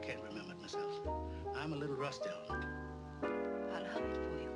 can't remember it myself. I'm a little rusty on it. I'll hum it for you.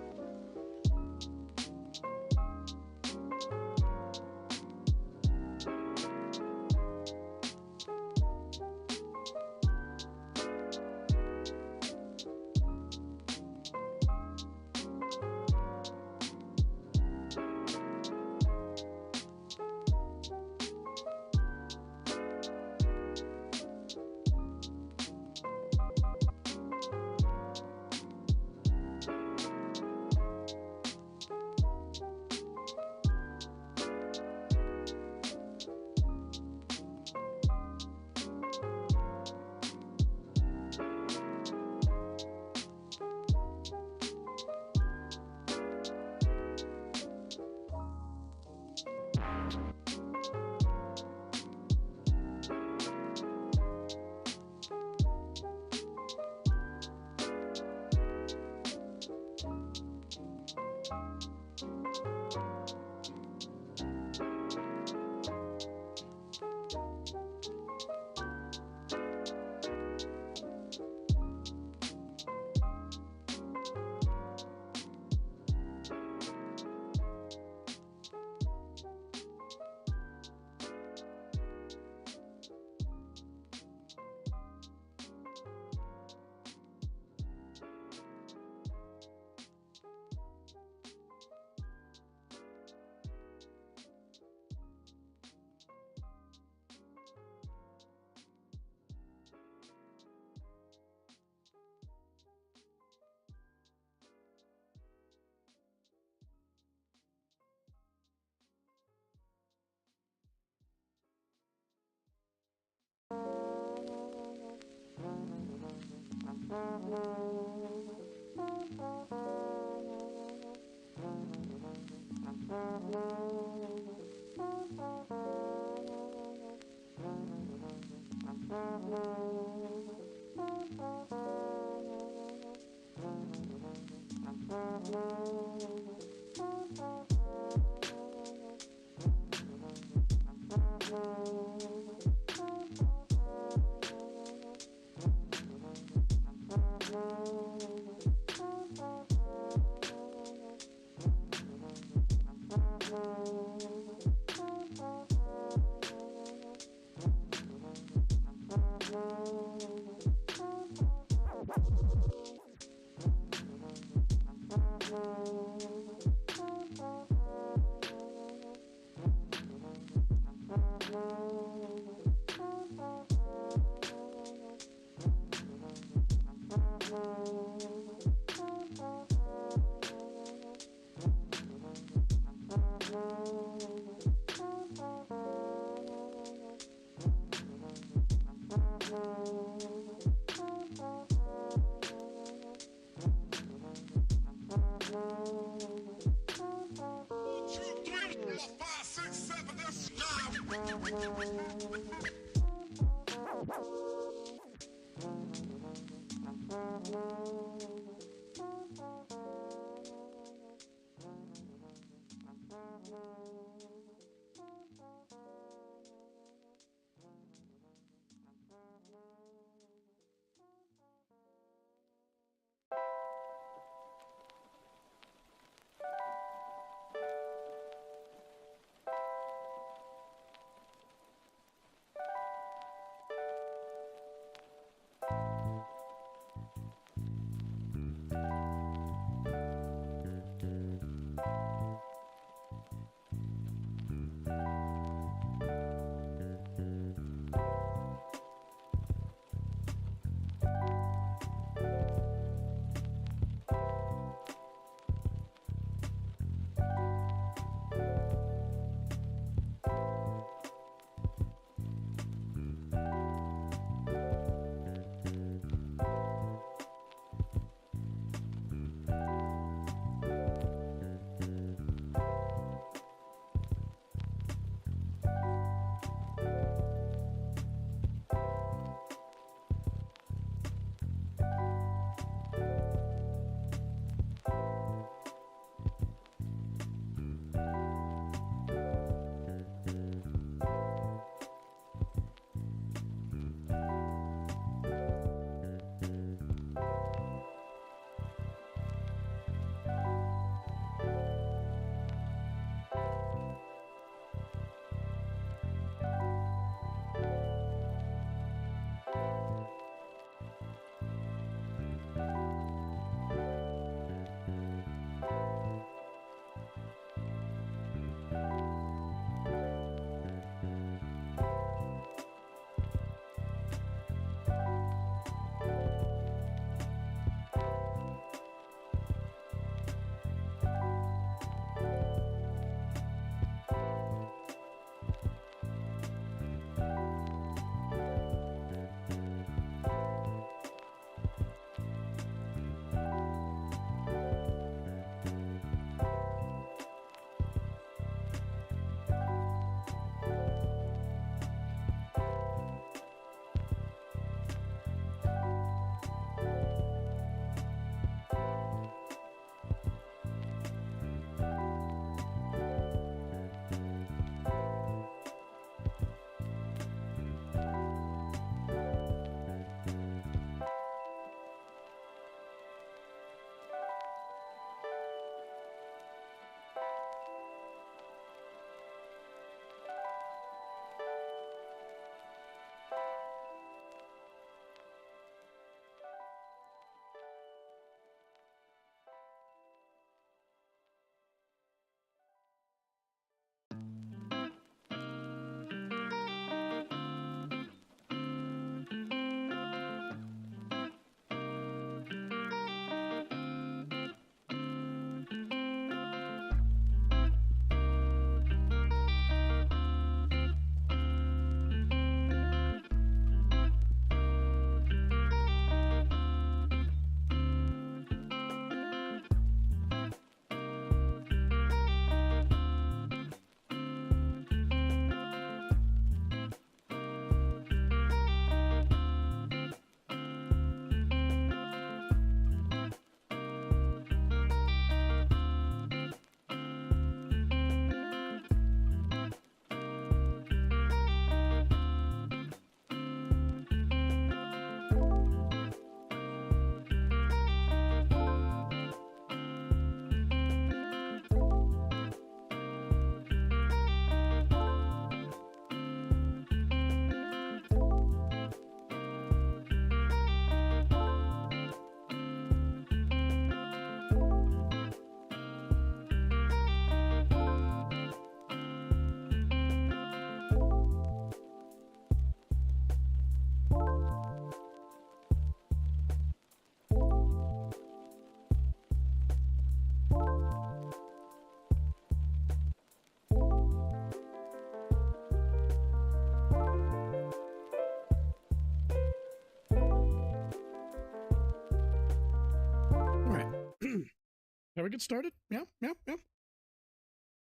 Shall we get started? Yeah.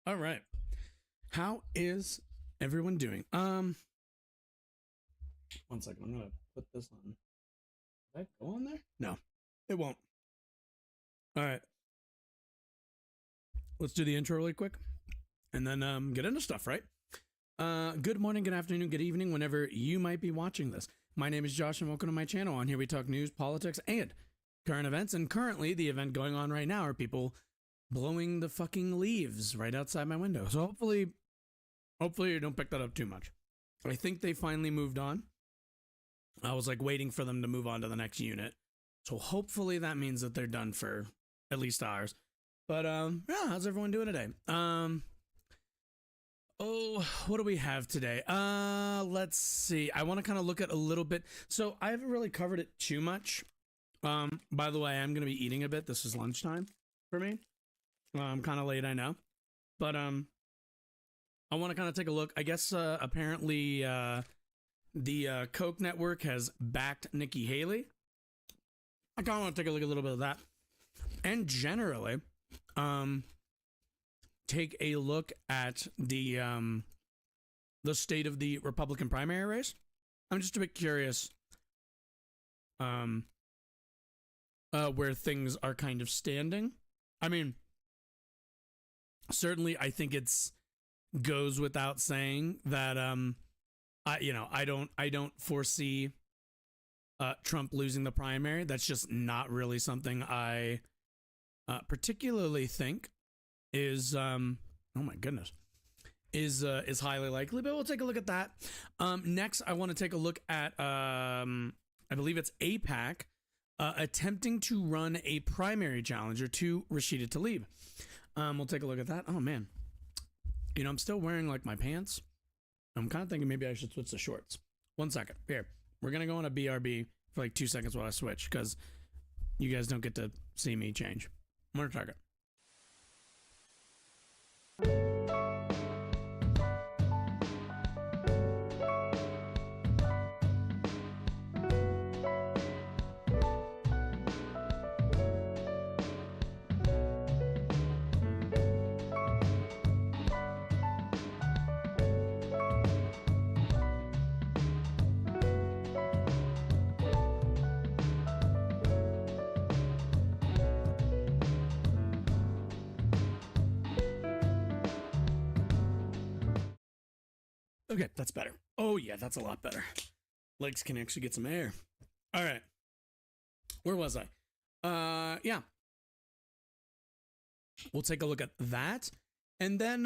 All right. How is everyone doing? 1 second. I'm gonna put this on. Did I go on there? No, it won't. All right. Let's do the intro really quick, and then get into stuff. Right. Good morning, good afternoon, good evening, whenever you might be watching this. My name is Josh, and welcome to my channel. On here, we talk news, politics, and current events. And currently, the event going on right now are people blowing the fucking leaves right outside my window. So hopefully you don't pick that up too much. I think they finally moved on. I was like waiting for them to move on to the next unit. So hopefully that means that they're done for at least ours. But yeah, how's everyone doing today? What do we have today? Let's see. I want to kind of look at a little bit. So I haven't really covered it too much. By the way, I'm going to be eating a bit. This is lunchtime for me. I'm kind of late, I know. But I want to kind of take a look. I guess apparently the Koch network has backed Nikki Haley. I kind of want to take a look at a little bit of that. And generally, take a look at the state of the Republican primary race. I'm just a bit curious where things are kind of standing. I mean, certainly I think it's goes without saying that I don't foresee Trump losing the primary. That's just not really something I particularly think is oh my goodness is highly likely, but we'll take a look at that. Next I want to take a look at I believe it's AIPAC attempting to run a primary challenger to Rashida Tlaib. We'll take a look at that. Oh man, I'm still wearing like my pants. I'm kind of thinking maybe I should switch to shorts. 1 second. Here, we're gonna go on a BRB for like 2 seconds while I switch, because you guys don't get to see me change. I'm gonna target. Okay, that's better. Oh yeah, that's a lot better. Legs can actually get some air. All right. Where was I? Yeah. We'll take a look at that. And then,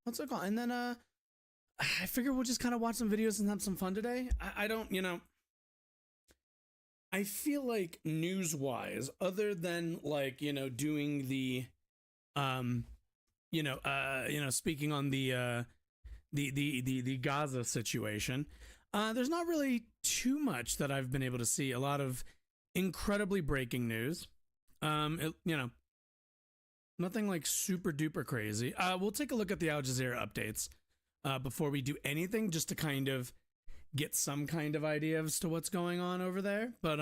what's it called? And then, I figure we'll just kind of watch some videos and have some fun today. I don't, I feel like news-wise, other than like, doing the, speaking on the Gaza situation, there's not really too much that I've been able to see. A lot of incredibly breaking news. Nothing like super duper crazy. We'll take a look at the Al Jazeera updates before we do anything, just to kind of get some kind of idea as to what's going on over there. But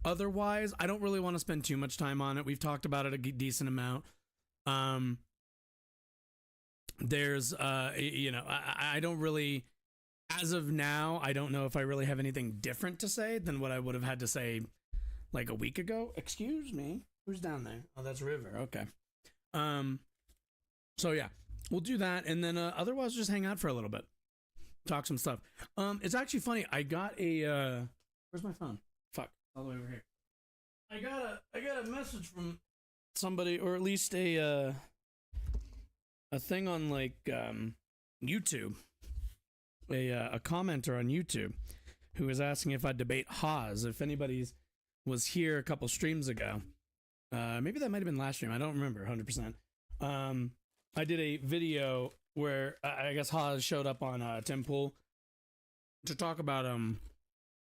otherwise, I don't really want to spend too much time on it. We've talked about it a decent amount. There's I don't really, as of now, I don't know if I really have anything different to say than what I would have had to say like a week ago. Excuse me, who's down there? Oh, that's River. Okay. So yeah, we'll do that, and then otherwise just hang out for a little bit, talk some stuff. It's actually funny, I got a where's my phone? Fuck, all the way over here. I got a message from somebody, or at least a thing on like YouTube, a commenter on YouTube who was asking if I'd debate Haas. If anybody's was here a couple streams ago, maybe that might have been last stream, I don't remember 100%. I did a video where I guess Haas showed up on Tim Pool to talk about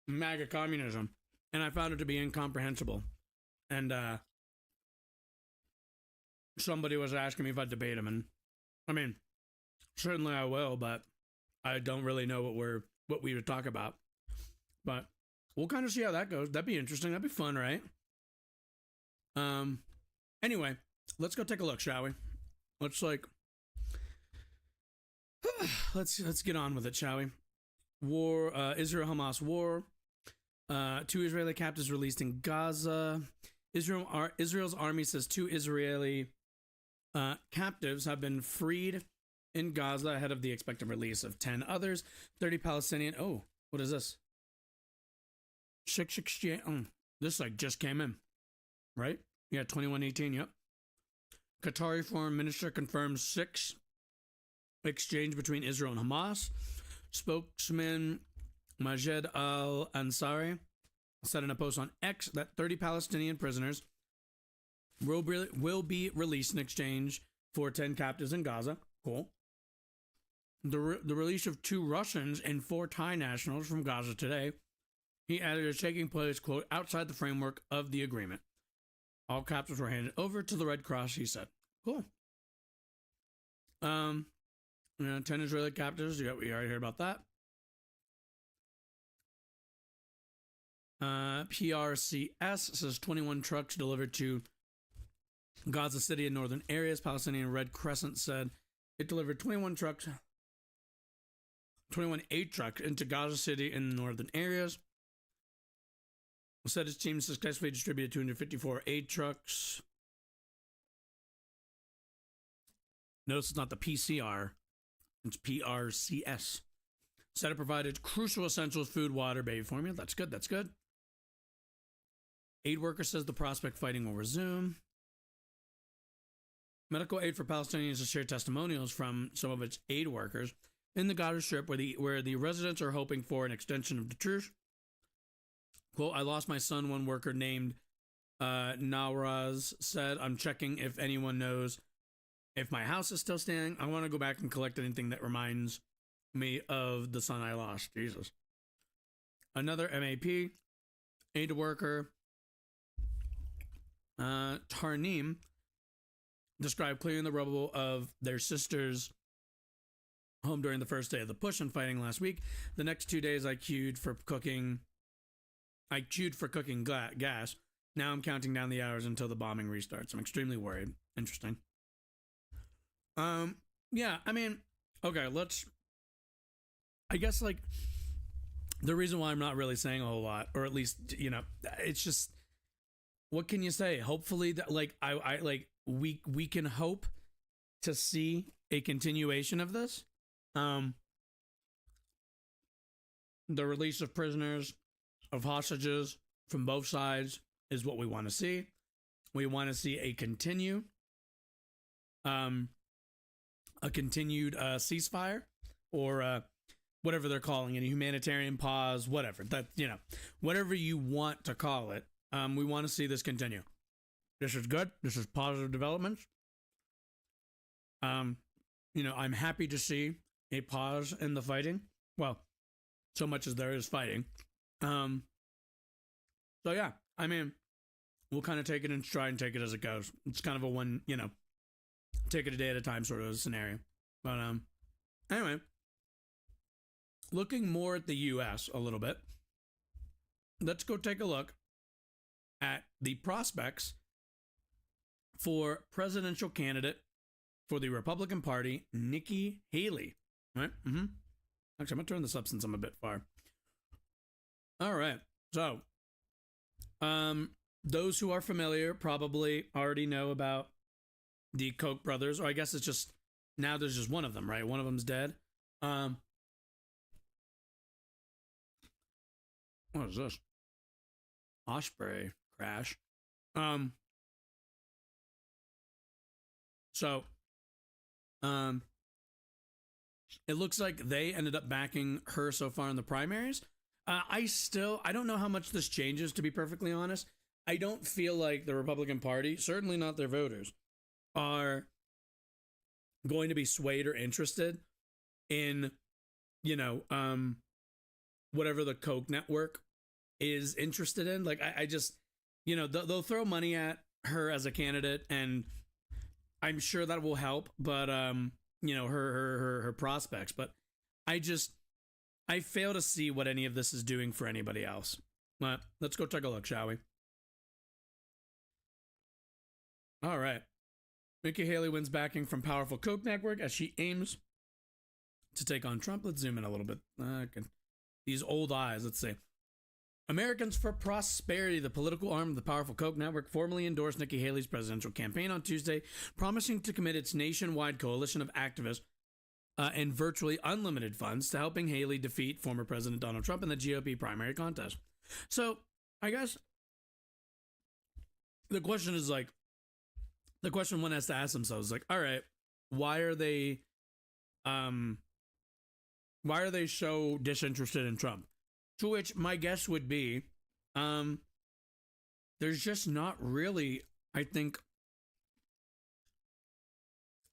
MAGA communism, and I found it to be incomprehensible. And somebody was asking me if I'd debate him, and I mean, certainly I will, but I don't really know what we would talk about. But we'll kind of see how that goes. That'd be interesting. That'd be fun, right? Anyway, let's go take a look, shall we? Let's let's get on with it, shall we? War, Israel-Hamas war. 2 Israeli captives released in Gaza. Israel's army says 2 Israeli captives have been freed in Gaza ahead of the expected release of 10 others. 30 Palestinian. Oh, what is this? This just came in, right? Yeah, 2118. Yep. Qatari foreign minister confirms 6 exchange between Israel and Hamas. Spokesman Majed Al Ansari said in a post on X that 30 Palestinian prisoners will be released in exchange for 10 captives in Gaza. Cool. The release of 2 Russians and 4 Thai nationals from Gaza today, he added, is taking place, quote, outside the framework of the agreement. All captives were handed over to the Red Cross, he said. Cool. 10 Israeli captives. We already heard about that. PRCS says 21 trucks delivered to Gaza City and northern areas. Palestinian Red Crescent said it delivered 21 8 trucks into Gaza City and northern areas. It said its team successfully distributed 254 aid trucks. Notice it's not the PCR, it's PRCS. Said it provided crucial essentials, food, water, baby formula. That's good, that's good. Aid worker says the prospect fighting will resume. Medical aid for Palestinians has shared testimonials from some of its aid workers in the Gaza Strip where the residents are hoping for an extension of the truce. Quote, I lost my son, one worker named Nawraz said. I'm checking if anyone knows if my house is still standing. I want to go back and collect anything that reminds me of the son I lost. Jesus. Another MAP, aid worker, Tarnim, described clearing the rubble of their sister's home during the first day of the push and fighting last week. The next 2 days I queued for cooking gas. Now I'm counting down the hours until the bombing restarts. I'm extremely worried. Interesting. Yeah, I mean, okay, I guess the reason why I'm not really saying a whole lot, or at least, it's just, what can you say? Hopefully that we can hope to see a continuation of this. The release of prisoners, of hostages from both sides is what we want to see. We want to see a continued ceasefire, or whatever they're calling it, a humanitarian pause, whatever whatever you want to call it. We want to see this continue. This is good. This is positive developments. I'm happy to see a pause in the fighting. Well, so much as there is fighting. So yeah, I mean, we'll kind of take it in stride and take it as it goes. It's kind of a one, take it a day at a time sort of scenario. But anyway, looking more at the U.S. a little bit, let's go take a look at the prospects for presidential candidate for the Republican Party, Nikki Haley. Right? Mm-hmm. Actually, I'm going to turn this up since I'm a bit far. All right. So, those who are familiar probably already know about the Koch brothers, or I guess it's just, now there's just one of them, right? One of them's dead. What is this? Osprey crash. It looks like they ended up backing her so far in the primaries. I don't know how much this changes, to be perfectly honest. I don't feel like the Republican Party, certainly not their voters, are going to be swayed or interested in, whatever the Koch network is interested in. I just, they'll throw money at her as a candidate, and I'm sure that will help, but, her prospects. But I fail to see what any of this is doing for anybody else. But let's go take a look, shall we? All right. Nikki Haley wins backing from powerful Koch network as she aims to take on Trump. Let's zoom in a little bit. Okay. These old eyes. Let's see. Americans for Prosperity, the political arm of the powerful Koch network, formally endorsed Nikki Haley's presidential campaign on Tuesday, promising to commit its nationwide coalition of activists and virtually unlimited funds to helping Haley defeat former President Donald Trump in the GOP primary contest. So, I guess the question is like, the question one has to ask themselves is like, all right, why are they so disinterested in Trump? To which my guess would be, there's just not really, I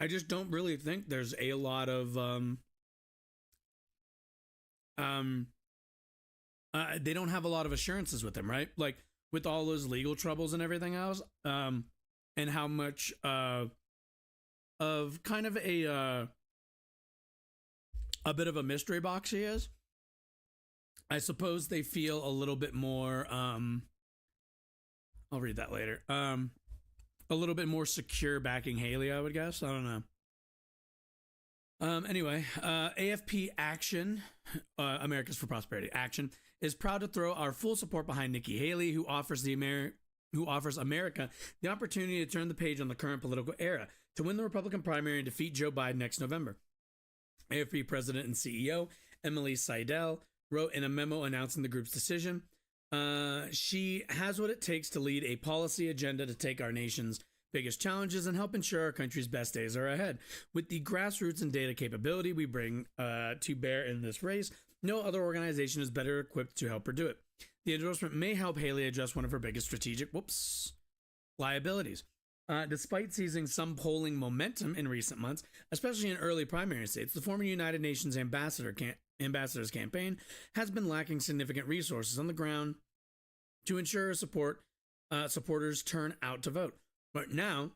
just don't really think there's a lot of, they don't have a lot of assurances with him, right? Like with all those legal troubles and everything else, and how much, of kind of a bit of a mystery box he is. I suppose they feel a little bit more, I'll read that later. A little bit more secure backing Haley, I would guess. I don't know. Anyway, AFP Action, Americans for Prosperity Action, is proud to throw our full support behind Nikki Haley, who offers America the opportunity to turn the page on the current political era, to win the Republican primary and defeat Joe Biden next November. AFP President and CEO Emily Seidel wrote in a memo announcing the group's decision. She has what it takes to lead a policy agenda to take our nation's biggest challenges and help ensure our country's best days are ahead. With the grassroots and data capability we bring to bear in this race, no other organization is better equipped to help her do it. The endorsement may help Haley address one of her biggest strategic liabilities. Despite seizing some polling momentum in recent months, especially in early primary states, the former United Nations ambassador's campaign has been lacking significant resources on the ground to ensure supporters turn out to vote. But now,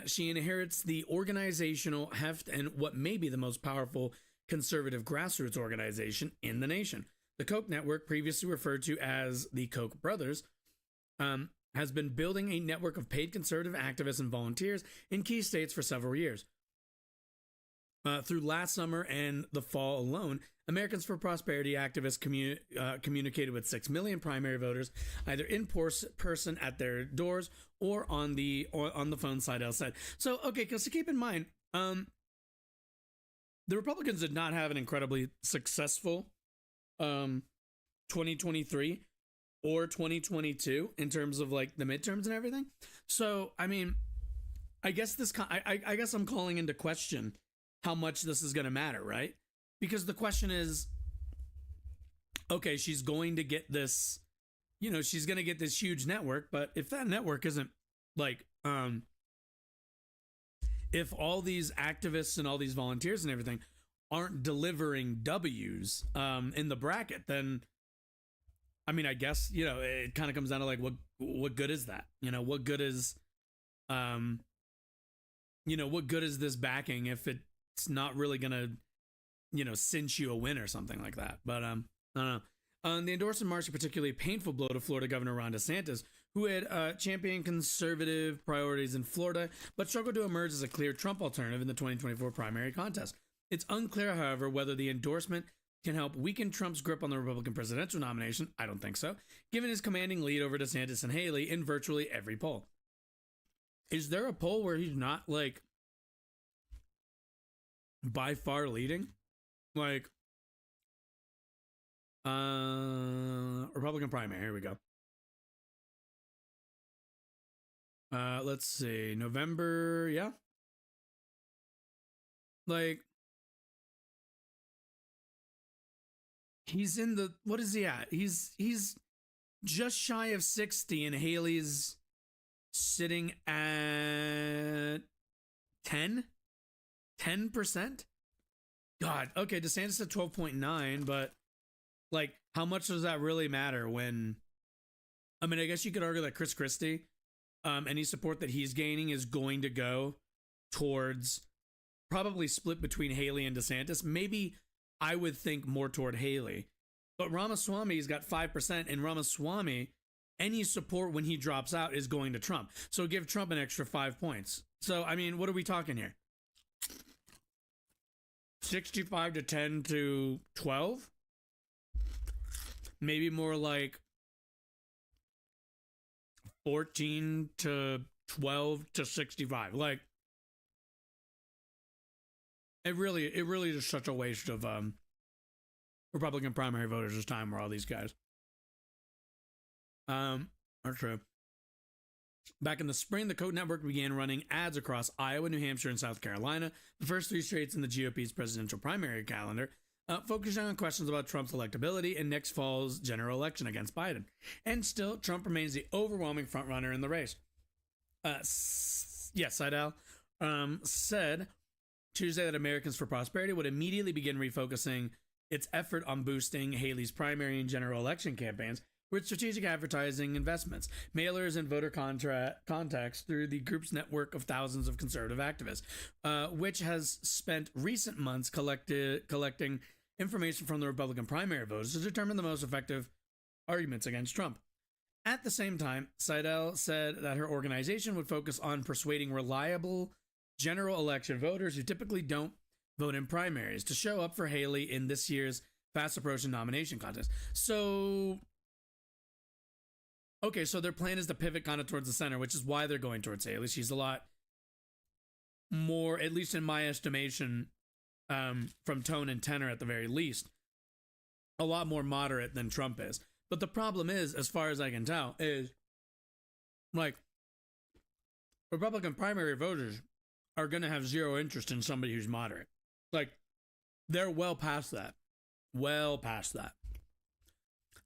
she inherits the organizational heft and what may be the most powerful conservative grassroots organization in the nation. The Koch network, previously referred to as the Koch brothers, has been building a network of paid conservative activists and volunteers in key states for several years. Through last summer and the fall alone, Americans for Prosperity activists communicated with 6 million primary voters, either in person at their doors or on the phone side outside. So, okay, because to keep in mind, the Republicans did not have an incredibly successful 2023 or 2022 in terms of like the midterms and everything. So, I mean, I guess I guess I'm calling into question how much this is going to matter, right? Because the question is, okay, she's going to get this, she's going to get this huge network, but if that network isn't like, if all these activists and all these volunteers and everything aren't delivering W's in the bracket, then, I mean, I guess, it kind of comes down to like, what good is that? What good is, what good is this backing if it's not really gonna, cinch you a win or something like that? But I don't know. The endorsement marks a particularly painful blow to Florida Governor Ron DeSantis, who had championed conservative priorities in Florida, but struggled to emerge as a clear Trump alternative in the 2024 primary contest. It's unclear, however, whether the endorsement can help weaken Trump's grip on the Republican presidential nomination. I don't think so, given his commanding lead over DeSantis and Haley in virtually every poll. Is there a poll where he's not, like, by far leading? Like, Republican primary, here we go. Let's see, November, yeah. Like, he's in the, what is he at? He's just shy of 60 and Haley's sitting at 10%? God, okay, DeSantis at 12.9, but like, how much does that really matter when, I mean, I guess you could argue that Chris Christie, any support that he's gaining is going to go towards probably split between Haley and DeSantis. Maybe I would think more toward Haley, but Ramaswamy's got 5%, and Ramaswamy any support when he drops out is going to Trump. So give Trump an extra 5 points. So, I mean, what are we talking here? 65 to 10 to 12? Maybe more like 14 to 12 to 65. Like, it really is such a waste of Republican primary voters this time, where all these guys. Are true. Back in the spring, the Koch network began running ads across Iowa, New Hampshire, and South Carolina, the first 3 states in the GOP's presidential primary calendar, focusing on questions about Trump's electability in next fall's general election against Biden. And still, Trump remains the overwhelming frontrunner in the race. Seidel said Tuesday that Americans for Prosperity would immediately begin refocusing its effort on boosting Haley's primary and general election campaigns with strategic advertising investments, mailers, and voter contacts through the group's network of thousands of conservative activists, which has spent recent months collecting information from the Republican primary voters to determine the most effective arguments against Trump. At the same time, Seidel said that her organization would focus on persuading reliable general election voters who typically don't vote in primaries to show up for Haley in this year's fast approaching nomination contest. So, okay, so their plan is to pivot kind of towards the center, which is why they're going towards Haley. She's a lot more, at least in my estimation, from tone and tenor at the very least, a lot more moderate than Trump is. But the problem is, as far as I can tell, is like Republican primary voters are going to have zero interest in somebody who's moderate. Like, they're well past that. Well past that.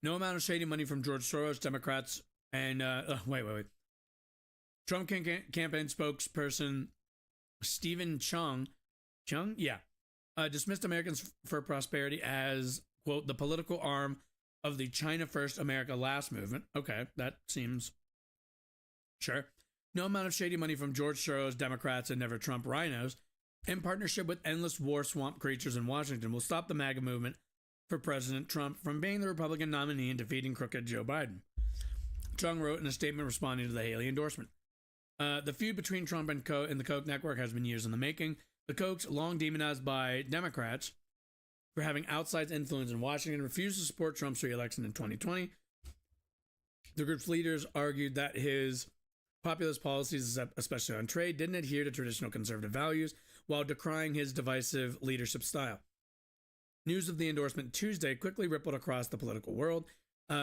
No amount of shady money from George Soros, Democrats, and wait. Trump campaign spokesperson Stephen Chung, dismissed Americans for Prosperity as, quote, the political arm of the China First, America Last movement. Okay, that seems sure. No amount of shady money from George Soros, Democrats, and Never Trump rhinos, in partnership with endless war swamp creatures in Washington, will stop the MAGA movement for President Trump from being the Republican nominee and defeating crooked Joe Biden. Chung wrote in a statement responding to the Haley endorsement. The feud between Trump and the Koch network has been years in the making. The Kochs, long demonized by Democrats for having outsized influence in Washington, refused to support Trump's re-election in 2020. The group's leaders argued that his populist policies, especially on trade, didn't adhere to traditional conservative values, while decrying his divisive leadership style. News of the endorsement Tuesday quickly rippled across the political world.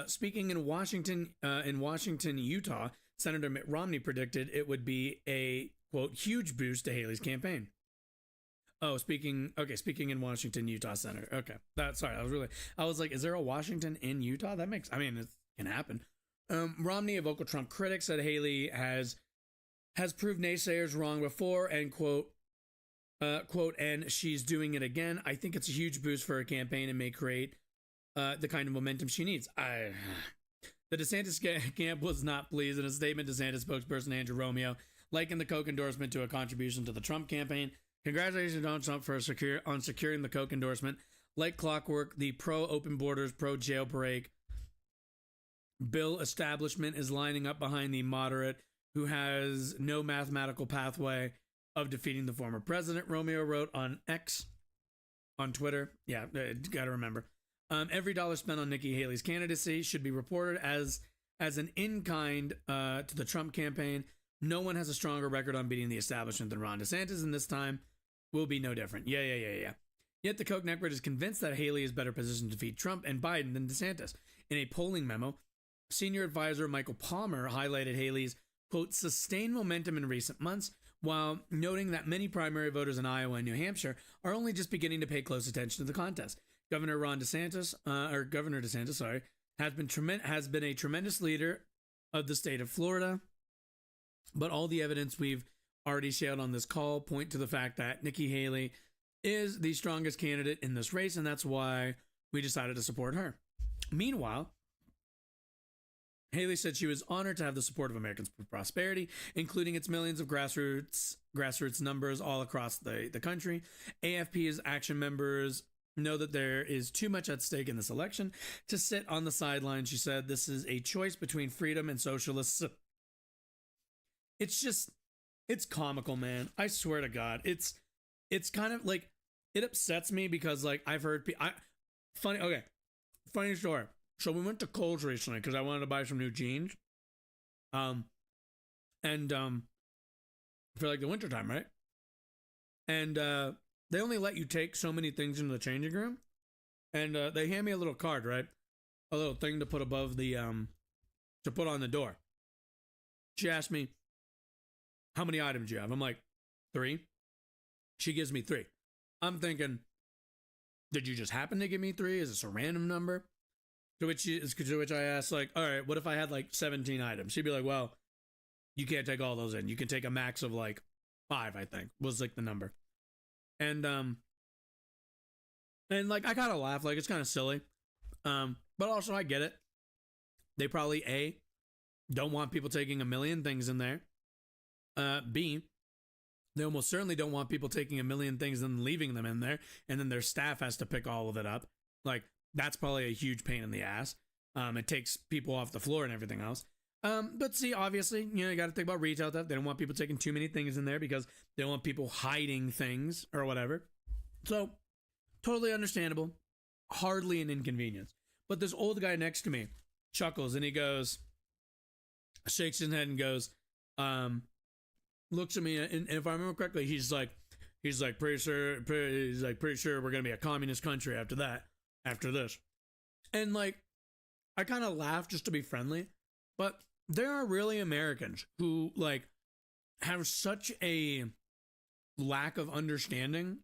Speaking in Washington, Utah, Senator Mitt Romney predicted it would be a, quote, huge boost to Haley's campaign. Oh, speaking in Washington, Utah Senator. Okay. I was like, is there a Washington in Utah? It can happen. Romney, a vocal Trump critic, said Haley has proved naysayers wrong before, and quote, and she's doing it again. I think it's a huge boost for her campaign and may create the kind of momentum she needs. The DeSantis camp was not pleased. In a statement, DeSantis spokesperson Andrew Romeo likened the Koch endorsement to a contribution to the Trump campaign. Congratulations to Donald Trump for securing the Koch endorsement. Like clockwork, the pro-open borders, pro-jailbreak bill establishment is lining up behind the moderate who has no mathematical pathway of defeating the former president, Romeo wrote on X, on Twitter. Yeah, got to remember. Every dollar spent on Nikki Haley's candidacy should be reported as an in-kind to the Trump campaign. No one has a stronger record on beating the establishment than Ron DeSantis, and this time will be no different. Yeah. Yet the Koch network is convinced that Haley is better positioned to defeat Trump and Biden than DeSantis. In a polling memo, senior advisor Michael Palmer highlighted Haley's, quote, sustained momentum in recent months, while noting that many primary voters in Iowa and New Hampshire are only just beginning to pay close attention to the contest. Governor DeSantis, has been a tremendous leader of the state of Florida, but all the evidence we've already shared on this call point to the fact that Nikki Haley is the strongest candidate in this race, and that's why we decided to support her. Meanwhile, Haley said she was honored to have the support of Americans for Prosperity, including its millions of grassroots numbers all across the country. AFP's Action members know that there is too much at stake in this election to sit on the sidelines. She said this is a choice between freedom and socialists. It's comical, man. I swear to God. It's kind of like, it upsets me because like I've heard funny story. So we went to Kohl's recently because I wanted to buy some new jeans. For like the wintertime, right? And they only let you take so many things into the changing room. And they hand me a little card, right? A little thing to put above the to put on the door. She asked me, how many items do you have? I'm like, 3. She gives me 3. I'm thinking, did you just happen to give me 3? Is this a random number? To which I asked, like, all right, what if I had like 17 items? She'd be like, well, you can't take all those in. You can take a max of like 5, I think, was like the number. And like I kind of laugh, like it's kind of silly. But also I get it. They probably don't want people taking a million things in there. B, they almost certainly don't want people taking a million things and leaving them in there, and then their staff has to pick all of it up. Like, that's probably a huge pain in the ass. It takes people off the floor and everything else. But see, obviously, you got to think about retail theft. They don't want people taking too many things in there because they don't want people hiding things or whatever. So, totally understandable. Hardly an inconvenience. But this old guy next to me chuckles and he goes, shakes his head and goes, looks at me, and if I remember correctly, he's like, pretty sure we're gonna be a communist country after this. And like, I kind of laugh just to be friendly, but there are really Americans who like have such a lack of understanding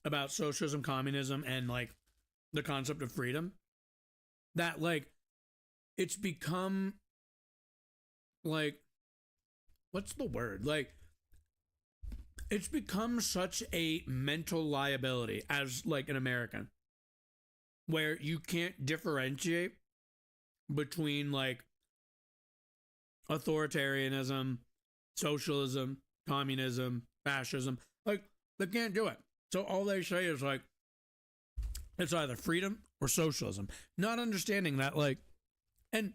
about socialism, communism, and like the concept of freedom that like it's become like, what's the word? Like, it's become such a mental liability as like an American where you can't differentiate between like authoritarianism, socialism, communism, fascism. Like, they can't do it. So all they say is like, it's either freedom or socialism. Not understanding that, like, and,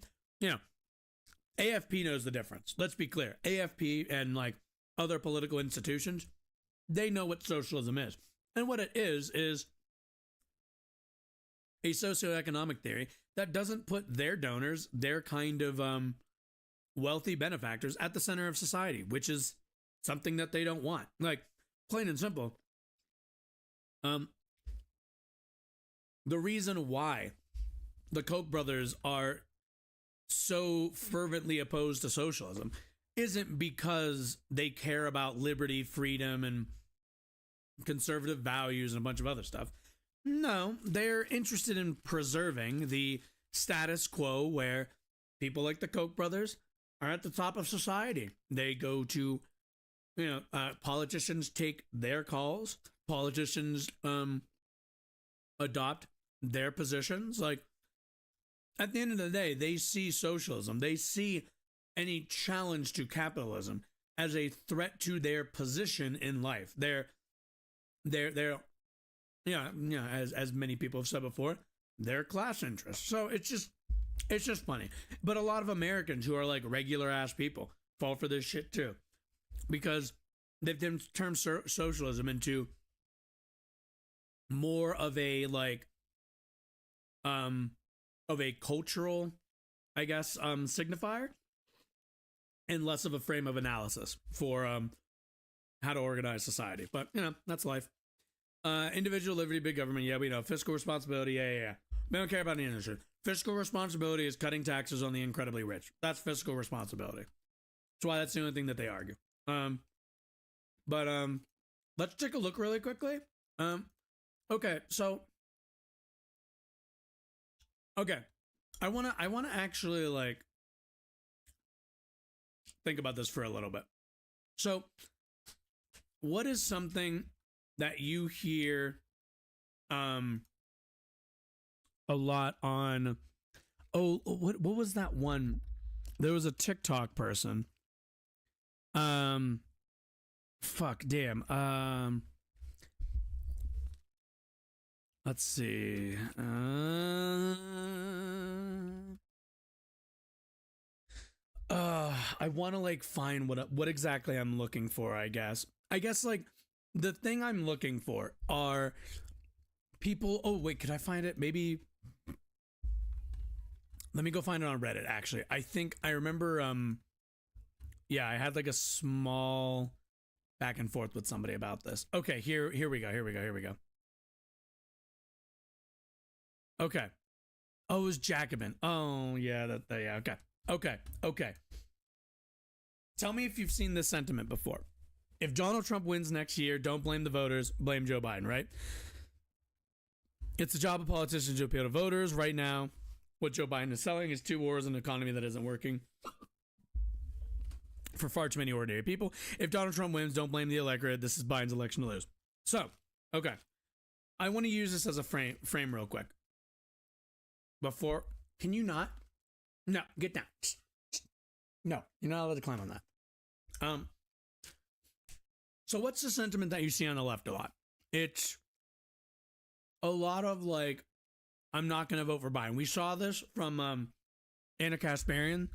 AFP knows the difference. Let's be clear. AFP and like other political institutions, they know what socialism is. And what it is a socioeconomic theory that doesn't put their donors, their kind of wealthy benefactors at the center of society, which is something that they don't want. Like, plain and simple. The reason why the Koch brothers are so fervently opposed to socialism isn't because they care about liberty, freedom, and conservative values and a bunch of other stuff. No, they're interested in preserving the status quo where people like the Koch brothers are at the top of society. They go to, politicians take their calls. Politicians adopt their positions. Like, at the end of the day, they see socialism. They see any challenge to capitalism as a threat to their position in life. They're as many people have said before, their class interests. So it's just funny. But a lot of Americans who are like regular ass people fall for this shit too, because they've turned socialism into more of a like of a cultural, I guess, signifier, and less of a frame of analysis for how to organize society. But that's life. Individual liberty, big government, yeah, we know. Fiscal responsibility, yeah. We don't care about any of this shit. Fiscal responsibility is cutting taxes on the incredibly rich. That's fiscal responsibility. That's why that's the only thing that they argue. But let's take a look really quickly. Okay, so I wanna actually like think about this for a little bit. So, what is something that you hear a lot on? Oh, what was that one? There was a TikTok person. Fuck, damn. Let's see. I want to like find what exactly I'm looking for, I guess. Like the thing I'm looking for are people. Oh, wait, could I find it? Maybe let me go find it on Reddit, actually. I think I remember yeah, I had like a small back and forth with somebody about this. Okay, here we go. Okay. Oh, it was Jacobin. Oh, yeah, yeah, okay. Tell me if you've seen this sentiment before. If Donald Trump wins next year, don't blame the voters, blame Joe Biden, right? It's the job of politicians to appeal to voters. Right now, what Joe Biden is selling is 2 wars and an economy that isn't working for far too many ordinary people. If Donald Trump wins, don't blame the electorate. This is Biden's election to lose. So, okay. I want to use this as a frame real quick. Before, can you not? No, get down. No, you're not allowed to climb on that. So what's the sentiment that you see on the left a lot? It's a lot of like, I'm not going to vote for Biden. We saw this from Anna Kasparian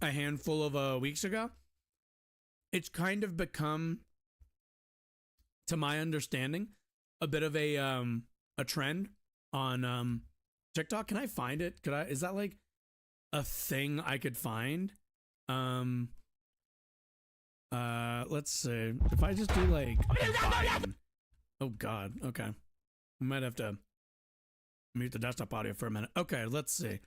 a handful of weeks ago. It's kind of become, to my understanding, a bit of a trend on TikTok. Can I find it? Is that like a thing I could find? Let's see. If I just do like Biden. Oh God. Okay. We might have to mute the desktop audio for a minute. Okay, let's see.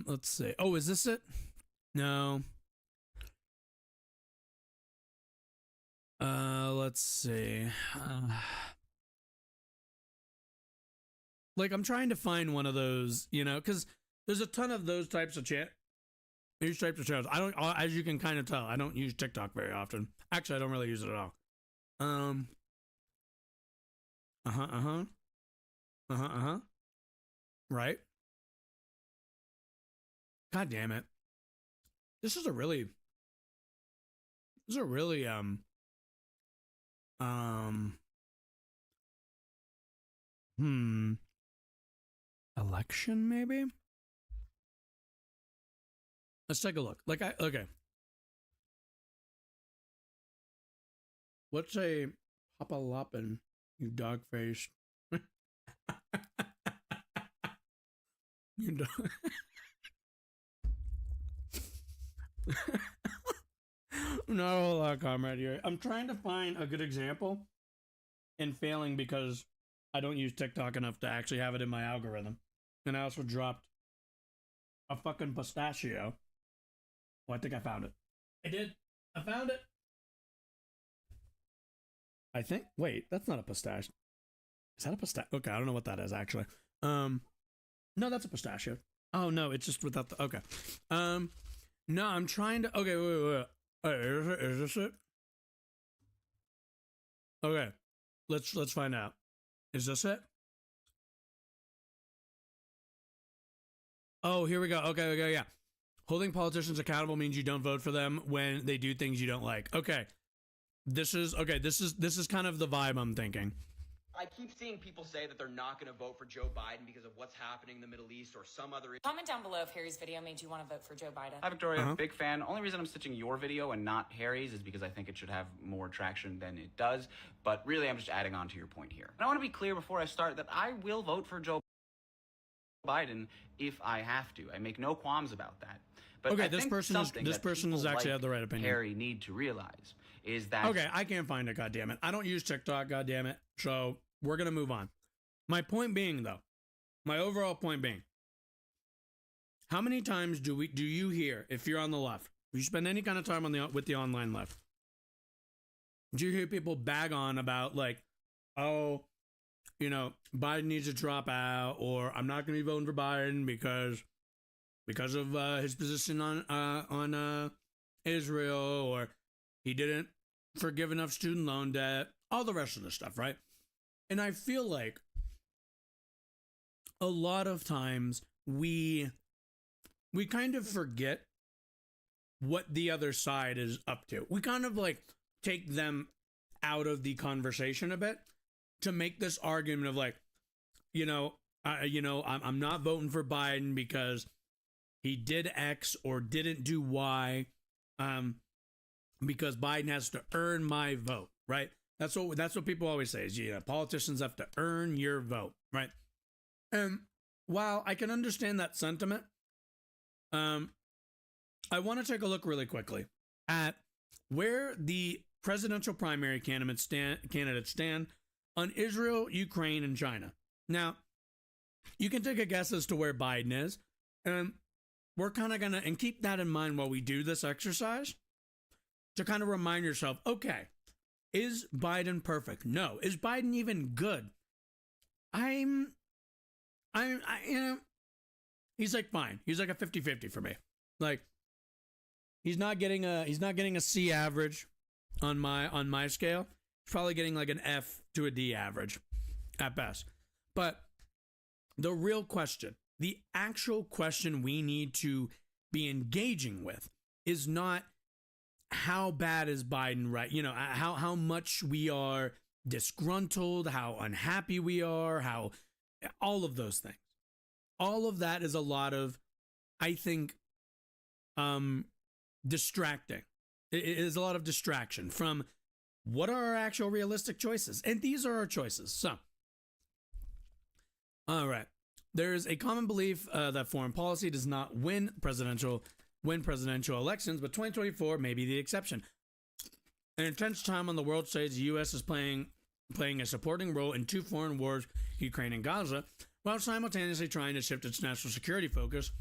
Let's see. Oh, is this it? No. Let's see. Like I'm trying to find one of those, you know, because there's a ton of those types of these types of channels. I don't, as you can kind of tell, I don't use TikTok very often. Actually, I don't really use it at all. Right? God damn it. This is a really election maybe? Let's take a look. Okay. What's a Papa Loppin, you dog face? You dog. Not a whole lot, comrade here. I'm trying to find a good example and failing because I don't use TikTok enough to actually have it in my algorithm. And I also dropped a fucking pistachio. Oh, I think I found it. I did. I found it. I think. Wait, that's not a pistachio. Is that a pistachio? Okay, I don't know what that is actually. No, that's a pistachio. Oh no, it's just without the. Okay. No, I'm trying to. Okay, wait. Is this it? Okay, let's find out. Is this it? Oh, here we go. Okay, yeah. Holding politicians accountable means you don't vote for them when they do things you don't like. Okay. This is kind of the vibe I'm thinking. I keep seeing people say that they're not going to vote for Joe Biden because of what's happening in the Middle East or some other. Comment down below if Harry's video made you want to vote for Joe Biden. Hi, Victoria. Big fan. Only reason I'm stitching your video and not Harry's is because I think it should have more traction than it does. But really, I'm just adding on to your point here. And I want to be clear before I start that I will vote for Joe Biden if I have to. I make no qualms about that. But okay, I this think person has actually had the right opinion. Harry need to realize is that okay, I can't find it. God damn it! I don't use TikTok. God damn it! So we're gonna move on. My point being, though, my overall point being, how many times do you hear, if you're on the left, if you spend any kind of time with the online left, do you hear people bag on about like, oh, you know, Biden needs to drop out, or I'm not going to be voting for Biden because of his position on Israel, or he didn't forgive enough student loan debt, all the rest of the stuff, right? And I feel like a lot of times we kind of forget what the other side is up to. We kind of like, take them out of the conversation a bit to make this argument of like, I'm not voting for Biden because he did X or didn't do Y, because Biden has to earn my vote, right? That's what people always say is, politicians have to earn your vote, right? And while I can understand that sentiment, I want to take a look really quickly at where the presidential primary candidates stand on Israel, Ukraine, and China. Now, you can take a guess as to where Biden is, and we're kind of gonna, and keep that in mind while we do this exercise, to kind of remind yourself, okay, is Biden perfect? No. Is Biden even good? He's like fine. He's like a 50-50 for me. Like, he's not getting a C average on my scale. He's probably getting like an F to a D average at best. But the real question, the actual question we need to be engaging with is not how bad is Biden, right? How much we are disgruntled, how unhappy we are, how all of those things. All of that is a lot of, I think, distracting. It is a lot of distraction from what are our actual realistic choices. And these are our choices. So, all right. There's a common belief that foreign policy does not win presidential elections, but 2024 may be the exception. An intense time on the world stage, the U.S. is playing a supporting role in two foreign wars, Ukraine and Gaza, while simultaneously trying to shift its national security focus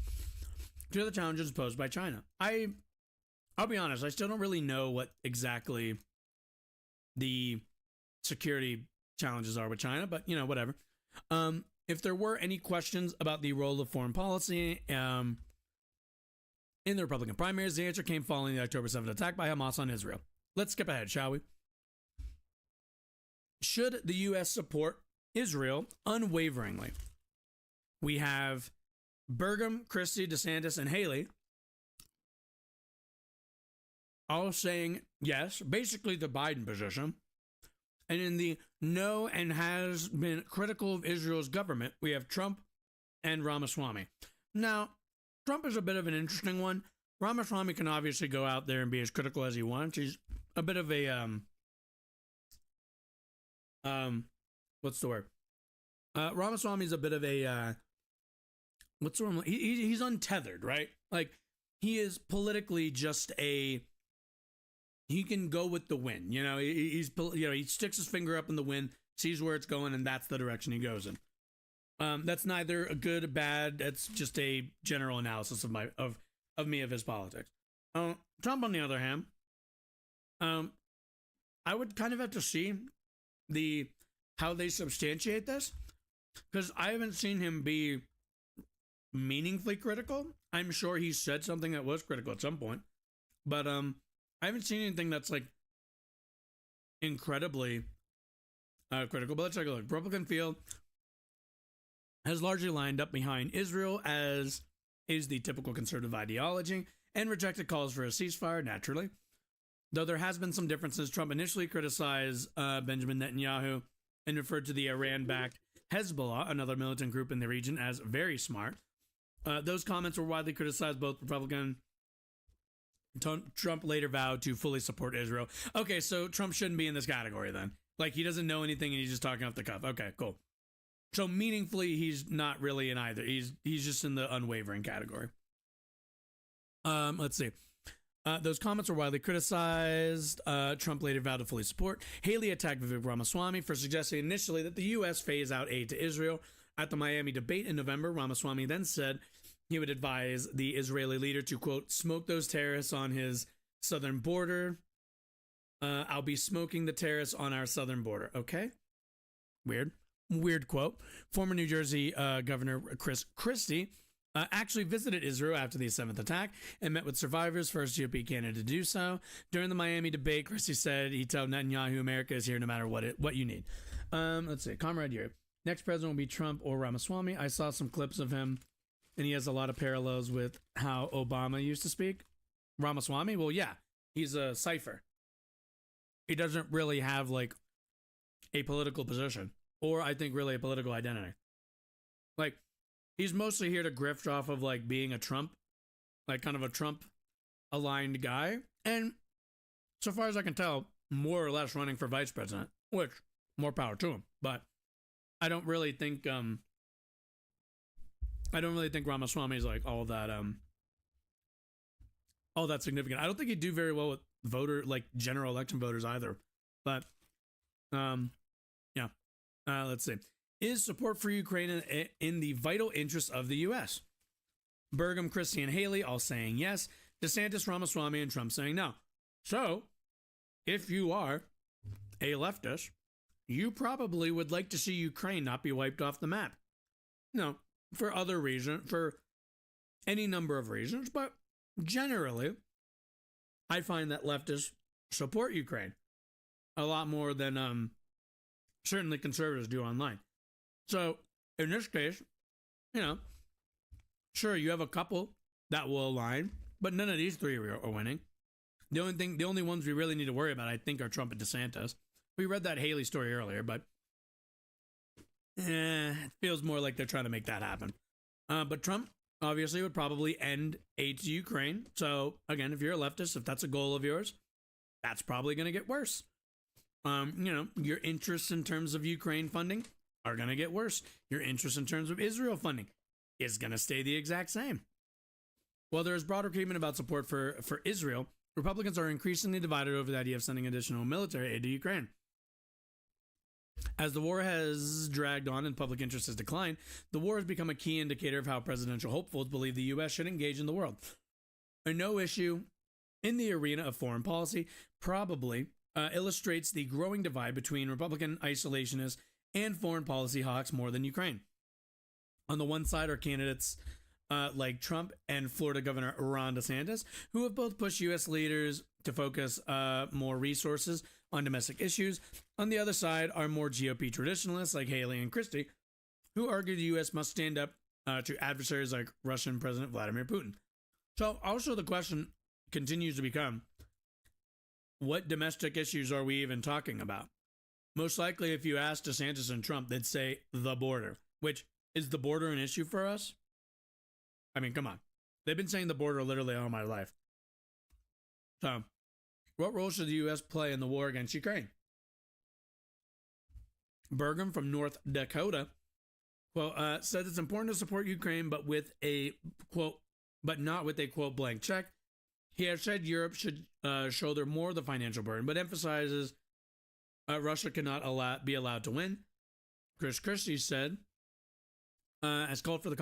to the challenges posed by China. I'll be honest, I still don't really know what exactly the security challenges are with China, but whatever. If there were any questions about the role of foreign policy in the Republican primaries, the answer came following the October 7th attack by Hamas on Israel. Let's skip ahead, shall we? Should the U.S. support Israel unwaveringly? We have Burgum, Christie, DeSantis, and Haley all saying yes, basically the Biden position. And in the no and has been critical of Israel's government, we have Trump and Ramaswamy. Now, Trump is a bit of an interesting one. Ramaswamy can obviously go out there and be as critical as he wants. He's a bit of a, what's the word? Ramaswamy's a bit of a, what's the word? He's untethered, right? Like, he is politically just he can go with the wind. He sticks his finger up in the wind, sees where it's going, and that's the direction he goes in. That's neither a good or bad. That's just a general analysis of his politics. Trump, on the other hand, I would kind of have to see how they substantiate this, because I haven't seen him be meaningfully critical. I'm sure he said something that was critical at some point, but I haven't seen anything that's like incredibly critical. But let's take a look. Republican field has largely lined up behind Israel, as is the typical conservative ideology, and rejected calls for a ceasefire, naturally. Though there has been some differences, Trump initially criticized Benjamin Netanyahu and referred to the Iran-backed Hezbollah, another militant group in the region, as very smart. Those comments were widely criticized, both Republican. Trump later vowed to fully support Israel. Okay, so Trump shouldn't be in this category then. Like, he doesn't know anything and he's just talking off the cuff. Okay, cool. So meaningfully, he's not really in either. He's just in the unwavering category. Let's see. Those comments were widely criticized. Trump later vowed to fully support. Haley attacked Vivek Ramaswamy for suggesting initially that the U.S. phase out aid to Israel. At the Miami debate in November, Ramaswamy then said he would advise the Israeli leader to, quote, smoke those terrorists on his southern border. I'll be smoking the terrorists on our southern border. Okay. Weird quote. Former New Jersey Governor Chris Christie actually visited Israel after the 7th attack and met with survivors, first GOP candidate to do so. During the Miami debate, Christie said he told Netanyahu, America is here no matter what you need. Let's see. Comrade Yuri. Next president will be Trump or Ramaswamy. I saw some clips of him, and he has a lot of parallels with how Obama used to speak. Ramaswamy? Well, yeah. He's a cipher. he doesn't really have like a political position, or I think really a political identity. Like, he's mostly here to grift off of like being a Trump, like kind of a Trump aligned guy. And so far as I can tell, more or less running for vice president, which more power to him. But I don't really think Ramaswamy is like all that significant. I don't think he'd do very well with general election voters either. But yeah. Let's see. Is support for Ukraine in the vital interest of the U.S.? Burgum, Christie, and Haley all saying yes. DeSantis, Ramaswamy, and Trump saying no. So, if you are a leftist, you probably would like to see Ukraine not be wiped off the map. No, for other reasons, for any number of reasons, but generally, I find that leftists support Ukraine a lot more than certainly conservatives do online. So, in this case, sure, you have a couple that will align, but none of these three are winning. The only ones we really need to worry about, I think, are Trump and DeSantis. We read that Haley story earlier, but it feels more like they're trying to make that happen. But Trump obviously would probably end aid to Ukraine. So again, if you're a leftist, if that's a goal of yours, that's probably going to get worse. Your interests in terms of Ukraine funding are going to get worse. Your interest in terms of Israel funding is going to stay the exact same. While there is broad agreement about support for Israel, Republicans are increasingly divided over the idea of sending additional military aid to Ukraine. As the war has dragged on and public interest has declined, the war has become a key indicator of how presidential hopefuls believe the U.S. should engage in the world. A no issue in the arena of foreign policy probably illustrates the growing divide between Republican isolationists and foreign policy hawks more than Ukraine. On the one side are candidates like Trump and Florida Governor Ron DeSantis, who have both pushed U.S. leaders to focus more resources on domestic issues. On the other side are more GOP traditionalists like Haley and Christie, who argue the U.S. must stand up to adversaries like Russian President Vladimir Putin. So also the question continues to become, what domestic issues are we even talking about? Most likely, if you ask DeSantis and Trump, they'd say the border, which is the border an issue for us? I mean, come on. They've been saying the border literally all my life. So, what role should the U.S. play in the war against Ukraine? Burgum from North Dakota, said it's important to support Ukraine, but with a, quote, but not with a, quote, blank check. He has said Europe should shoulder more of the financial burden, but emphasizes Russia cannot be allowed to win. Chris Christie said, has called the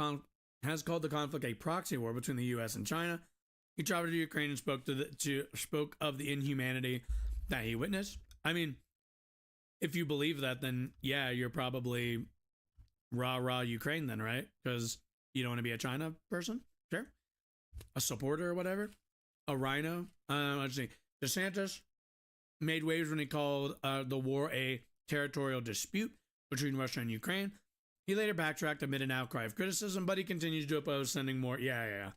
conflict a proxy war between the U.S. and China. He traveled to Ukraine and spoke of the inhumanity that he witnessed. I mean, if you believe that, then yeah, you're probably rah Ukraine then, right? Because you don't want to be a China person, sure, a supporter or whatever, a rhino. Let's see. DeSantis made waves when he called the war a territorial dispute between Russia and Ukraine. He later backtracked amid an outcry of criticism, but he continues to oppose sending more. Yeah.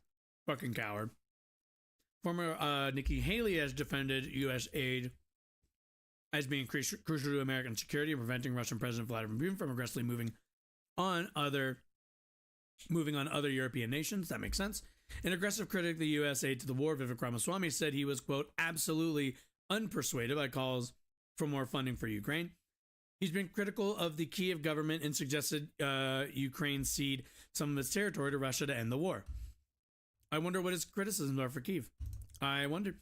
Fucking coward. Former Nikki Haley has defended U.S. aid as being crucial to American security and preventing Russian President Vladimir Putin from aggressively moving on other European nations. That makes sense. An aggressive critic of the U.S. aid to the war, Vivek Ramaswamy, said he was, quote, absolutely unpersuaded by calls for more funding for Ukraine. He's been critical of the Kyiv government and suggested Ukraine cede some of its territory to Russia to end the war. I wonder what his criticisms are for Kyiv. I wonder.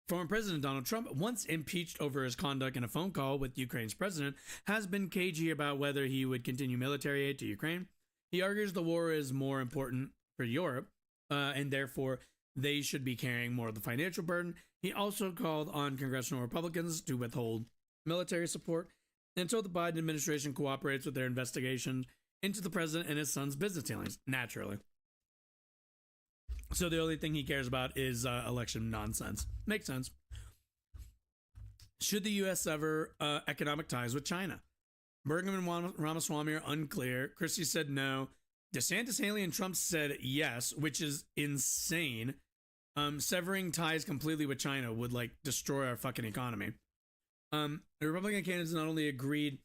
Former President Donald Trump, once impeached over his conduct in a phone call with Ukraine's president, has been cagey about whether he would continue military aid to Ukraine. He argues the war is more important for Europe, and therefore they should be carrying more of the financial burden. He also called on congressional Republicans to withhold military support until the Biden administration cooperates with their investigation into the president and his son's business dealings, naturally. So the only thing he cares about is election nonsense. Makes sense. Should the U.S. sever economic ties with China? Burgum and Ramaswamy are unclear. Christie said no. DeSantis, Haley, and Trump said yes, which is insane. Severing ties completely with China would, destroy our fucking economy. The Republican candidates not only agreed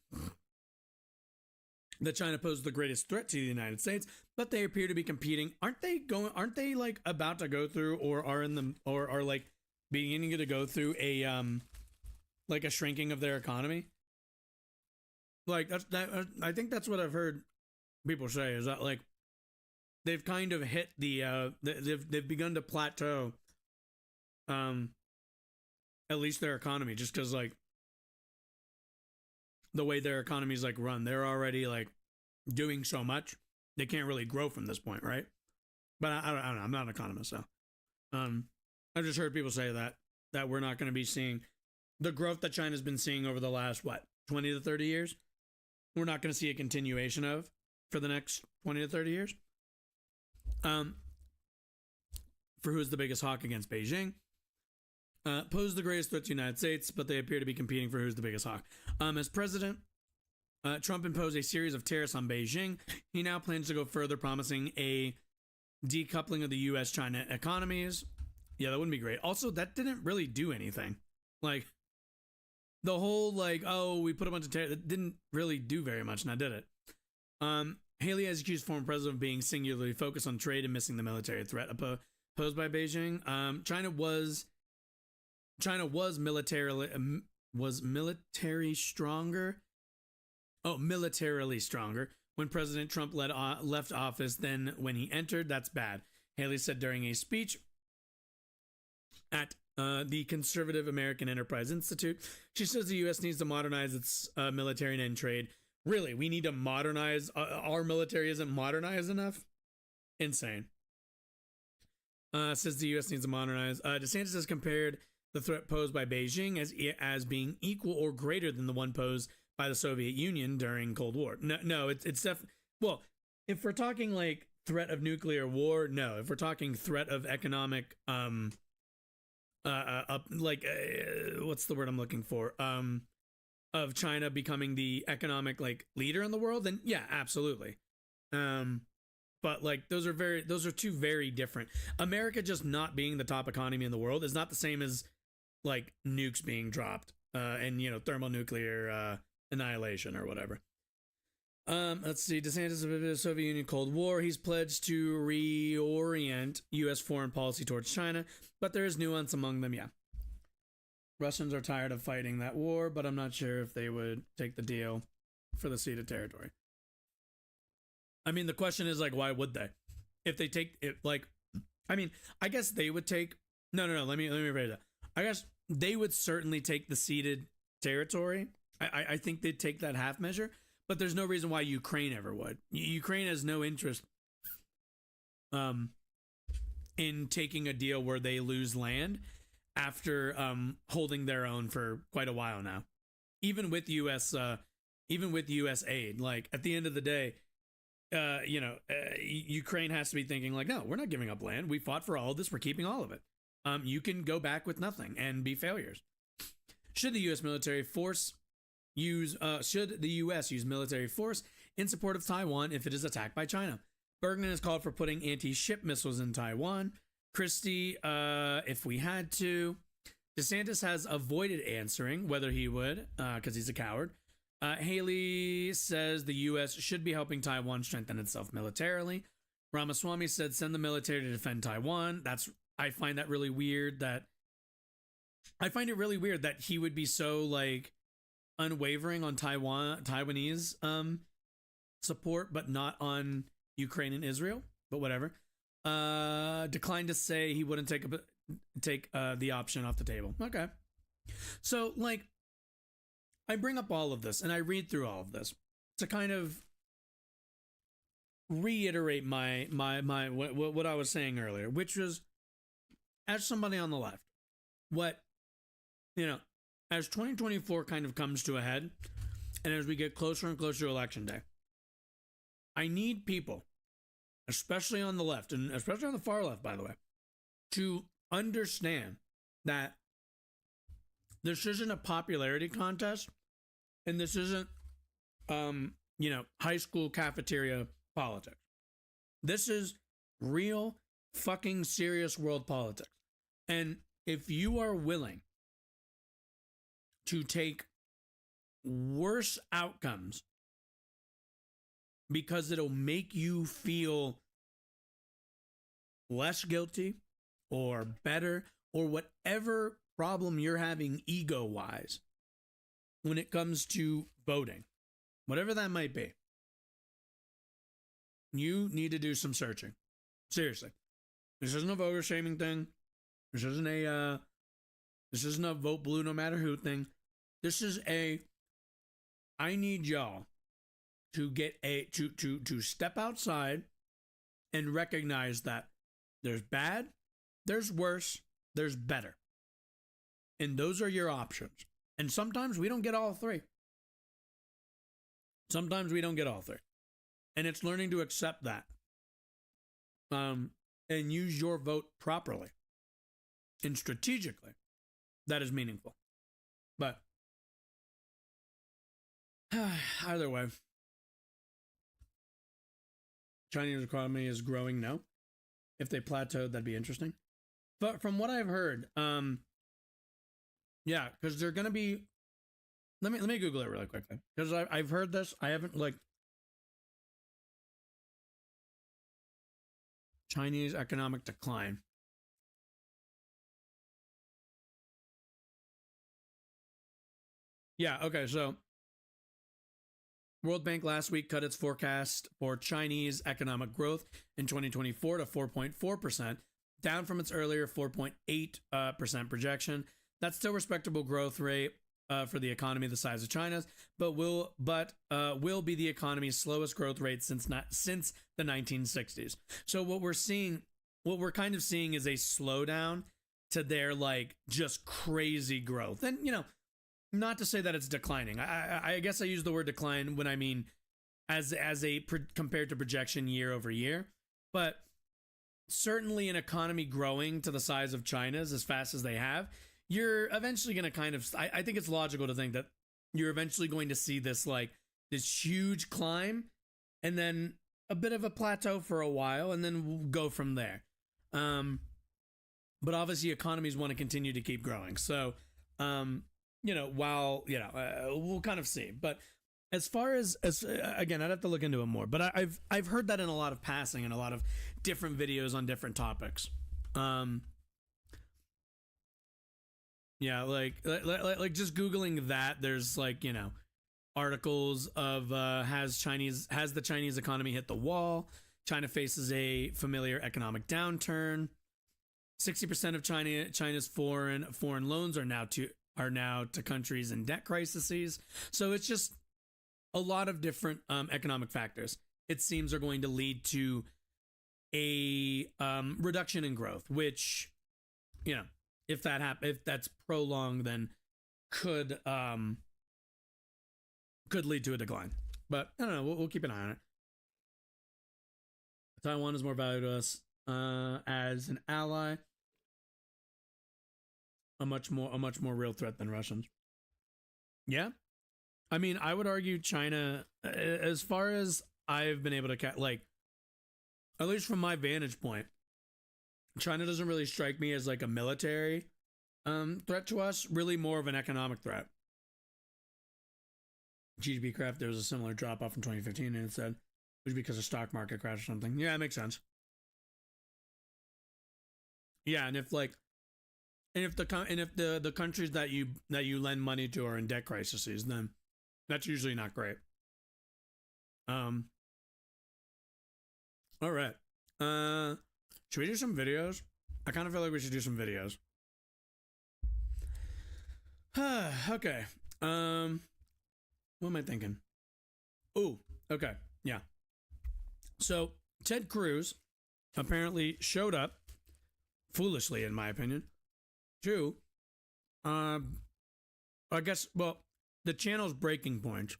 that China poses the greatest threat to the United States, but they appear to be competing. Aren't they like about to go through, or are like beginning to go through a like a shrinking of their economy? Like I think that's what I've heard people say, is that like they've kind of hit the they've begun to plateau at least their economy, just because like the way their economies like run, they're already like doing so much they can't really grow from this point, right? But I don't know, I'm not an economist, so I've just heard people say that we're not going to be seeing the growth that China's been seeing over the last 20 to 30 years. We're not going to see a continuation of for the next 20 to 30 years. For who's the biggest hawk against Beijing, pose the greatest threat to the United States, but they appear to be competing for who's the biggest hawk. As president, Trump imposed a series of tariffs on Beijing. He now plans to go further, promising a decoupling of the U.S.-China economies. Yeah, that wouldn't be great. Also, that didn't really do anything. Like, the whole, like, oh, we put a bunch of tariffs, that didn't really do very much, now did it? Haley has accused former president of being singularly focused on trade and missing the military threat posed by Beijing. China was militarily stronger when President Trump left office than when he entered. That's bad, Haley said during a speech at the Conservative American Enterprise Institute. She says the U.S. needs to modernize its military and end trade. Really, we need to modernize? Our military isn't modernized enough? Insane. Says the U.S. needs to modernize. DeSantis has compared the threat posed by Beijing as being equal or greater than the one posed by the Soviet Union during Cold War. No, it's well, if we're talking like threat of nuclear war, no. If we're talking threat of economic, what's the word I'm looking for? Of China becoming the economic like leader in the world, then yeah, absolutely. But like those are two very different. America just not being the top economy in the world is not the same as like nukes being dropped and thermonuclear annihilation or whatever. Let's see. DeSantis of the Soviet Union Cold War. He's pledged to reorient U.S. foreign policy towards China, but there is nuance among them. Yeah, Russians are tired of fighting that war, but I'm not sure if they would take the deal for the ceded territory. I mean, the question is like, why would they? If they take it, like, I mean, I guess they would take. No. Let me rephrase that. I guess they would certainly take the ceded territory. I think they'd take that half measure, but there's no reason why Ukraine ever would. Ukraine has no interest in taking a deal where they lose land after holding their own for quite a while now. Even with US aid, like at the end of the day, Ukraine has to be thinking like, no, we're not giving up land. We fought for all of this. We're keeping all of it. You can go back with nothing and be failures. Should the U.S. military force use military force in support of Taiwan if it is attacked by China? Bergman has called for putting anti-ship missiles in Taiwan. Christie, if we had to. DeSantis has avoided answering whether he would, because he's a coward. Haley says the U.S. should be helping Taiwan strengthen itself militarily. Ramaswamy said send the military to defend Taiwan. I find it really weird that he would be so like unwavering on Taiwanese support, but not on Ukraine and Israel. But whatever. Declined to say he wouldn't take the option off the table. Okay, so like. I bring up all of this and I read through all of this to kind of reiterate my what I was saying earlier, which was, as somebody on the left, as 2024 kind of comes to a head and as we get closer and closer to election day, I need people, especially on the left and especially on the far left, by the way, to understand that this isn't a popularity contest. And this isn't, high school cafeteria politics. This is real fucking serious world politics. And if you are willing to take worse outcomes because it'll make you feel less guilty or better or whatever problem you're having ego-wise when it comes to voting, whatever that might be. You need to do some searching. Seriously. This isn't a voter shaming thing. This isn't a vote blue no matter who thing. This is I need y'all to get to step outside and recognize that there's bad, there's worse, there's better. And those are your options. And sometimes we don't get all three. Sometimes we don't get all three. And it's learning to accept that. And use your vote properly and strategically. That is meaningful. But either way, Chinese economy is growing. No, if they plateaued, that'd be interesting. But from what I've heard, yeah, because they're gonna be. Let me Google it really quickly because I've heard this. I haven't Chinese economic decline. Yeah, okay, so World Bank last week cut its forecast for Chinese economic growth in 2024 to 4.4%, down from its earlier 4.8% projection. That's still a respectable growth rate for the economy the size of China's, but will be the economy's slowest growth rate since the 1960s. So what we're kind of seeing is a slowdown to their just crazy growth. And not to say that it's declining. I guess I use the word decline when I mean as compared to projection year over year, but certainly an economy growing to the size of China's as fast as they have, you're eventually going to I think it's logical to think that you're eventually going to see this this huge climb and then a bit of a plateau for a while and then we'll go from there. But obviously economies want to continue to keep growing. So, we'll kind of see. But as far as again, I'd have to look into it more. But I've heard that in a lot of passing and a lot of different videos on different topics. Yeah, just Googling that, there's articles of has the Chinese economy hit the wall? China faces a familiar economic downturn. 60% of China's foreign loans are now to countries in debt crises. So it's just a lot of different economic factors. It seems are going to lead to a reduction in growth, which if that's prolonged, then could lead to a decline. But I don't know. We'll keep an eye on it. Taiwan is more valuable to us as an ally. A much more real threat than Russians. Yeah, I mean, I would argue China, as far as I've been able to at least from my vantage point, China doesn't really strike me as a military threat to us. Really, more of an economic threat. GDP craft, there was a similar drop off in 2015, and it said it was because of stock market crash or something. Yeah, it makes sense. Yeah, and if the countries that you lend money to are in debt crises, then that's usually not great. All right. Should we do some videos? I kind of feel like we should do some videos. Okay. What am I thinking? Ooh, okay. Yeah. So Ted Cruz apparently showed up, foolishly in my opinion, to I guess, well, the channel's Breaking Point,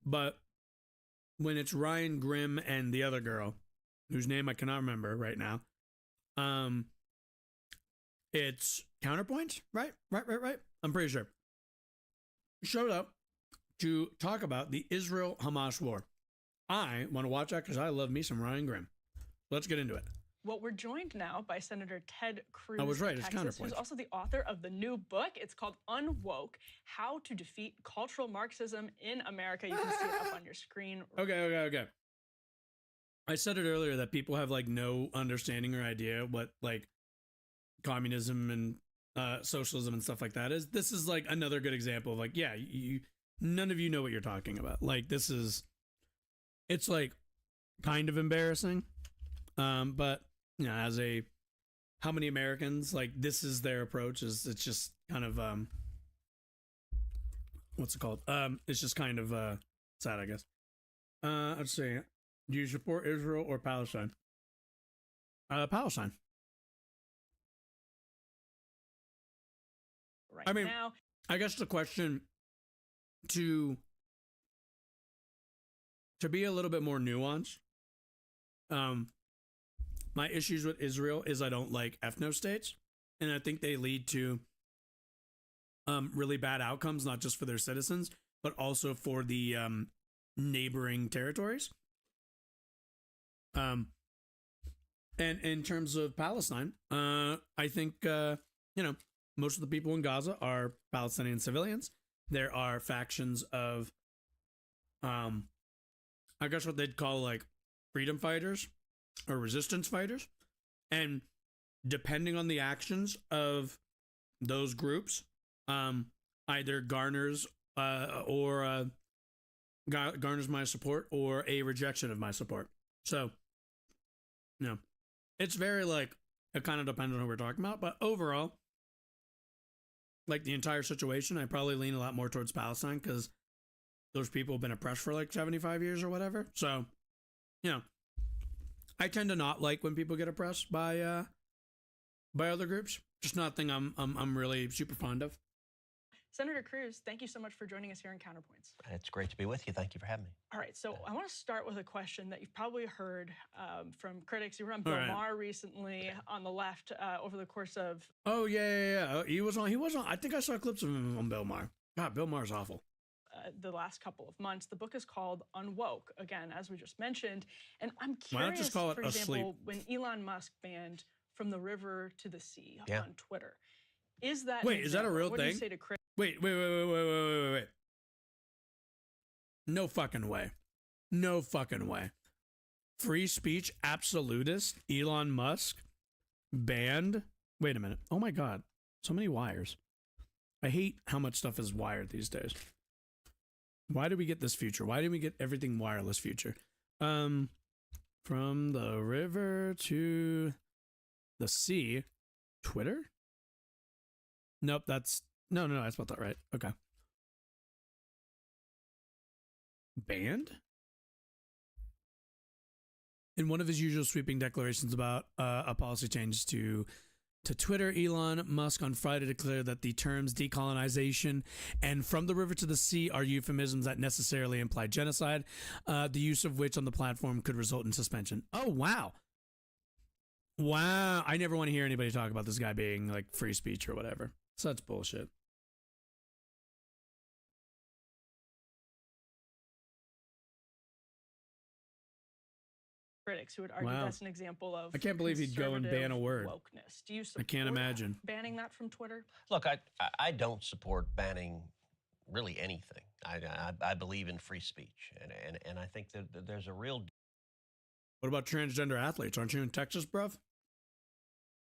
but when it's Ryan Grimm and the other girl, whose name I cannot remember right now, it's Counterpoint, right? I'm pretty sure. Showed up to talk about the Israel-Hamas war. I want to watch that because I love me some Ryan Grimm. Let's get into it. Well, we're joined now by Senator Ted Cruz I was right. of It's Texas, who's counterpoint. also the author of the new book. It's called Unwoke: How to Defeat Cultural Marxism in America. You can see it up on your screen. Okay. I said it earlier that people have like no understanding or idea what like communism and socialism and stuff like that is. This is like another good example of like, yeah, none of you know what you're talking about. Like it's like kind of embarrassing. But you know, how many Americans like this is their approach is it's just kind of what's it called? It's just kind of sad, I guess. Let's see. Do you support Israel or Palestine? Palestine. Right I mean, now, I guess the question to be a little bit more nuanced, my issues with Israel is I don't like ethno states, and I think they lead to really bad outcomes, not just for their citizens, but also for the neighboring territories. And in terms of Palestine, I think most of the people in Gaza are Palestinian civilians. There are factions of I guess what they'd call like freedom fighters or resistance fighters. And depending on the actions of those groups, either garners garners my support or a rejection of my support. So, it's very like, it kind of depends on who we're talking about. But overall, like the entire situation, I probably lean a lot more towards Palestine because those people have been oppressed for like 75 years or whatever. So, I tend to not like when people get oppressed by other groups. Just not a thing I'm really super fond of. Senator Cruz, thank you so much for joining us here in Counterpoints. It's great to be with you. Thank you for having me. All right, so I want to start with a question that you've probably heard from critics. You were on Bill Maher recently on the left over the course of... Oh, yeah. He was on. I think I saw clips of him on Bill Maher. God, Bill Maher's awful. The last couple of months. The book is called Unwoke, again, as we just mentioned. And I'm curious, why not just call it for example, when Elon Musk banned From the River to the Sea on Twitter. Is that... Wait, is that a real thing? What do you say to critics? Wait. No fucking way. Free speech absolutist Elon Musk banned. Wait a minute. Oh my God. So many wires. I hate how much stuff is wired these days. Why did we get this future? Why didn't we get everything wireless future? From the river to the sea. Twitter? Nope, that's... No, I spelled that right. Okay. Banned? In one of his usual sweeping declarations about a policy change to Twitter, Elon Musk on Friday declared that the terms decolonization and from the river to the sea are euphemisms that necessarily imply genocide, the use of which on the platform could result in suspension. Oh, wow. I never want to hear anybody talk about this guy being like free speech or whatever. Such bullshit. Critics who would argue that's an example of... I can't believe he'd go and ban a word. Wokeness. Do you support I can't imagine banning that from Twitter? Look, I don't support banning really anything. I believe in free speech, and I think that there's a real... What about transgender athletes? Aren't you in Texas, bruv?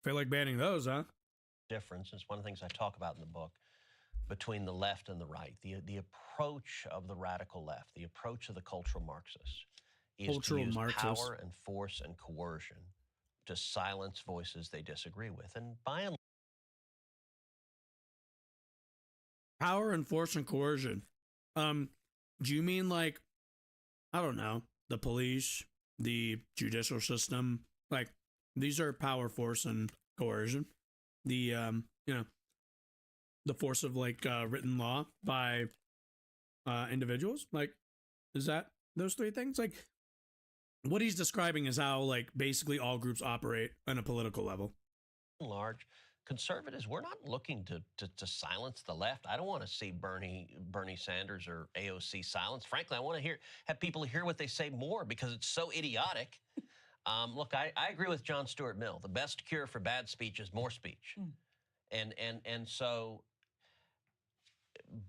Feel like banning those, huh? difference. It's one of the things I talk about in the book between the left and the right. The approach of the radical left, the approach of the cultural Marxists, is to use power and force and coercion to silence voices they disagree with. And by and large, power and force and coercion. Do you mean like, I don't know, the police, the judicial system? Like, these are power, force, and coercion. The the force of like written law by individuals. Like, is that those three things? Like, what he's describing is how like basically all groups operate on a political level. Large conservatives, we're not looking to silence the left. I don't want to see Bernie Sanders or AOC silenced. Frankly, I want to have people hear what they say more because it's so idiotic. Look, I agree with John Stuart Mill. The best cure for bad speech is more speech. And so,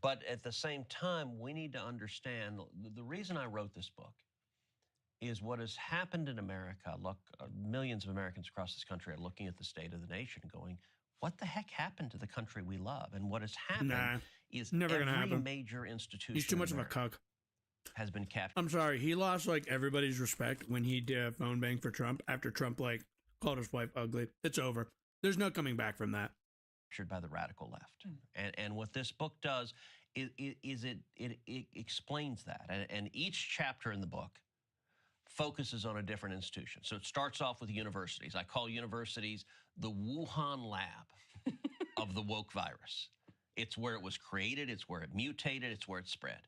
but at the same time, we need to understand the reason I wrote this book is what has happened in America. Look, millions of Americans across this country are looking at the state of the nation going, what the heck happened to the country we love? And what has happened is never every gonna happen. major institution He's too much in of a America cuck. has been captured. I'm sorry. He lost like everybody's respect when he did a phone bang for Trump after Trump like called his wife ugly. It's over. There's no coming back from that. By the radical left. And what this book does is it explains that. And each chapter in the book focuses on a different institution. So it starts off with universities. I call universities the Wuhan lab of the woke virus. It's where it was created, it's where it mutated, it's where it spread.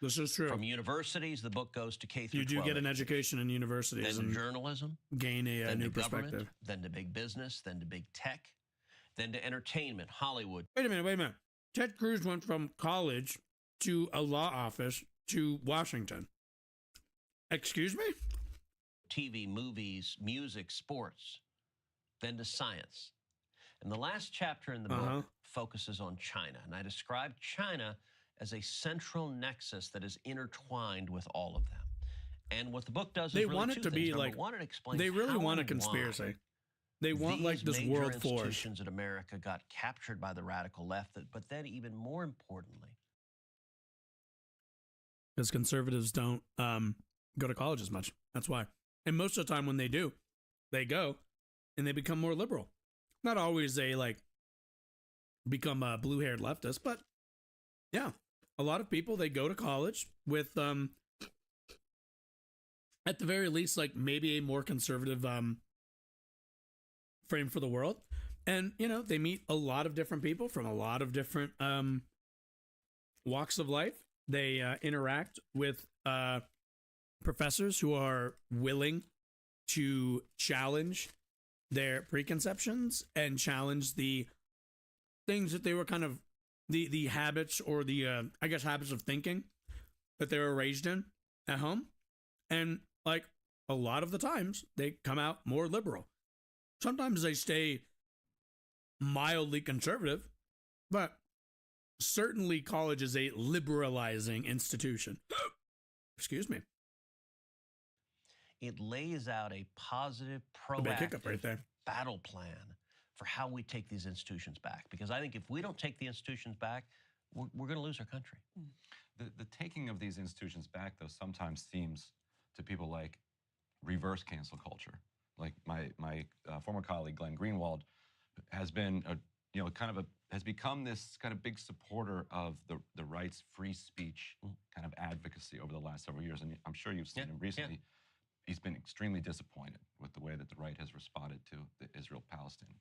This is true. From universities, the book goes to K through 12. You do get an education in universities then and journalism, gain a then new to government, perspective. then to big business, then to big tech, then to entertainment, Hollywood. Wait a minute. Ted Cruz went from college to a law office to Washington. Excuse me? TV, movies, music, sports, then to science. And the last chapter in the book focuses on China. And I describe China as a central nexus that is intertwined with all of them. And what the book does is they really want it two to things. be Number like one, it explains they really how want a and conspiracy. why They want like this major world force. institutions in America got captured by the radical left, but then even more importantly, because conservatives don't go to college as much. That's why. And most of the time when they do, they go and they become more liberal. Not always they like become a blue-haired leftist, but yeah, a lot of people, they go to college with at the very least like maybe a more conservative frame for the world. And, you know, they meet a lot of different people from a lot of different walks of life. They interact with professors who are willing to challenge their preconceptions and challenge the things that they were kind of the habits or the I guess habits of thinking that they were raised in at home. And like a lot of the times they come out more liberal. Sometimes they stay mildly conservative, but certainly college is a liberalizing institution. Excuse me. it lays out a positive, proactive battle plan for how we take these institutions back. Because I think if we don't take the institutions back, we're going to lose our country. The taking of these institutions back, though, sometimes seems to people like reverse cancel culture. Like my former colleague Glenn Greenwald has been has become this kind of big supporter of the rights, free speech kind of advocacy over the last several years. And I'm sure you've seen him recently. Yeah. He's been extremely disappointed with the way that the right has responded to the Israel-Palestine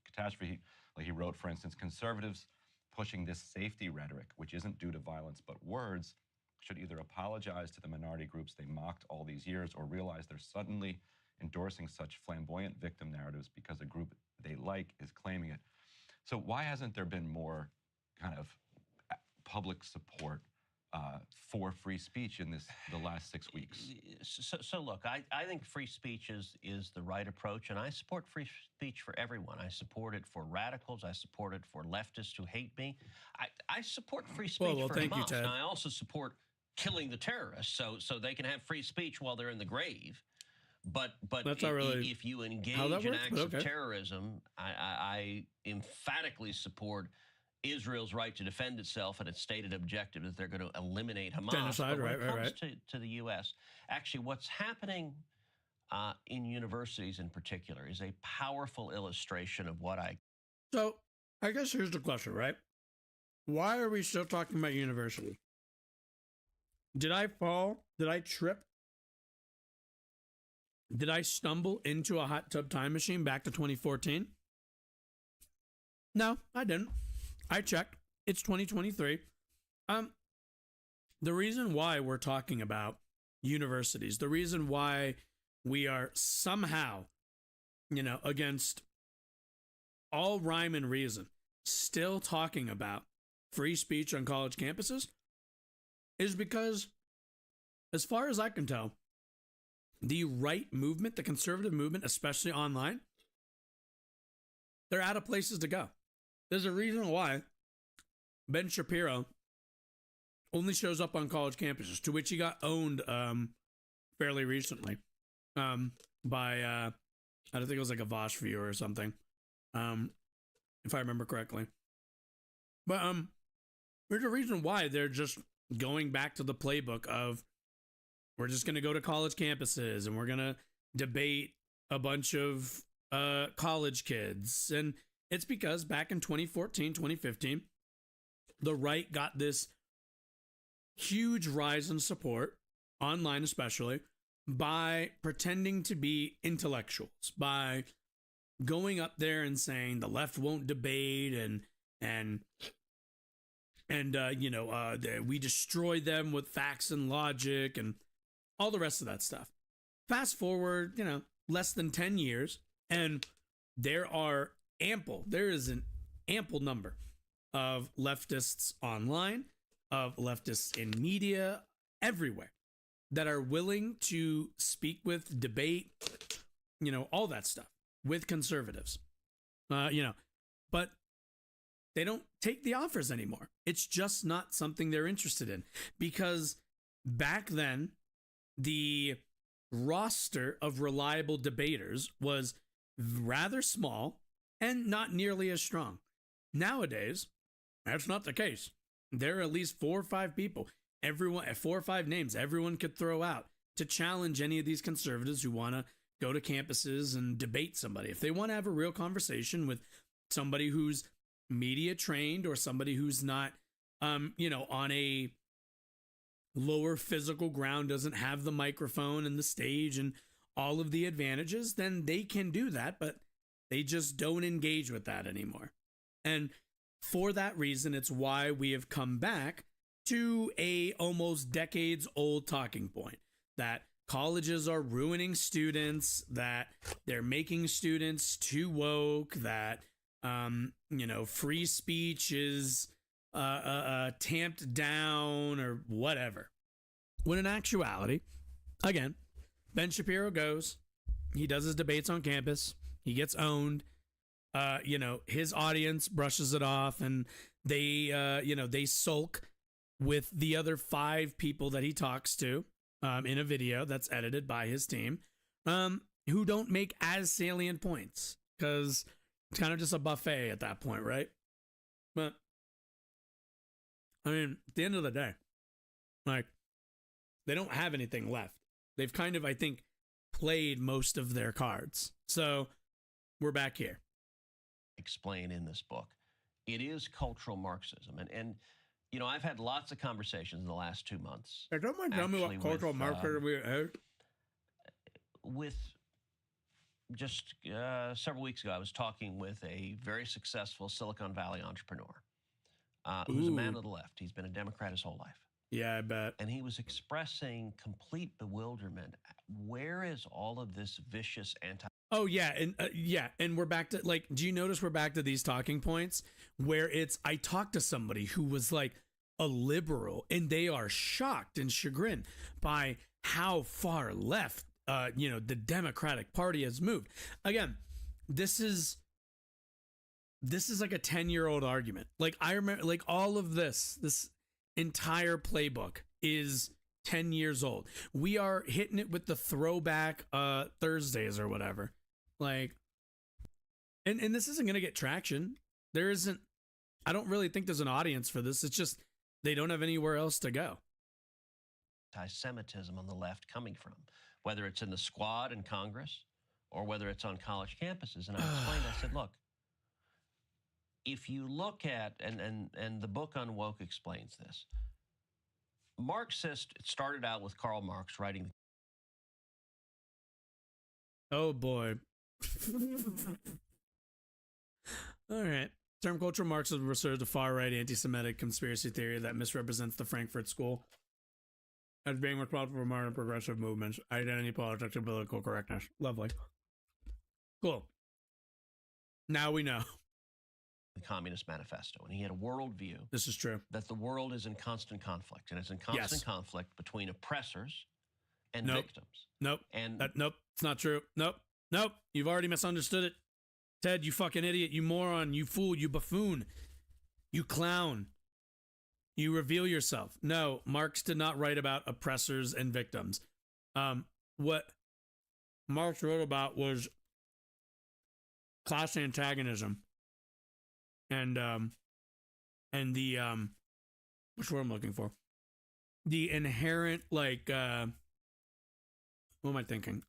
catastrophe. Like he wrote, for instance, conservatives pushing this safety rhetoric, which isn't due to violence but words, should either apologize to the minority groups they mocked all these years or realize they're suddenly endorsing such flamboyant victim narratives because a group they like is claiming it. So why hasn't there been more kind of public support for free speech in the last 6 weeks? So look, I think free speech is the right approach, and I support free speech for everyone. I support it for radicals. I support it for leftists who hate me. I support free speech for thank Hamas. you, Ted. And I also support killing the terrorists so they can have free speech while they're in the grave. But That's not really if you engage in acts of terrorism, I emphatically support Israel's right to defend itself, and its stated objective is they're going to eliminate Hamas. Genocide, but when it comes right. to the U.S., actually what's happening in universities in particular is a powerful illustration of what I... So I guess here's the question, right? Why are we still talking about university? Did I fall? Did I trip? Did I stumble into a hot tub time machine back to 2014? No, I didn't. I checked. It's 2023. The reason why we're talking about universities, the reason why we are somehow, against all rhyme and reason, still talking about free speech on college campuses is because, as far as I can tell, the right movement, the conservative movement, especially online, they're out of places to go. There's a reason why Ben Shapiro only shows up on college campuses, to which he got owned fairly recently by, I don't think it was like a Vosh viewer or something, if I remember correctly. But there's a reason why they're just going back to the playbook of, we're just going to go to college campuses and we're going to debate a bunch of college kids. And it's because back in 2014, 2015, the right got this huge rise in support, online especially, by pretending to be intellectuals, by going up there and saying the left won't debate and we destroy them with facts and logic and all the rest of that stuff. Fast forward, less than 10 years, and there is an ample number of leftists online, of leftists in media, everywhere, that are willing to speak with, debate, all that stuff with conservatives. But they don't take the offers anymore. It's just not something they're interested in, because back then, the roster of reliable debaters was rather small and not nearly as strong. Nowadays, that's not the case. There are at least 4 or 5 people, 4 or 5 names everyone could throw out to challenge any of these conservatives who want to go to campuses and debate somebody. If they want to have a real conversation with somebody who's media trained or somebody who's not, on a lower physical ground, doesn't have the microphone and the stage and all of the advantages, then they can do that, but they just don't engage with that anymore. And for that reason, it's why we have come back to a almost decades old talking point that colleges are ruining students, that they're making students too woke, that free speech is tamped down or whatever. When in actuality, again, Ben Shapiro goes, he does his debates on campus, he gets owned, his audience brushes it off, and they sulk with the other 5 people that he talks to in a video that's edited by his team, who don't make as salient points, because it's kind of just a buffet at that point, right? But I mean, at the end of the day, they don't have anything left. They've kind of, I think, played most of their cards. So we're back here. Explain in this book. It is cultural Marxism. And I've had lots of conversations in the last 2 months. Hey, don't mind tell me what cultural Marxism we are. With just several weeks ago, I was talking with a very successful Silicon Valley entrepreneur who's a man of the left. He's been a Democrat his whole life. Yeah, I bet. And he was expressing complete bewilderment. Where is all of this vicious Oh, yeah. And we're back to, do you notice we're back to these talking points where I talked to somebody who was like a liberal, and they are shocked and chagrined by how far left, the Democratic Party has moved. Again, this is like a 10-year-old argument. I remember, all of this entire playbook is 10 years old. We are hitting it with the throwback Thursdays or whatever. And this isn't going to get traction. I don't really think there's an audience for this. It's just they don't have anywhere else to go. Anti-Semitism on the left coming from, whether it's in the squad in Congress or whether it's on college campuses. And I explained, I said, look, if you look at, and the book on woke explains this, Marxist, it started out with Karl Marx writing. Oh boy. All right. Term cultural Marxism refers to far-right anti-Semitic conspiracy theory that misrepresents the Frankfurt School as being responsible for modern progressive movements, identity politics, and political correctness. Lovely. Cool. Now we know. The Communist Manifesto, and he had a worldview. This is true. That the world is in constant conflict, and it's in constant conflict between oppressors and Nope. victims. Nope. And Nope. It's not true. Nope. Nope. You've already misunderstood it. Ted, you fucking idiot. You moron. You fool. You buffoon. You clown. You reveal yourself. No, Marx did not write about oppressors and victims. What Marx wrote about was class antagonism and the which word I'm looking for, the inherent, like, what am I thinking?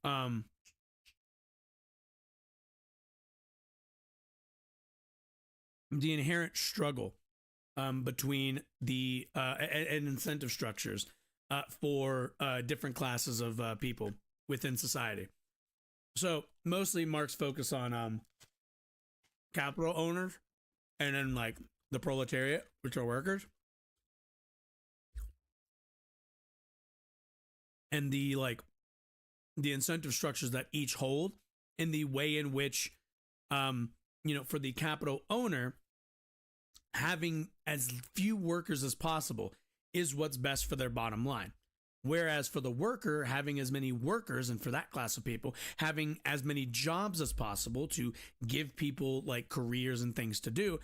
The inherent struggle between the and incentive structures for different classes of people within society. So mostly Marx focused on capital owners, and then like the proletariat, which are workers, and the incentive structures that each hold, and the way in which for the capital owner, having as few workers as possible is what's best for their bottom line. Whereas for the worker, having as many workers, and for that class of people, having as many jobs as possible to give people like careers and things to do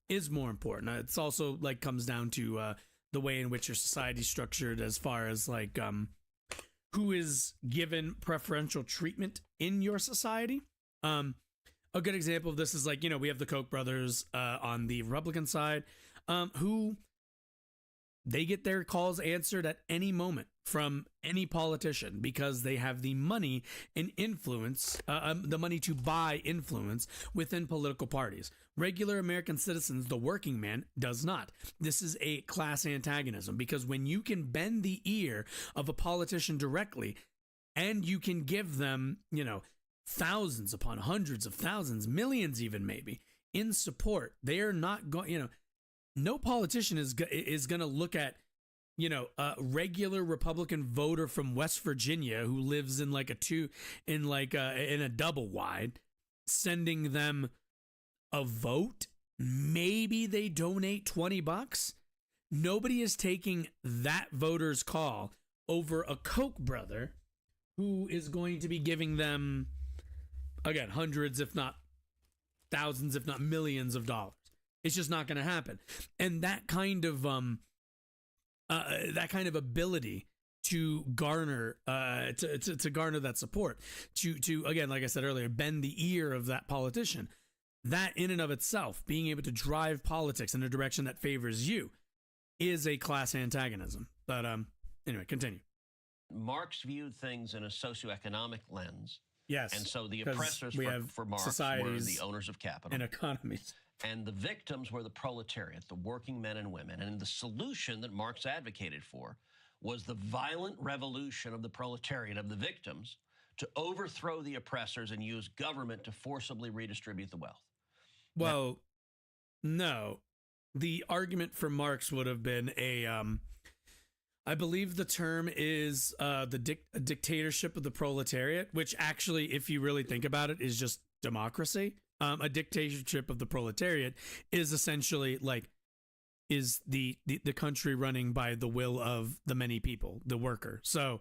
is more important. It's also like comes down to the way in which your society is structured, as far as like who is given preferential treatment in your society. A good example of this is like, we have the Koch brothers on the Republican side, who they get their calls answered at any moment from any politician because they have the money and influence, the money to buy influence within political parties. Regular American citizens, the working man, does not. This is a class antagonism, because when you can bend the ear of a politician directly, and you can give them, thousands upon hundreds of thousands, millions even maybe, in support, they are not going, no politician is going to look at, a regular Republican voter from West Virginia who lives in like in a double wide, sending them a vote. Maybe they donate $20. Nobody is taking that voter's call over a Koch brother who is going to be giving them, again, hundreds, if not thousands, if not millions of dollars. It's just not going to happen. And that kind of ability to garner to garner that support, to again, like I said earlier, bend the ear of that politician, that in and of itself, being able to drive politics in a direction that favors you, is a class antagonism. But anyway, continue. Marx viewed things in a socioeconomic lens. Yes. And so the oppressors for Marx were the owners of capital and economies. And the victims were the proletariat, the working men and women. And the solution that Marx advocated for was the violent revolution of the proletariat, of the victims, to overthrow the oppressors and use government to forcibly redistribute the wealth. Well, no. The argument for Marx would have been I believe the term is the dictatorship of the proletariat, which actually, if you really think about it, is just democracy. A dictatorship of the proletariat is essentially like, is the country running by the will of the many people, the worker. So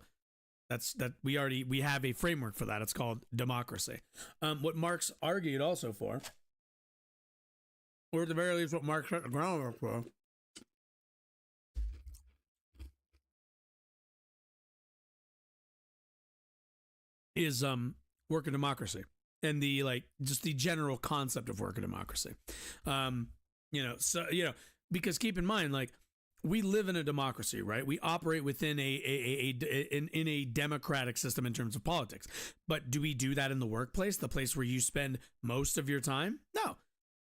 we have a framework for that. It's called democracy. What Marx argued also for, or at the very least what Marx set the groundwork for, is worker democracy, and the just the general concept of worker democracy. Because keep in mind, we live in a democracy, right? We operate within in a democratic system in terms of politics. But do we do that in the workplace, the place where you spend most of your time? No.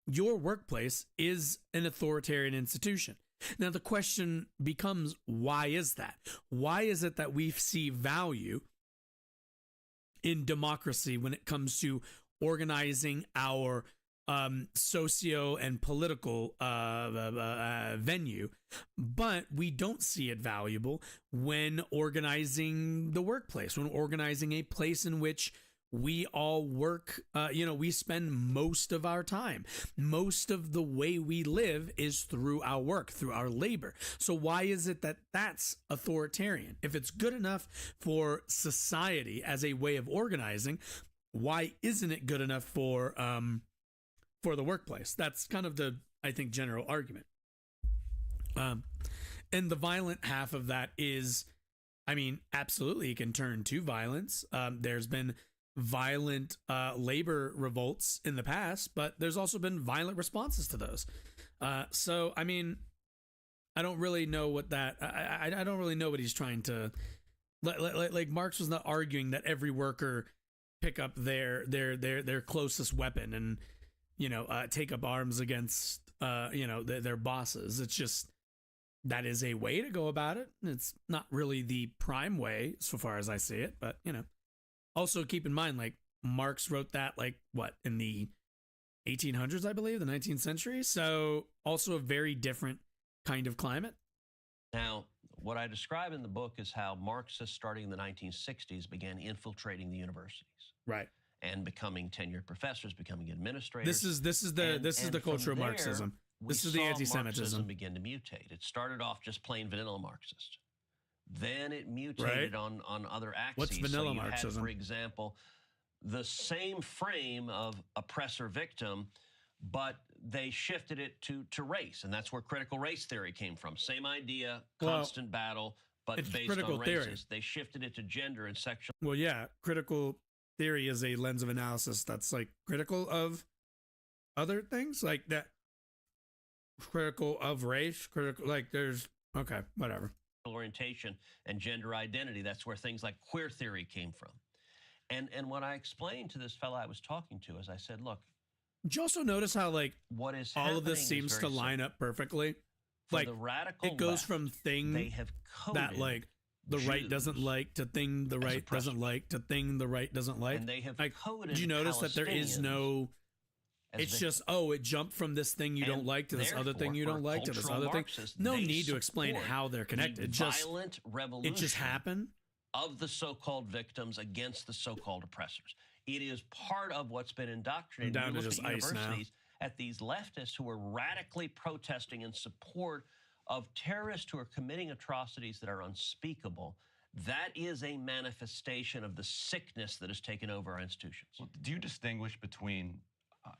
Your workplace is an authoritarian institution. Now the question becomes, why is that? Why is it that we see value in democracy when it comes to organizing our socio and political venue, but we don't see it valuable when organizing the workplace, when organizing a place in which we all work, we spend most of our time. Most of the way we live is through our work, through our labor. So why is it that that's authoritarian? If it's good enough for society as a way of organizing, why isn't it good enough for the workplace? That's kind of the, I think, general argument. And the violent half of that is, I mean, absolutely, it can turn to violence. There's been violent labor revolts in the past, but there's also been violent responses to those. So, I mean, I don't really know what that, I don't really know what he's trying to, like Marx was not arguing that every worker pick up their closest weapon and, take up arms against, their bosses. It's just, that is a way to go about it. It's not really the prime way so far as I see it, but, also keep in mind, like, Marx wrote that, like, what, in the 1800s, I believe, the 19th century. So also a very different kind of climate. Now, what I describe in the book is how Marxists starting in the 1960s began infiltrating the universities. Right. And becoming tenured professors, becoming administrators. This is the culture of Marxism. This is the anti-Semitism. Marxism begin to mutate. It started off just plain vanilla Marxist. Then it mutated on other axes. What's vanilla so you Marxism? had, for example, the same frame of oppressor-victim, but they shifted it to race, and that's where critical race theory came from. Same idea, constant battle, but based on races. Theory. They shifted it to gender and sexual. Well, yeah, critical theory is a lens of analysis that's like critical of other things, like that. Critical of race, critical, like there's, okay, whatever. Orientation and gender identity. That's where things like queer theory came from. And what I explained to this fellow I was talking to is I said, look. Did you also notice how, like, what is all of this seems to line up perfectly? Like, the radical it goes left, from thing they have that, like, the Jews right doesn't like to thing the right doesn't like to thing the right doesn't like. And they have like, coded did you notice that there is no... It's just, it jumped from this thing you don't like to this other thing you don't like to this other thing. No need to explain how they're connected. Violent revolution. It just happened. Of the so-called victims against the so-called oppressors. It is part of what's been indoctrinated. Down to just ice now. At these leftists who are radically protesting in support of terrorists who are committing atrocities that are unspeakable. That is a manifestation of the sickness that has taken over our institutions. Well, do you distinguish between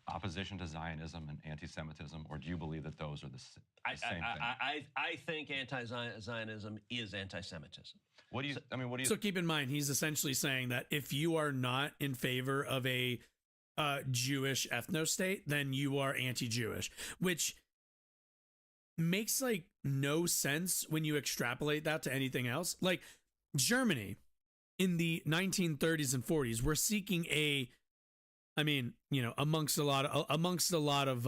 opposition to Zionism and anti-Semitism, or do you believe that those are the same thing? I think anti-Zionism is anti-Semitism. What do you? So keep in mind, he's essentially saying that if you are not in favor of a Jewish ethno-state, then you are anti-Jewish, which makes like no sense when you extrapolate that to anything else. Like Germany in the 1930s and 40s were seeking amongst a lot of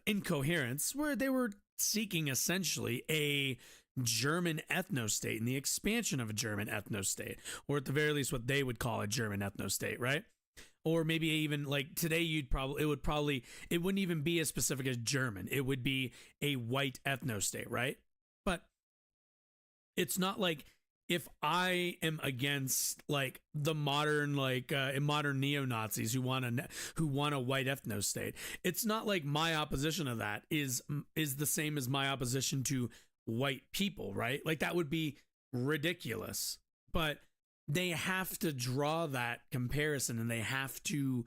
incoherence, where they were seeking essentially a German ethno-state and the expansion of a German ethno-state, or at the very least what they would call a German ethno-state, right? Or maybe even like today it wouldn't even be as specific as German. It would be a white ethno-state, right? But it's not like if I am against like the modern neo-Nazis who want a white ethno-state, it's not like my opposition of that is the same as my opposition to white people, right? Like that would be ridiculous. But they have to draw that comparison, and they have to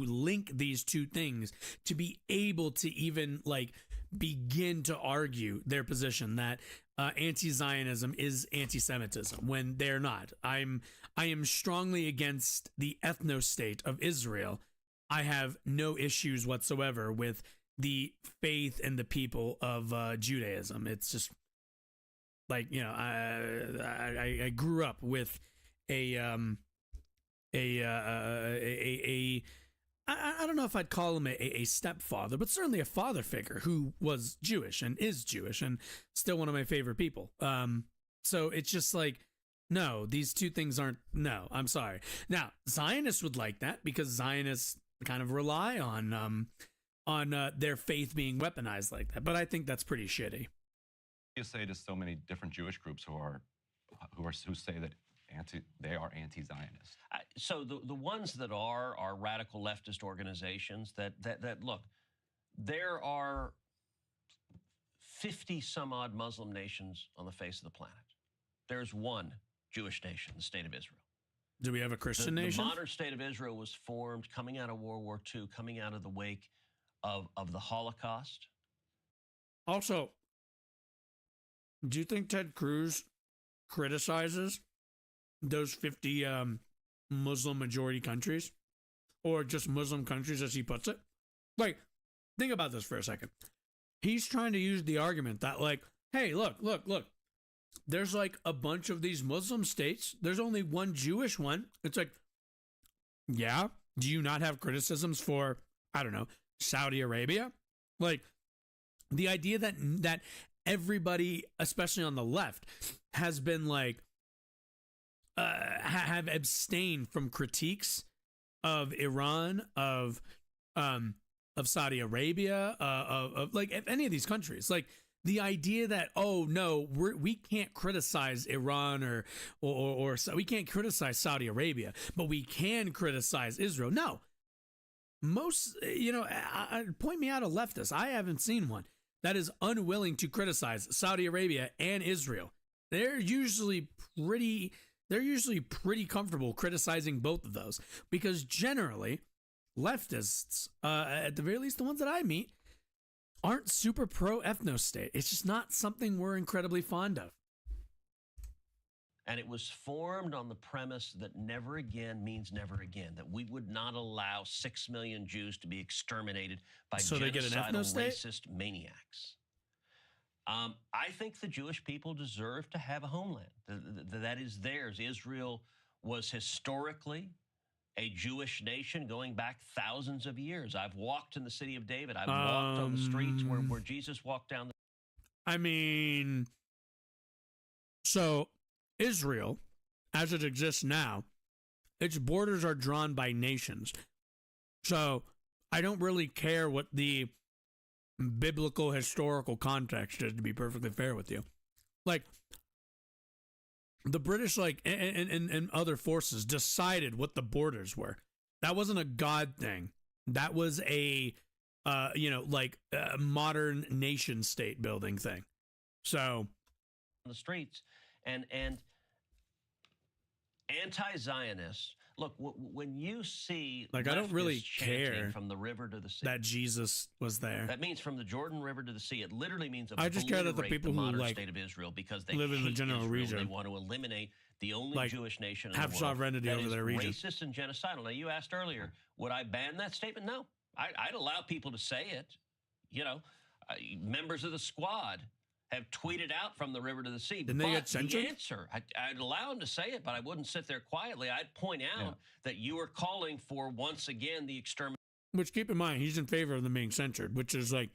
link these two things to be able to even like begin to argue their position that anti-Zionism is anti-Semitism when they're not. I am strongly against the ethno-state of Israel. I have no issues whatsoever with the faith and the people of Judaism. It's just like, I grew up with I don't know if I'd call him a stepfather, but certainly a father figure who was Jewish and is Jewish and still one of my favorite people. So it's just like, no, these two things aren't, no, I'm sorry. Now, Zionists would like that because Zionists kind of rely on their faith being weaponized like that. But I think that's pretty shitty. You say to so many different Jewish groups who are who say that they are anti-Zionist. So the ones that are radical leftist organizations that look, there are 50 some odd Muslim nations on the face of the planet. There's one Jewish nation, the State of Israel. Do we have a Christian nation? The modern State of Israel was formed coming out of World War II, coming out of the wake of the Holocaust. Also, do you think Ted Cruz criticizes those 50 Muslim majority countries, or just Muslim countries as he puts it? Like, think about this for a second. He's trying to use the argument that, like, hey, look, there's like a bunch of these Muslim states. There's only one Jewish one. It's like, yeah, do you not have criticisms for, I don't know, Saudi Arabia? Like, the idea that everybody, especially on the left, has been like, have abstained from critiques of Iran, of Saudi Arabia, of like any of these countries. Like, the idea that, oh no, we can't criticize Iran or we can't criticize Saudi Arabia, but we can criticize Israel. No, most, point me out a leftist. I haven't seen one that is unwilling to criticize Saudi Arabia and Israel. They're usually pretty comfortable criticizing both of those, because generally leftists, at the very least the ones that I meet, aren't super pro ethno-state. It's just not something we're incredibly fond of. And it was formed on the premise that never again means never again, that we would not allow 6 million Jews to be exterminated by genocidal, racist maniacs. I think the Jewish people deserve to have a homeland. That is theirs. Israel was historically a Jewish nation going back thousands of years. I've walked in the city of David. I've walked on the streets where Jesus walked down. So Israel, as it exists now, its borders are drawn by nations. So I don't really care what the biblical historical context is, to be perfectly fair with you. Like, the British, like, and other forces decided what the borders were. That wasn't a God thing. That was a, modern nation state building thing. So, on the streets and anti-Zionists. Look, when you see, like, I don't really care from the river to the sea that Jesus was there. That means from the Jordan River to the sea. It literally means I just care that the people who like state of Israel, because they live in the general Israel. region. They want to eliminate the only like, Jewish nation in have the world sovereignty that over is their region. Racist and genocidal. Now, you asked earlier, would I ban that statement? No, I'd allow people to say it. Members of the squad have tweeted out from the river to the sea. Didn't they get censored? The answer, I'd allow them to say it, but I wouldn't sit there quietly. I'd point out that you are calling for, once again, the extermination. Which, keep in mind, he's in favor of them being censored, which is like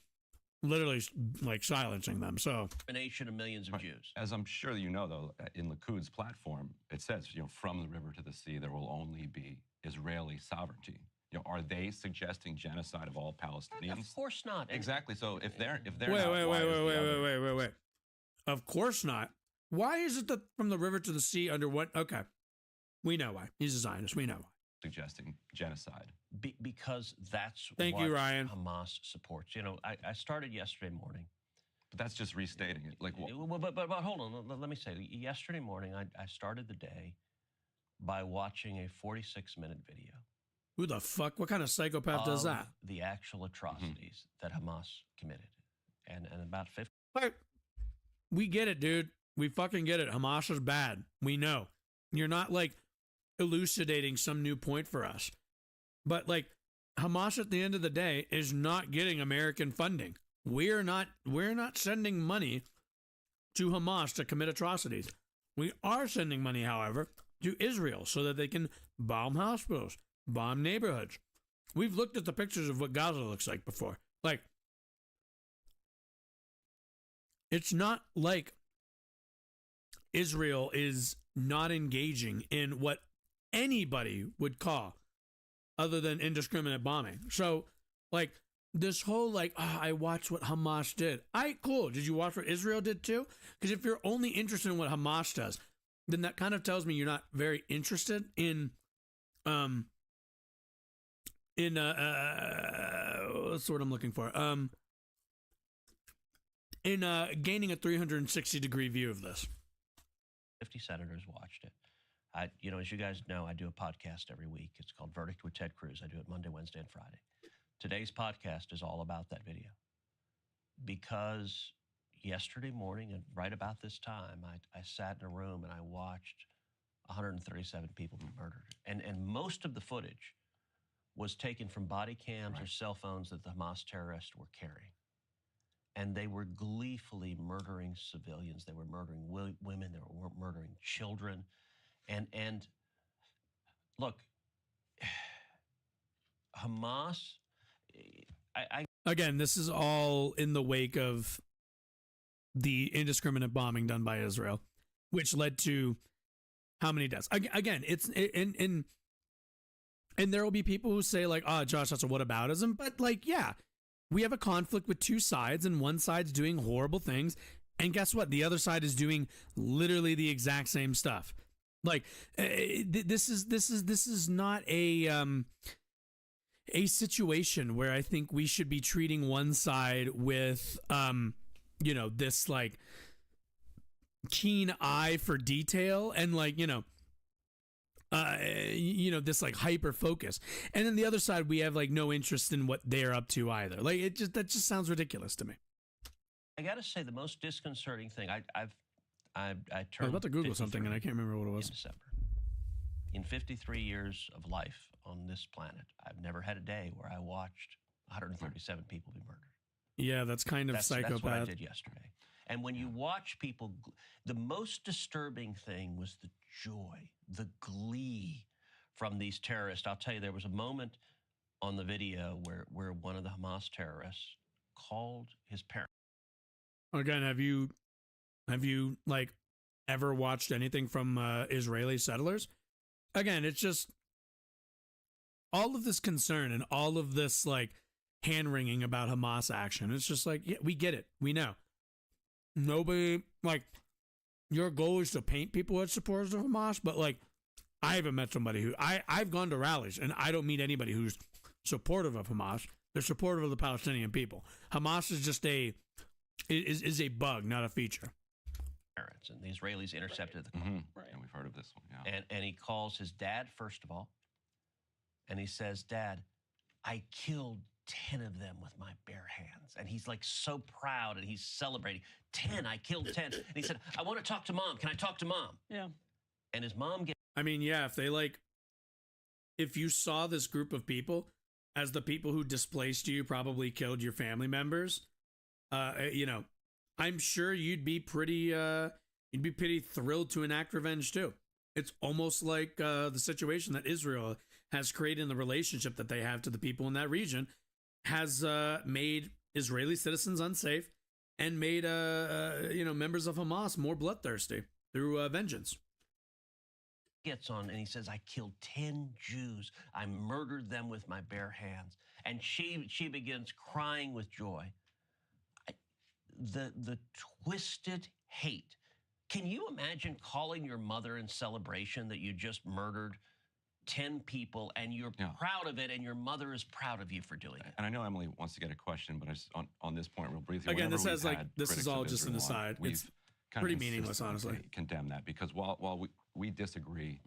literally like silencing them. So, of millions of Jews. As I'm sure you know, though, in Likud platform, it says, from the river to the sea, there will only be Israeli sovereignty. Are they suggesting genocide of all Palestinians? Of course not. Exactly. So if they're wait. Of course not. Why is it that from the river to the sea under what? Okay, we know why. He's a Zionist. We know why. Suggesting genocide. Because that's Thank what you, Ryan. Hamas supports. I started yesterday morning. But that's just restating it. Like, but hold on. Let me say, yesterday morning, I started the day by watching a 46-minute video. Who the fuck? What kind of psychopath does that? The actual atrocities that Hamas committed. And about 50. Right. We get it, dude. We fucking get it. Hamas is bad. We know. You're not like elucidating some new point for us. But like, Hamas at the end of the day is not getting American funding. We're not sending money to Hamas to commit atrocities. We are sending money, however, to Israel so that they can bomb hospitals, bomb neighborhoods. We've looked at the pictures of what Gaza looks like before. Like, it's not like Israel is not engaging in what anybody would call other than indiscriminate bombing. So, like, this whole, like, I watched what Hamas did. Cool. Did you watch what Israel did too? Because if you're only interested in what Hamas does, then that kind of tells me you're not very interested in what's the word I'm looking for? In gaining a 360-degree view of this. 50 senators watched it. As you guys know, I do a podcast every week. It's called Verdict with Ted Cruz. I do it Monday, Wednesday, and Friday. Today's podcast is all about that video. Because yesterday morning, and right about this time, I sat in a room and I watched 137 people be murdered. And most of the footage was taken from body cams or cell phones that the Hamas terrorists were carrying. And they were gleefully murdering civilians. They were murdering women. They were murdering children. And look, Hamas, Again, this is all in the wake of the indiscriminate bombing done by Israel, which led to how many deaths? Again, and there will be people who say like, "Oh, Josh, that's a whataboutism," but like, yeah, we have a conflict with two sides, and one side's doing horrible things, and guess what? The other side is doing literally the exact same stuff. Like, this is not a situation where I think we should be treating one side with this like keen eye for detail and like this like hyper focus, and then the other side we have like no interest in what they're up to either. Like that just sounds ridiculous to me. I gotta say the most disconcerting thing I was about to Google something and I can't remember what it was. In December. In 53 years of life on this planet, I've never had a day where I watched 137 people be murdered. Yeah, that's kind of psychopath. That's what I did yesterday. And when you watch people, the most disturbing thing was the joy, the glee from these terrorists. I'll tell you, there was a moment on the video where one of the Hamas terrorists called his parents. Again, have you like ever watched anything from Israeli settlers? Again, it's just all of this concern and all of this like hand-wringing about Hamas action. It's just like, yeah, we get it. We know. Nobody, like, your goal is to paint people as supporters of Hamas, but like, I haven't met somebody who, I've gone to rallies and I don't meet anybody who's supportive of Hamas. They're supportive of the Palestinian people. Hamas is just a bug, not a feature. And the Israelis intercepted the call. Right. And we've heard of this one, yeah. And he calls his dad, first of all, and he says, "Dad, I killed 10 of them with my bare hands." And he's like so proud and he's celebrating. 10, I killed 10. And he said, "I want to talk to Mom. Can I talk to Mom?" Yeah. And his mom gets... I mean, yeah, if you saw this group of people as the people who displaced you, probably killed your family members, I'm sure you'd be pretty thrilled to enact revenge too. It's almost like the situation that Israel has created in the relationship that they have to the people in that region has made Israeli citizens unsafe and made members of Hamas more bloodthirsty through vengeance. Gets on and he says, "I killed 10 Jews. I murdered them with my bare hands." And she begins crying with joy. The twisted hate. Can you imagine calling your mother in celebration that you just murdered 10 people and you're proud of it and your mother is proud of you for doing it? And I know Emily wants to get a question, but I just on this point real briefly. Again, this is all just an aside. It's pretty meaningless, honestly. Condemn that because while we disagree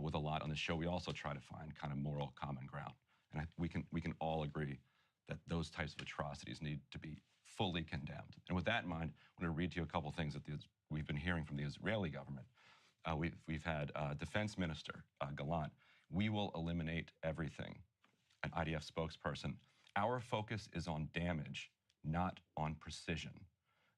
with a lot on the show, we also try to find kind of moral common ground. And we can all agree that those types of atrocities need to be fully condemned. And with that in mind, I'm going to read to you a couple of things that we've been hearing from the Israeli government. We've had Defense Minister Gallant. "We will eliminate everything." An IDF spokesperson. "Our focus is on damage, not on precision."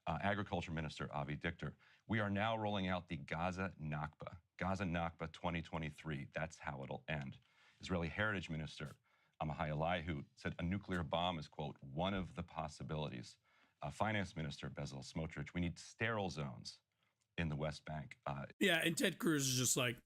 Agriculture Minister Avi Dichter. "We are now rolling out the Gaza Nakba. Gaza Nakba 2023. That's how it'll end." Israeli Heritage Minister Amahai Elihu said a nuclear bomb is, quote, "one of the possibilities." Finance Minister Bezalel Smotrich, "We need sterile zones in the West Bank." Yeah, and Ted Cruz is just like,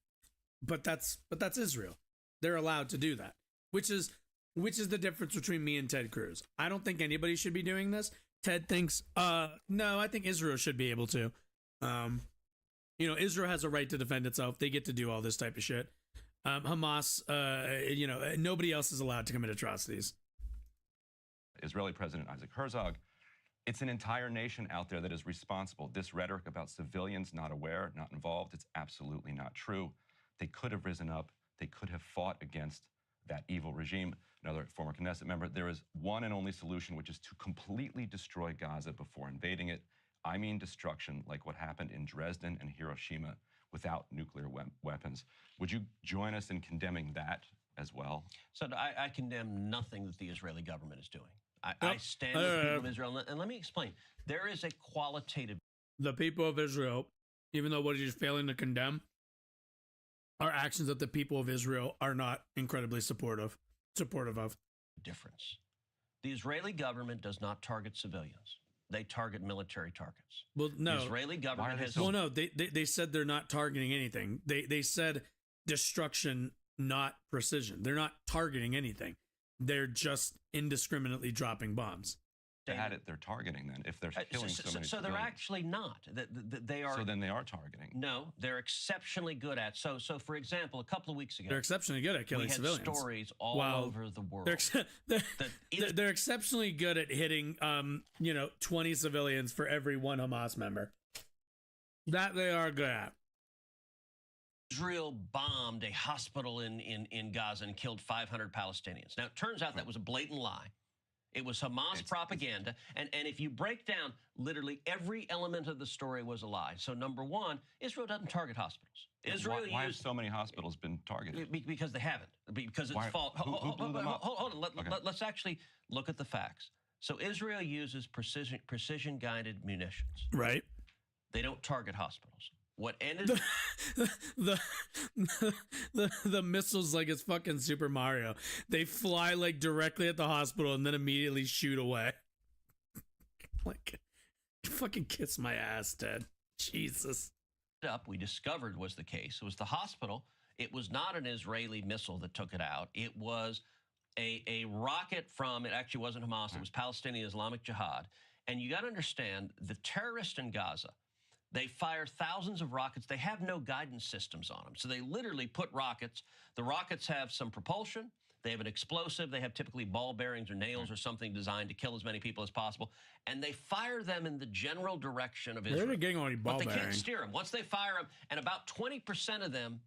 but that's Israel. They're allowed to do that, which is the difference between me and Ted Cruz. I don't think anybody should be doing this. Ted thinks, no, I think Israel should be able to. You know, Israel has a right to defend itself. They get to do all this type of shit. Hamas, you know, nobody else is allowed to commit atrocities. Israeli President Isaac Herzog, it's an entire nation out there that is responsible. This rhetoric about civilians not aware, not involved, it's absolutely not true. They could have risen up. They could have fought against that evil regime. Another former Knesset member, there is one and only solution, which is to completely destroy Gaza before invading it. I mean destruction, like what happened in Dresden and Hiroshima without nuclear weapons. Would you join us in condemning that as well? So I condemn nothing that the Israeli government is doing. I stand with the people of Israel. And let me explain. There is a qualitative... The people of Israel, even though what he's failing to condemn, are actions that the people of Israel are not incredibly supportive of. Difference. The Israeli government does not target civilians. They target military targets. Well, no. The Israeli government has... Well, no, they said they're not targeting anything. They said destruction, not precision. They're not targeting anything. They're just indiscriminately dropping bombs. At it, they're targeting then. If they're killing so many so they're actually not. They are. So then they are targeting. No, they're exceptionally good at. So for example, a couple of weeks ago, they're exceptionally good at killing civilians. We had stories all over the world. They're exceptionally good at hitting, 20 civilians for every one Hamas member. That they are good at. Israel bombed a hospital in Gaza and killed 500 Palestinians. Now, it turns out that was a blatant lie. It was Hamas propaganda. And if you break down literally every element of the story was a lie. So number one, Israel doesn't target hospitals. Why have so many hospitals been targeted? Because they haven't. Because it's false. Hold on. Let's actually look at the facts. So Israel uses precision-guided munitions. Right. They don't target hospitals. What ended the missiles like it's fucking Super Mario. They fly like directly at the hospital and then immediately shoot away. Like, fucking kiss my ass, Ted. Jesus. We discovered was the case. It was the hospital. It was not an Israeli missile that took it out. It was a rocket from, it actually wasn't Hamas, it was Palestinian Islamic Jihad. And you got to understand, the terrorists in Gaza, they fire thousands of rockets. They have no guidance systems on them. So they literally put rockets. The rockets have some propulsion. They have an explosive. They have typically ball bearings or nails or something designed to kill as many people as possible. And they fire them in the general direction of Israel. They're getting all these ball bearings. But they can't bearings. steer them. Once they fire them, and about 20% of them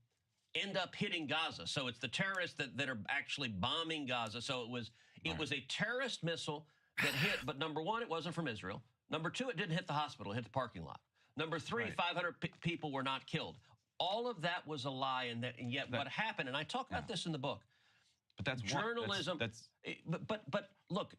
end up hitting Gaza. So it's the terrorists that are actually bombing Gaza. So it was a terrorist missile that hit. But number one, it wasn't from Israel. Number two, it didn't hit the hospital. It hit the parking lot. Number three, 500 people were not killed. All of that was a lie, and yet what happened, and I talk about this in the book. But that's journalism. But look,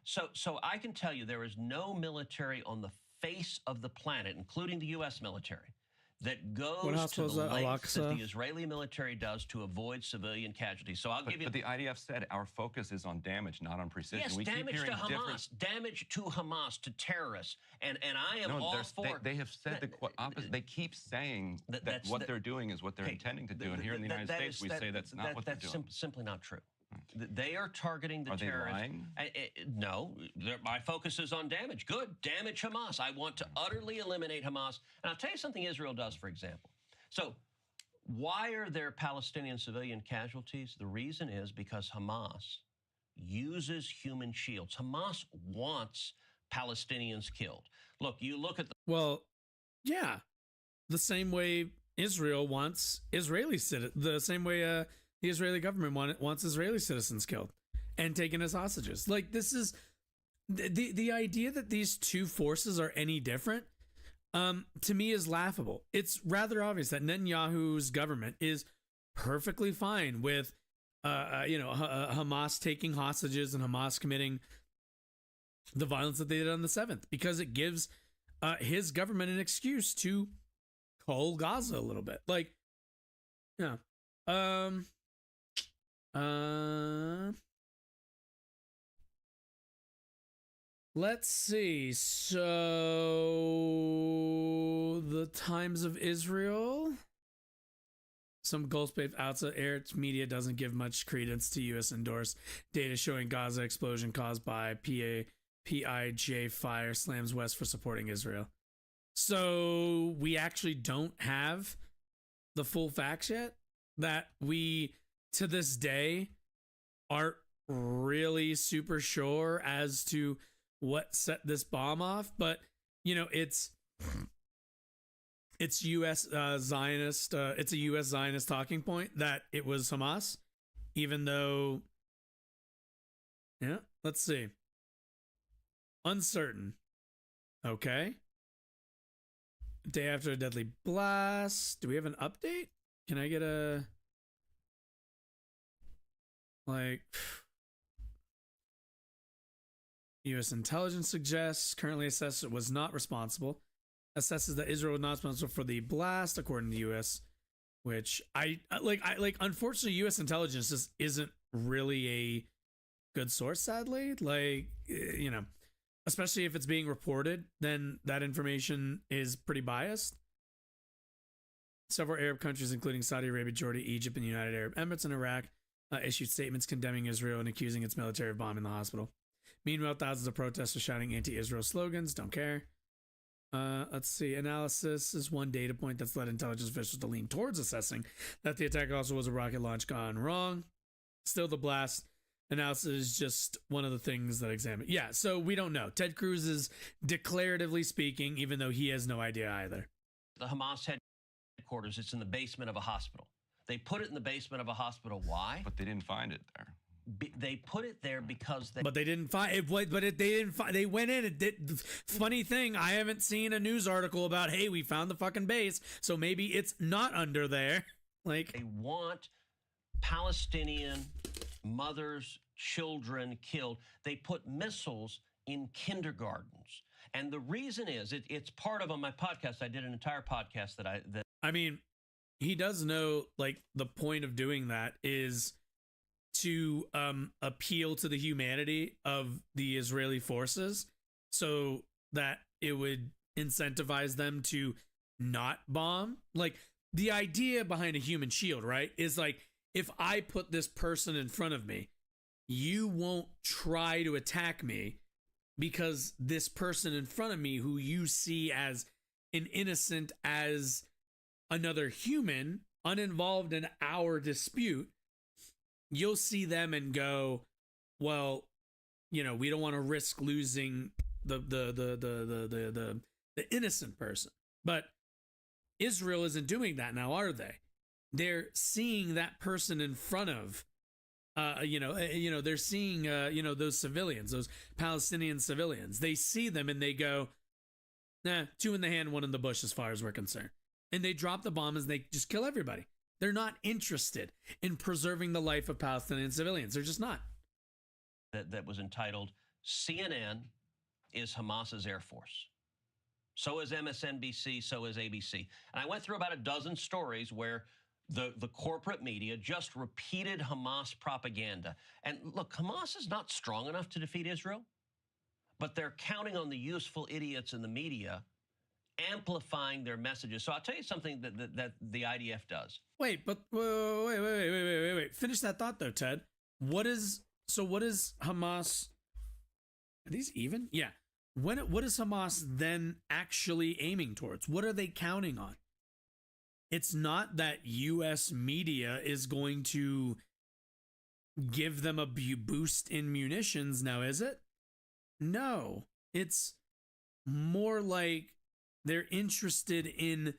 so I can tell you there is no military on the face of the planet, including the U.S. military, that goes to the lengths that the Israeli military does to avoid civilian casualties. So I'll give you... But the IDF said our focus is on damage, not on precision. Yes, damage to Hamas, damage to Hamas, to terrorists. And I am all for... They have said the opposite. They keep saying that what they're doing is what they're intending to do. And here in the United States, we say that's not what they're doing. That's simply not true. They are targeting the terrorists. Are they lying? No, my focus is on damage. Good, damage Hamas. I want to utterly eliminate Hamas. And I'll tell you something Israel does, for example. So why are there Palestinian civilian casualties? The reason is because Hamas uses human shields. Hamas wants Palestinians killed. Look, you look at the... Well, yeah. The same way Israel wants Israeli citizens. The same way... the Israeli government wants Israeli citizens killed and taken as hostages. Like, this is the idea that these two forces are any different, to me, is laughable. It's rather obvious that Netanyahu's government is perfectly fine with, Hamas taking hostages and Hamas committing the violence that they did on the 7th, because it gives his government an excuse to cull Gaza a little bit. Like, yeah. Let's see. So the Times of Israel. Some Gulf-based outside air media doesn't give much credence to U.S. endorsed data showing Gaza explosion caused by PIJ fire slams West for supporting Israel. So we actually don't have the full facts yet, that we to this day aren't really super sure as to what set this bomb off. But you know, it's US Zionist, it's a US Zionist talking point that it was Hamas, even though, yeah, let's see, uncertain. Okay, day after a deadly blast. Do we have an update? Can I get a, like, U.S. intelligence suggests currently assessed it was not responsible. Assesses that Israel was not responsible for the blast, according to the U.S., which I like. Unfortunately, U.S. intelligence just isn't really a good source, sadly. Like, you know, especially if it's being reported, then that information is pretty biased. Several Arab countries, including Saudi Arabia, Jordan, Egypt, and the United Arab Emirates and Iraq, issued statements condemning Israel and accusing its military of bombing the hospital. Meanwhile, thousands of protesters shouting anti-Israel slogans. Don't care. Let's see. Analysis is one data point that's led intelligence officials to lean towards assessing that the attack also was a rocket launch gone wrong. Still, the blast analysis is just one of the things that examine. Yeah, so we don't know. Ted Cruz is declaratively speaking, even though he has no idea either. The Hamas headquarters, it's in the basement of a hospital. They put it in the basement of a hospital. Why? But they didn't find it there. They put it there because they. But they didn't find it. But they didn't find. They went in. It did. Funny thing, I haven't seen a news article about, hey, we found the fucking base, so maybe it's not under there. Like, they want Palestinian mothers, children killed. They put missiles in kindergartens, and the reason is it's part of, on my podcast. I did an entire podcast that I mean, he does know, like, the point of doing that is to appeal to the humanity of the Israeli forces so that it would incentivize them to not bomb. Like, the idea behind a human shield, right, is like, if I put this person in front of me, you won't try to attack me because this person in front of me, who you see as an innocent, as another human, uninvolved in our dispute, you'll see them and go, well, you know, we don't want to risk losing the innocent person. But Israel isn't doing that now, are they? They're seeing that person in front of, they're seeing, those civilians, those Palestinian civilians. They see them and they go, nah, two in the hand, one in the bush, as far as we're concerned. And they drop the bomb and they just kill everybody. They're not interested in preserving the life of Palestinian civilians. They're just not. That was entitled, CNN is Hamas's Air Force. So is MSNBC, so is ABC. And I went through about a dozen stories where the corporate media just repeated Hamas propaganda. And look, Hamas is not strong enough to defeat Israel, but they're counting on the useful idiots in the media amplifying their messages. So I'll tell you something that the IDF does. Wait. Finish that thought though, Ted. What is Hamas? Are these even? Yeah. What is Hamas then actually aiming towards? What are they counting on? It's not that U.S. media is going to give them a boost in munitions now, is it? No. It's more like they're interested in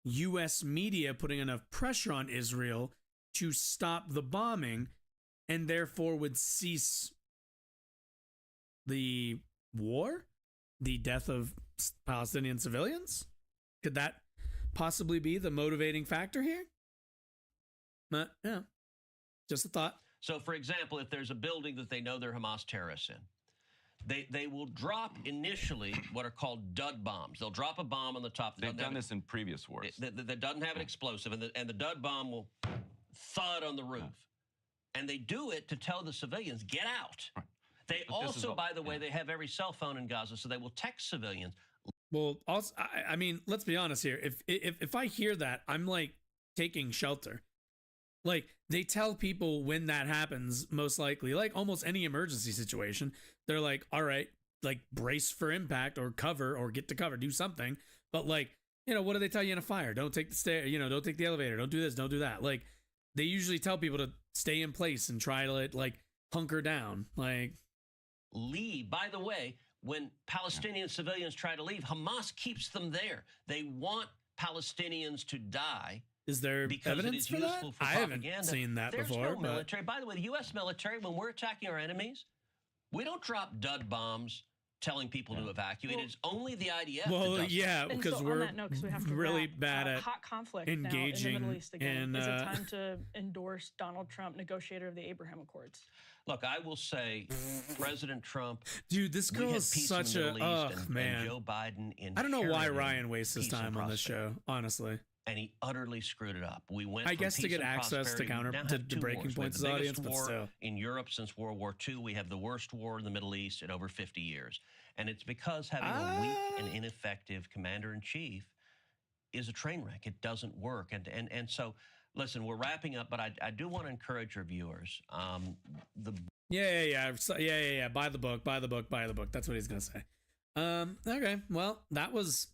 U.S. media putting enough pressure on Israel to stop the bombing and therefore would cease the war, the death of Palestinian civilians. Could that possibly be the motivating factor here? Yeah, just a thought. So, for example, if there's a building that they know they're Hamas terrorists in, they will drop initially what are called dud bombs. They'll drop a bomb on the top. They've done this in previous wars. That doesn't have an explosive, and the dud bomb will thud on the roof. And they do it to tell the civilians, get out. Right. They also, by the way, they have every cell phone in Gaza, so they will text civilians. Well, also, I mean, let's be honest here. If I hear that, I'm like taking shelter. Like, they tell people when that happens, most likely, like almost any emergency situation, they're like, all right, like brace for impact or cover or get to cover, do something, But like, what do they tell you in a fire? Don't take the stair, don't take the elevator, don't do this, don't do that. Like, they usually tell people to stay in place and try to like hunker down. Like, leave. By the way, when Palestinian civilians try to leave, Hamas keeps them there. They want Palestinians to die. Is there evidence for that? I haven't seen that before. There's no military. By the way, the U.S. military, when we're attacking our enemies, we don't drop dud bombs telling people to evacuate. It's only the IDF. Well, yeah, because so we're on that note, 'cause we have to really wrap, bad at hot conflict engaging now in the Middle East again. in, Is it time to endorse Donald Trump, negotiator of the Abraham Accords? Look, I will say, President Trump. Dude, this girl is such a man. And Joe Biden. I don't know why Ryan wastes his time on this show, honestly. And he utterly screwed it up. We went. I guess to get access to to Breaking Point's audience, but still. In Europe since World War II, we have the worst war in the Middle East in over 50 years, and it's because having a weak and ineffective commander-in-chief is a train wreck. It doesn't work, and so. Listen, we're wrapping up, but I do want to encourage our viewers. Yeah. Buy the book. That's what he's gonna say. Okay. Well, that was.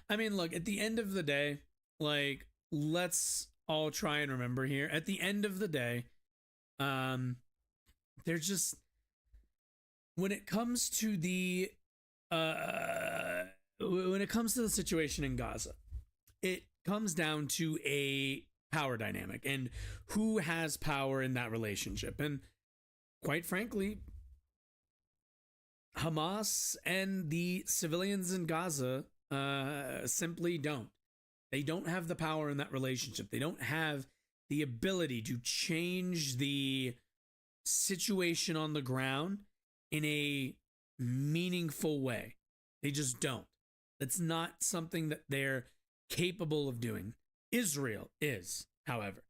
I mean, look. At the end of the day, like, let's all try and remember here. At the end of the day, there's just when it comes to the situation in Gaza, it comes down to a power dynamic and who has power in that relationship. And quite frankly, Hamas and the civilians in Gaza simply don't. They don't have the power in that relationship. They don't have the ability to change the situation on the ground in a meaningful way. They just don't. That's not something that they're capable of doing. Israel is, however,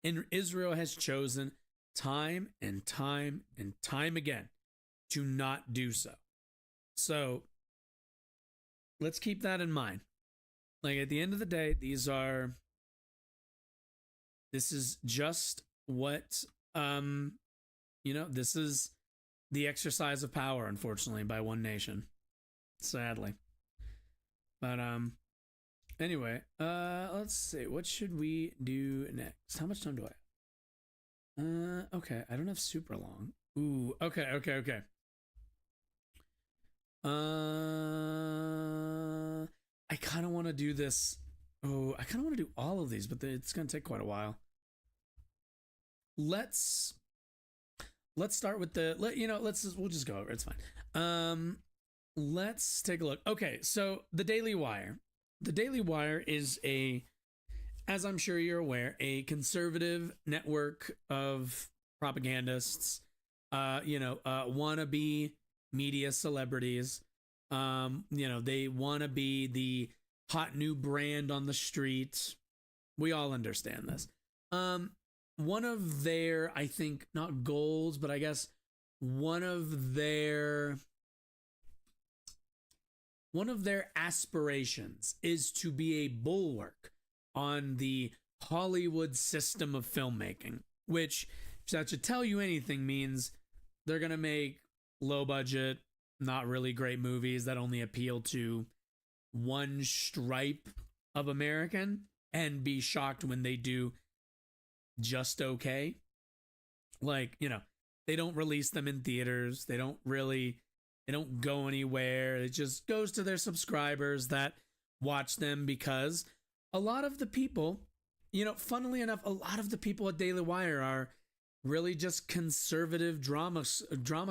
and Israel has chosen time and time and time again to not do so. So let's keep that in mind. Like, at the end of the day, this is just what, this is the exercise of power, unfortunately, by one nation, sadly. But, anyway, let's see. What should we do next? How much time do I have? Okay. I don't have super long. Ooh, okay. I kind of want to do this. Oh, I kind of want to do all of these, but it's going to take quite a while. Let's start with we'll just go over it. It's fine. Let's take a look. Okay. So the Daily Wire. The Daily Wire is as I'm sure you're aware, a conservative network of propagandists, wannabe media celebrities. They want to be the hot new brand on the street. We all understand this. One of their, I think, not goals, but I guess one of their aspirations is to be a bulwark on the Hollywood system of filmmaking, which, if that should tell you anything, means they're going to make low budget, not really great movies that only appeal to one stripe of American and be shocked when they do just okay. Like, they don't release them in theaters. They don't go anywhere. It just goes to their subscribers that watch them, because a lot of the people, funnily enough, a lot of the people at Daily Wire are really just conservative drama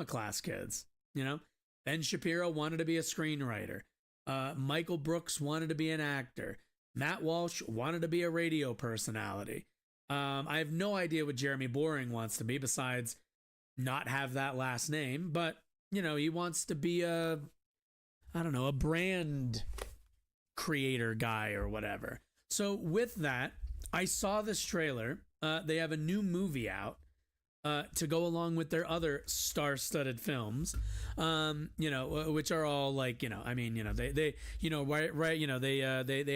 class kids. Ben Shapiro wanted to be a screenwriter. Michael Brooks wanted to be an actor. Matt Walsh wanted to be a radio personality. I have no idea what Jeremy Boring wants to be besides not have that last name, but he wants to be a brand creator guy or whatever. So with that, I saw this trailer. They have a new movie out to go along with their other star-studded films, which are all like, they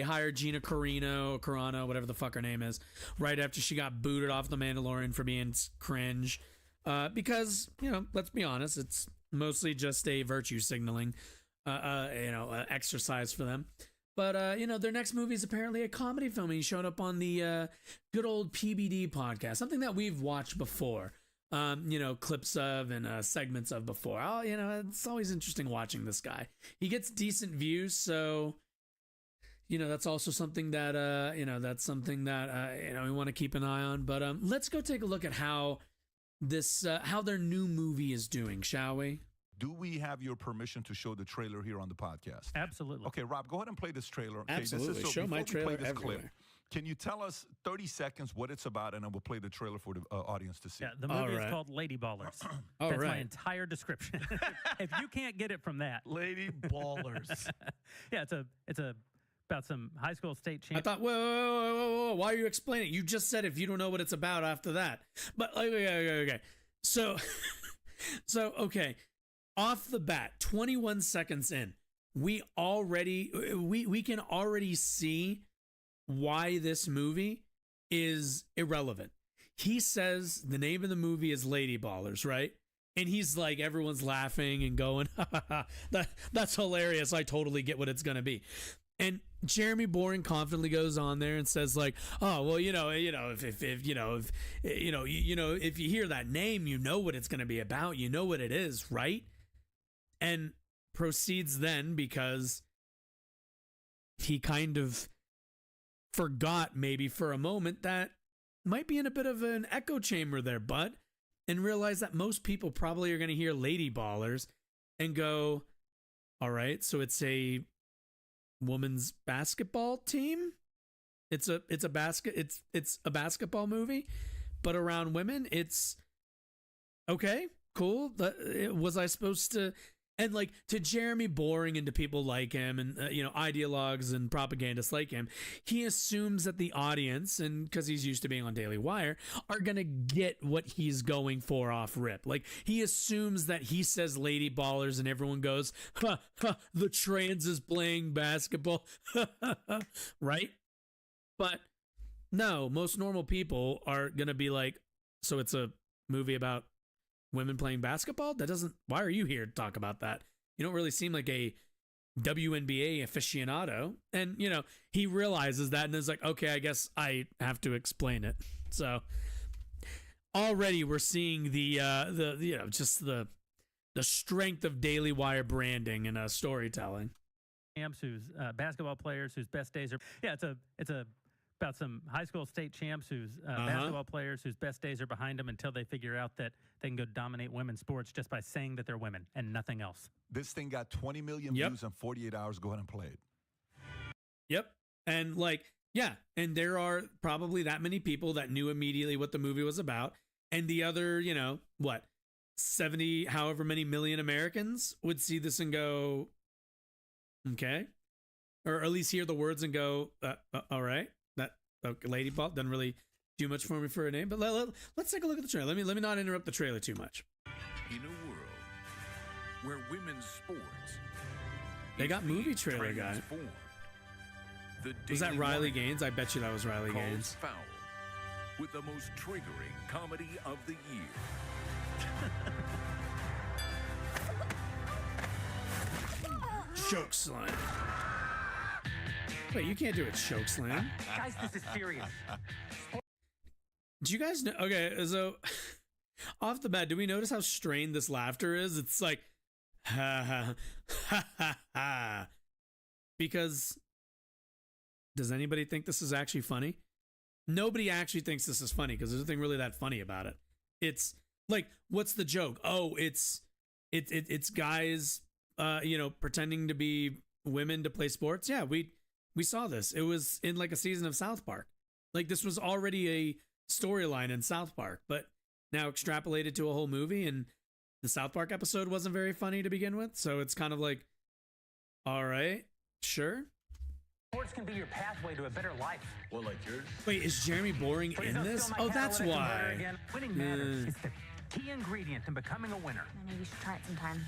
hired Gina Carano, whatever the fuck her name is, right after she got booted off The Mandalorian for being cringe, because let's be honest, it's mostly just a virtue signaling, exercise for them. But you know, their next movie is apparently a comedy film. And he showed up on the good old PBD podcast, something that we've watched before. You know, clips of and segments of before. Oh, you know, it's always interesting watching this guy. He gets decent views, so you know, that's also something that you know, that's something that you know, we want to keep an eye on. But let's go take a look at how this how their new movie is doing, shall we? Do we have your permission to show the trailer here on the podcast? Absolutely. Okay, Rob, go ahead and play this trailer. Okay, Absolutely. Show my trailer everywhere. Can you tell us 30 seconds what it's about, and then we'll play the trailer for the audience to see? Yeah, the movie is called Lady Ballers. That's my entire description. If you can't get it from that, Lady Ballers. Yeah, it's about some high school state champ. I thought, whoa, why are you explaining it? You just said if you don't know what it's about after that. But okay. So okay, off the bat, 21 seconds in, we can already see why this movie is irrelevant. He says the name of the movie is Lady Ballers, right? And he's like, everyone's laughing and going, that's hilarious. I totally get what it's going to be. And Jeremy Boring confidently goes on there and says like, oh, well, if you hear that name, you know what it's going to be about. You know what it is, right? And proceeds then, because he kind of forgot maybe for a moment that might be in a bit of an echo chamber there, bud, and realize that most people probably are going to hear Lady Ballers and go, all right, so it's a women's basketball team. It's a basketball movie, but around women. It's okay, cool. Was I supposed to? And like, to Jeremy Boring and to people like him and ideologues and propagandists like him, he assumes that the audience, and because he's used to being on Daily Wire, are gonna get what he's going for off rip. Like, he assumes that he says Lady Ballers and everyone goes, the trans is playing basketball, right? But no, most normal people are gonna be like, so it's a movie about women playing basketball? Why are you here to talk about that? You don't really seem like a WNBA aficionado. And, he realizes that and is like, okay, I guess I have to explain it. So already we're seeing the strength of Daily Wire branding and storytelling. Who's basketball players whose best days are, it's about some high school state champs whose basketball players whose best days are behind them until they figure out that they can go dominate women's sports just by saying that they're women and nothing else. This thing got 20 million views in 48 hours. Go ahead and play it. Yep. And and there are probably that many people that knew immediately what the movie was about. And the other, 70, however many million Americans would see this and go, okay. Or at least hear the words and go, all right. Lady Ball doesn't really do much for me for a name, but let's take a look at the trailer. Let me not interrupt the trailer too much. In a world where women's sports, they got movie trailer guy. Was that Riley Gaines? I bet you that was Riley Gaines. Foul with the most triggering comedy of the year. Choke slam. Wait, you can't do it, choke slam. Guys, this is serious. Do you guys know? Okay, so off the bat, do we notice how strained this laughter is? It's like, ha ha. Because does anybody think this is actually funny? Nobody actually thinks this is funny because there's nothing really that funny about it. It's like, what's the joke? Oh, it's guys, pretending to be women to play sports. Yeah, we saw this. It was in like a season of South Park. Like, this was already a storyline in South Park, but now extrapolated to a whole movie, and the South Park episode wasn't very funny to begin with. So it's kind of like, all right, sure. Sports can be your pathway to a better life. Well, like yours. Wait, is Jeremy Boring in this? Oh, that's why. Winning matters. It's the key ingredient in becoming a winner. Maybe you should try it sometime.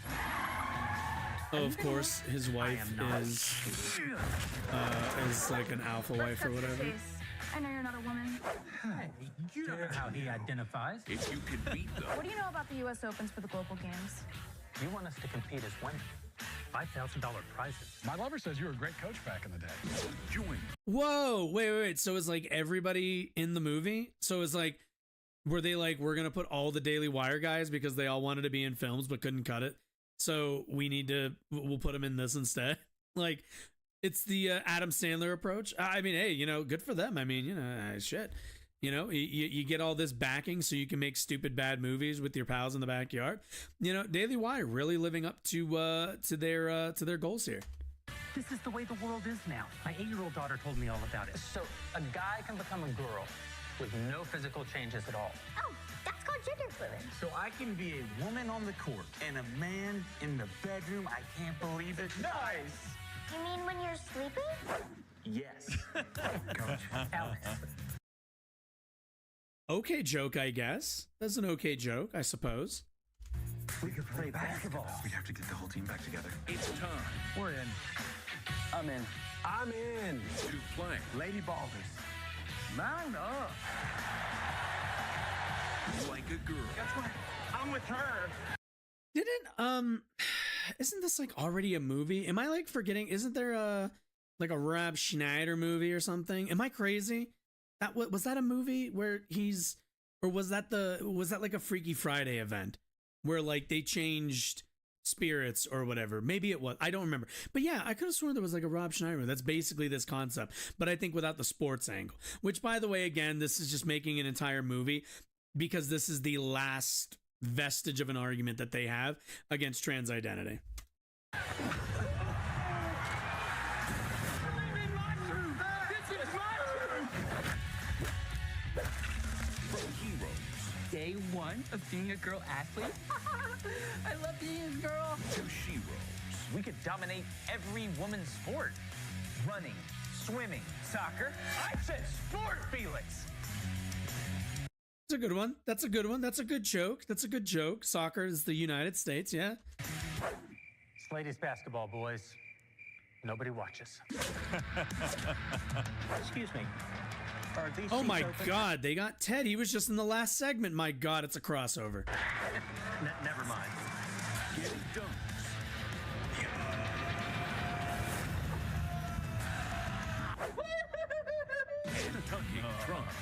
Oh, of course, his wife is like an alpha wife or whatever. I know you're not a woman. Hey, you know how he identifies. If you can beat them. What do you know about the U.S. Opens for the global games? You want us to compete as women. $5,000 prizes. My lover says you were a great coach back in the day. Join. Whoa, wait. So it's like everybody in the movie? So it's like, were they like, we're going to put all the Daily Wire guys because they all wanted to be in films but couldn't cut it? So we'll put them in this instead. Like, it's the Adam Sandler approach. I mean, hey, good for them. I mean, shit. You get all this backing so you can make stupid bad movies with your pals in the backyard. Daily Wire really living up to their goals here. This is the way the world is now. My 8-year-old daughter told me all about it. So a guy can become a girl with no physical changes at all. Oh, that's called gender fluid. So I can be a woman on the court and a man in the bedroom. I can't believe it. Nice. You mean when you're sleeping? Yes. Coach. Alex. Okay joke, I guess. That's an okay joke, I suppose. We could play basketball. We have to get the whole team back together. It's time We're in. I'm in. I'm in. to play. Lady Ballers. Mount up. Like a girl. That's right. I'm with her. Isn't this like already a movie? Am I like forgetting? Isn't there a Rob Schneider movie or something? Am I crazy? Was that a movie where was that like a Freaky Friday event where like they changed spirits or whatever? Maybe it was. I don't remember. But yeah, I could have sworn there was like a Rob Schneider movie. That's basically this concept, but I think without the sports angle, which by the way, again, this is just making an entire movie because this is the last vestige of an argument that they have against trans identity. Day one of being a girl athlete. I love being a girl. To Sheroes. We could dominate every woman's sport. Running, swimming, soccer. I said sport, Felix. That's a good one. That's a good one. That's a good joke. Soccer is the United States, yeah. It's ladies basketball, boys. Nobody watches. Excuse me. Are these Oh seats my open? God, they got Ted. He was just in the last segment. My God, it's a crossover. Never mind. Getting dunks. And tucking trunks.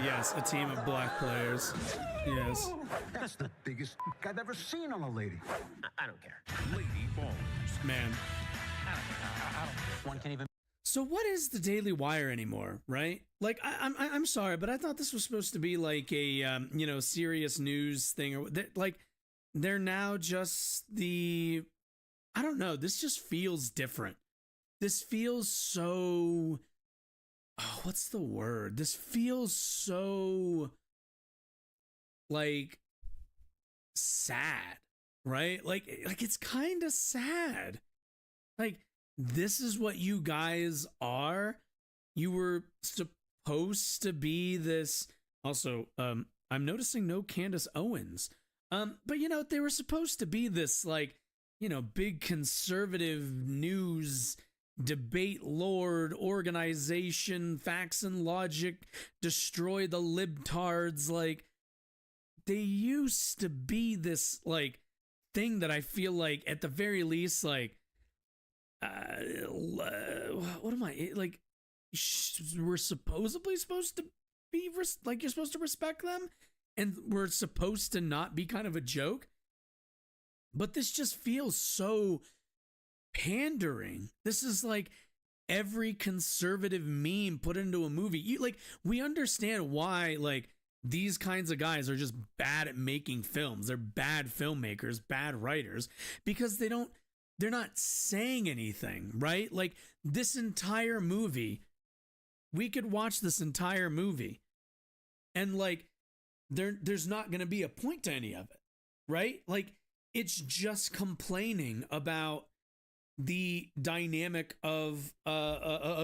Yes, a team of black players. Yes. That's the biggest I've ever seen on a lady. I don't care. Lady Ballers. Man. I don't care. One can even. So what is the Daily Wire anymore, right? Like, I'm sorry, but I thought this was supposed to be like a serious news thing, or they're now just I don't know. This just feels different. This feels so. Oh, what's the word? This feels so like sad, right? Like it's kind of sad. Like, this is what you guys are. You were supposed to be this. Also, I'm noticing no Candace Owens. But they were supposed to be this big conservative news debate lord organization, facts and logic, destroy the libtards. Like, they used to be this thing that I feel like at the very least what am I like? We're supposedly supposed to be you're supposed to respect them, and we're supposed to not be kind of a joke. But this just feels so pandering. This is like every conservative meme put into a movie. We understand why these kinds of guys are just bad at making films. They're bad filmmakers, bad writers, because they're not saying anything, right? Like, this entire movie, we could watch this entire movie and there's not going to be a point to any of it, right? Like, it's just complaining about the dynamic of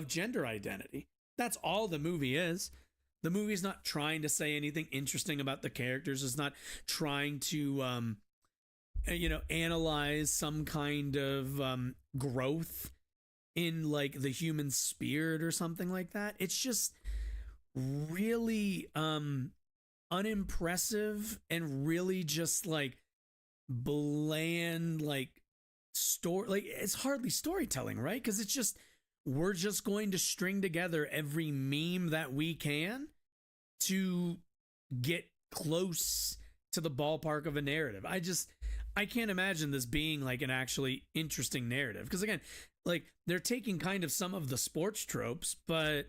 gender identity. That's all the movie is. The movie's not trying to say anything interesting about the characters. It's not trying to analyze some kind of growth in the human spirit or something like that. It's just really unimpressive and really just like bland, like story. Like it's hardly storytelling, right? Because it's just we're just going to string together every meme that we can to get close to the ballpark of a narrative. I can't imagine this being like an actually interesting narrative. Because again, like they're taking kind of some of the sports tropes, but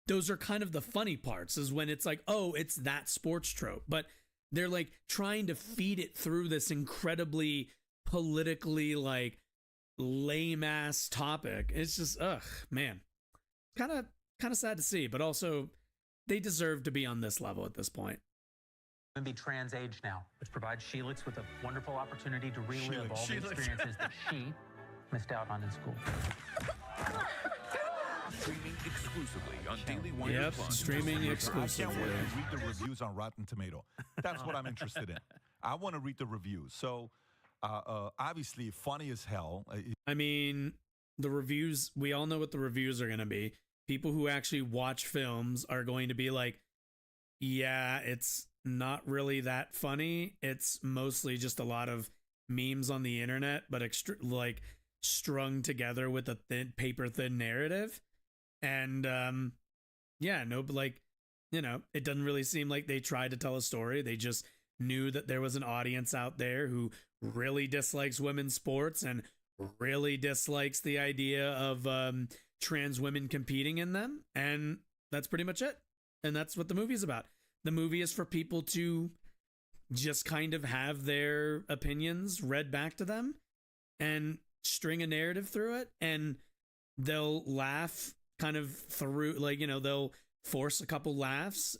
those are kind of the funny parts is when it's like, oh, it's that sports trope. But they're like trying to feed it through this incredibly politically like lame ass topic. It's just, ugh, man, kind of sad to see, but also they deserve to be on this level at this point. And be trans age now, which provides Sheelix with a wonderful opportunity to relive all the experiences that she missed out on in school. Streaming exclusively on Daily Wire Yep, Plus. streaming I exclusively. can't wait to read the reviews on Rotten Tomato. That's what I'm interested in. I want to read the reviews. So, obviously, funny as hell. I mean, the reviews, we all know what the reviews are going to be. People who actually watch films are going to be like, yeah, it's not really that funny. It's mostly just a lot of memes on the internet, but like strung together with a paper thin narrative. And yeah, no, but like, you know, it doesn't really seem like they tried to tell a story. They just knew that there was an audience out there who really dislikes women's sports and really dislikes the idea of trans women competing in them. And that's pretty much it. And that's what the movie's about. The movie is for people to just kind of have their opinions read back to them and string a narrative through it. And they'll laugh kind of through, like, you know, they'll force a couple laughs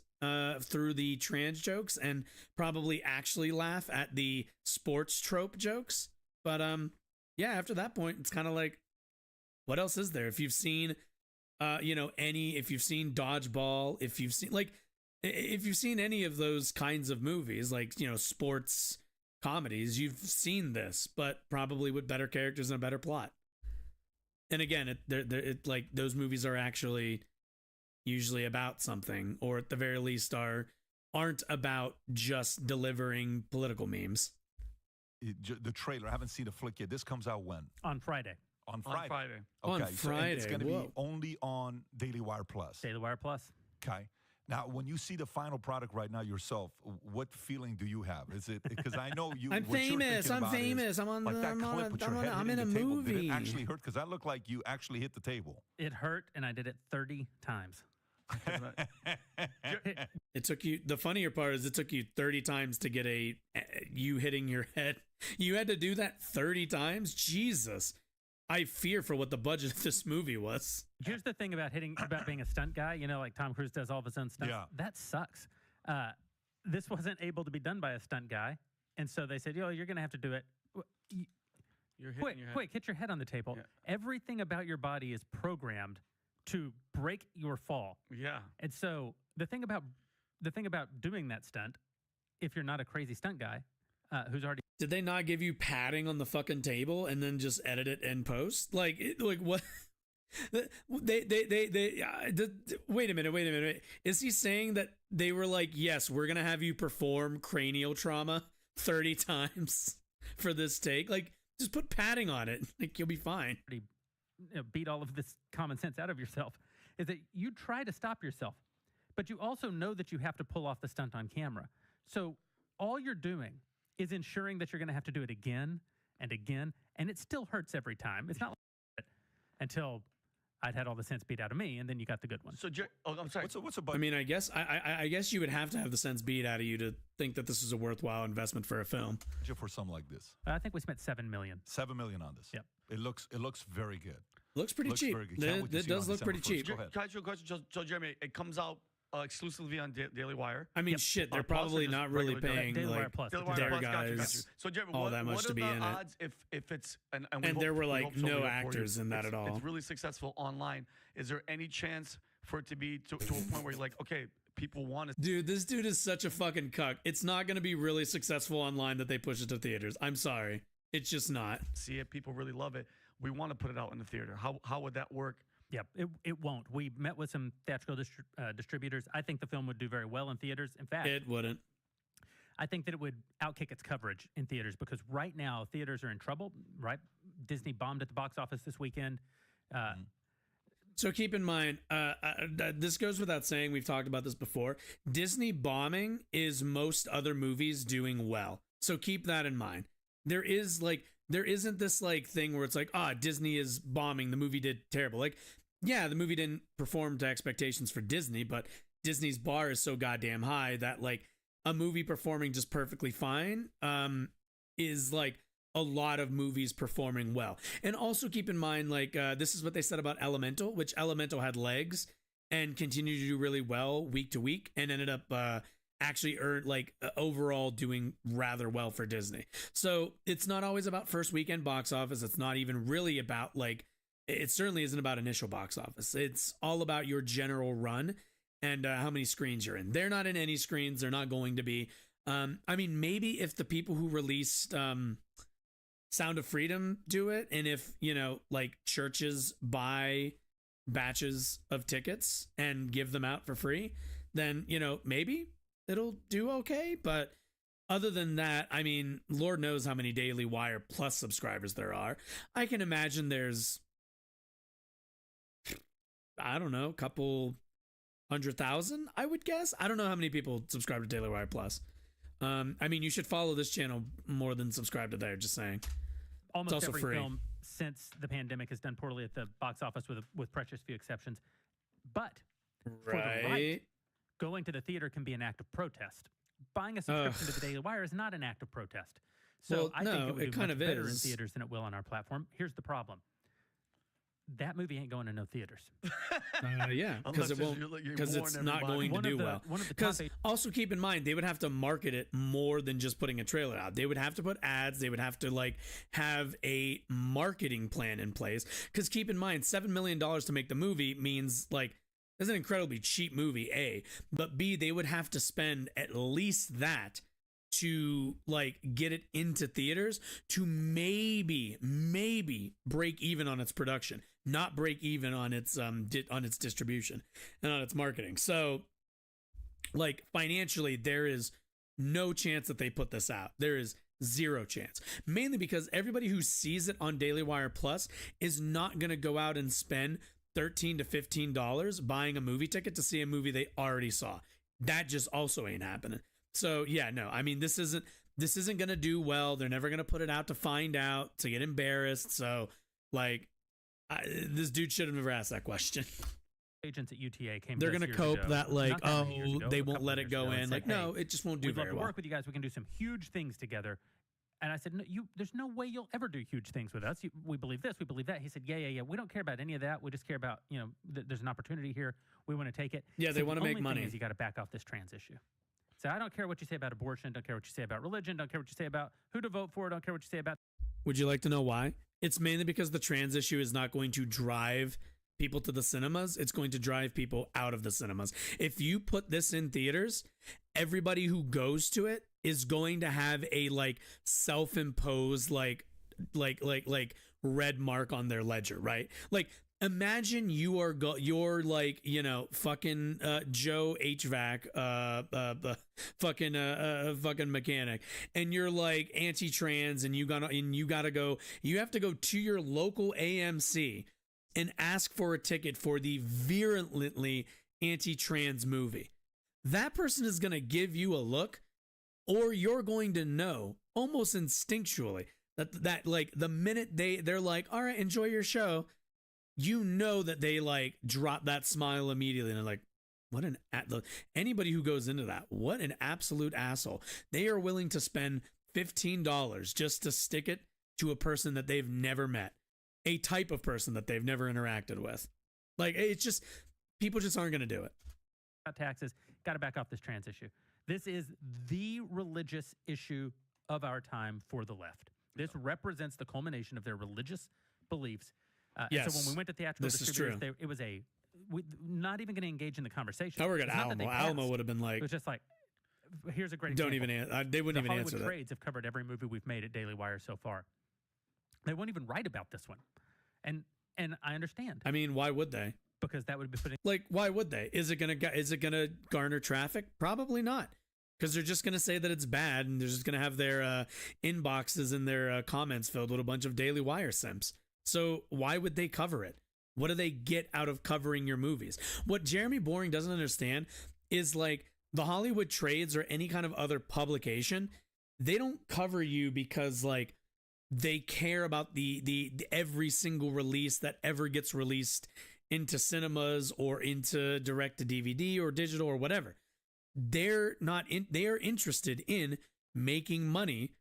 through the trans jokes and probably actually laugh at the sports trope jokes. But yeah, after that point, it's kind of like, what else is there? If you've seen, you know, if you've seen Dodgeball, if you've seen any of those kinds of movies, like, you know, sports comedies, you've seen this, but probably with better characters and a better plot. And again, it like those movies are actually usually about something, or at the very least aren't about just delivering political memes. The trailer, I haven't seen the flick yet. This comes out when? On Friday. On Friday. On Friday. Okay, On Friday. So it's going to be Whoa. only on Daily Wire Plus. Daily Wire Plus. Okay. Now, when you see the final product right now yourself, what feeling do you have? Is it because I know you? I'm what you're famous. thinking I'm about famous. is, I'm on. Like that I'm clip on. with your I'm, head I'm in hitting a the table. Did movie. it actually hurt? Because that looked like you actually hit the table. It hurt, and I did it 30 times. It took you. The funnier part is it took you 30 times to get you hitting your head. You had to do that 30 times. Jesus, I fear for what the budget of this movie was. Here's the thing about being a stunt guy. You know, like Tom Cruise does all of his own stunts. Yeah. That sucks. This wasn't able to be done by a stunt guy, and so they said, "Yo, you're going to have to do it." You're hitting your head. Quick, hit your head on the table. Yeah. Everything about your body is programmed to break your fall. Yeah. And so the thing about doing that stunt, if you're not a crazy stunt guy who's already Did they not give you padding on the fucking table and then just edit it in post? Like what? Wait a minute. Is he saying that they were like, yes, we're gonna have you perform cranial trauma 30 times for this take? Like, just put padding on it. Like, you'll be fine. Beat all of this common sense out of yourself, is that you try to stop yourself, but you also know that you have to pull off the stunt on camera. So all you're doing is ensuring that you're going to have to do it again and again, and it still hurts every time. It's not like until I'd had all the sense beat out of me, and then you got the good one. So, I'm sorry. What's a I mean, I guess you would have to have the sense beat out of you to think that this is a worthwhile investment for a film. for something like this? I think we spent $7 million. $7 million on this. Yep. It looks very good. Looks pretty cheap. Very good. Can't wait to It see it does on look pretty December 1st. cheap. Go ahead. Can I ask you a question? So Jeremy, it comes out exclusively on Daily Wire. I mean, shit, they're probably not really paying Daily Wire like Plus. Daily Wire their Plus, got you. guys So Jeremy, all what, that much what to are be the in it. odds if it's and we And hope, there were we like hope so, no we hope for actors you. in that at all. It's really successful online. Is there any chance for it to be to a point where you're like, okay, people want it? Dude, this dude is such a fucking cuck. It's not going to be really successful online that they push it to theaters. I'm sorry. It's just not. See it. People really love it. We want to put it out in the theater. How would that work Yep, it won't. We met with some theatrical distributors. I think the film would do very well in theaters. In fact, it wouldn't. I think that it would outkick its coverage in theaters because right now theaters are in trouble. Right, Disney bombed at the box office this weekend. So keep in mind, this goes without saying. We've talked about this before. Disney bombing is most other movies doing well. So keep that in mind. There isn't this like thing where it's like, Disney is bombing. The movie did terrible. Like, yeah, the movie didn't perform to expectations for Disney, but Disney's bar is so goddamn high that like a movie performing just perfectly fine is like a lot of movies performing well. And also keep in mind, like, this is what they said about Elemental, which Elemental had legs and continued to do really well week to week and ended up actually earned overall doing rather well for Disney. So it's not always about first weekend box office. It's not even really about like, it certainly isn't about initial box office. It's all about your general run and how many screens you're in. They're not in any screens. They're not going to be. I mean, maybe if the people who released Sound of Freedom do it, and if, like churches buy batches of tickets and give them out for free, then, maybe it'll do okay. But other than that, I mean, Lord knows how many Daily Wire Plus subscribers there are. I can imagine there's, I don't know, a couple 100,000, I would guess. I don't know how many people subscribe to Daily Wire Plus. I mean, you should follow this channel more than subscribe to there, just saying. Almost it's also every free. film since the pandemic has done poorly at the box office with precious few exceptions. But for the right, going to the theater can be an act of protest. Buying a subscription to the Daily Wire is not an act of protest. So Well, I think no, it would it do kind much of better in is. theaters than it will on our platform. Here's the problem. That movie ain't going to no theaters. Yeah, because it won't, because it's not going to do well. Because also keep in mind, they would have to market it more than just putting a trailer out. They would have to put ads. They would have to like have a marketing plan in place. Because keep in mind, $7 million to make the movie means like it's an incredibly cheap movie. A, but B, they would have to spend at least that to like get it into theaters to maybe break even on its production, not break even on its distribution and on its marketing. So like financially, there is no chance that they put this out. There is zero chance, mainly because everybody who sees it on Daily Wire Plus is not going to go out and spend $13 to $15 buying a movie ticket to see a movie they already saw. That just also ain't happening. So yeah, no, I mean, this isn't going to do well. They're never going to put it out to find out, to get embarrassed. So like this dude should have never asked that question. Agents at UTA came. They're going to cope that like, they won't let it go in. Like, no, it just won't do very well. We'd love to well. work with you guys. We can do some huge things together. And I said, no, there's no way you'll ever do huge things with us. We believe this, we believe that. He said, yeah. We don't care about any of that. We just care about, there's an opportunity here. We want to take it. Yeah, they want to make The money. only thing is you got to back off this trans issue. So I don't care what you say about abortion. Don't care what you say about religion. Don't care what you say about who to vote for. Don't care what you say about. Would you like to know why? It's mainly because the trans issue is not going to drive people to the cinemas. It's going to drive people out of the cinemas. If you put this in theaters, everybody who goes to it is going to have a like self-imposed like red mark on their ledger, right? Like imagine you're like, fucking Joe HVAC, fucking mechanic, and you're like anti-trans, and you have to go to your local AMC and ask for a ticket for the virulently anti-trans movie. That person is going to give you a look, or you're going to know almost instinctually that like the minute they're like, all right, enjoy your show, that they like drop that smile immediately and they're like, anybody who goes into that, what an absolute asshole. They are willing to spend $15 just to stick it to a person that they've never met, a type of person that they've never interacted with. Like, it's just, people just aren't going to do it. Taxes, got to back off this trans issue. This is the religious issue of our time for the left. This represents the culmination of their religious beliefs. Yes, and so when we went to theatrical distributors, it was not even going to engage in the conversation. Oh, we're good. Alamo would have been like, it was just like, here's a great don't example. even answer. They wouldn't even answer that. The Hollywood Trades have covered every movie we've made at Daily Wire so far. They won't even write about this one. And And I understand. I mean, why would they? Because that would be putting Like, why would they? Is it gonna garner traffic? Probably not. Because they're just gonna say that it's bad, and they're just gonna have their inboxes and their comments filled with a bunch of Daily Wire simps. So why would they cover it? What do they get out of covering your movies? What Jeremy Boring doesn't understand is, like, the Hollywood Trades or any kind of other publication, they don't cover you because, like, they care about the every single release that ever gets released into cinemas or into direct to DVD or digital or whatever. They are interested in making money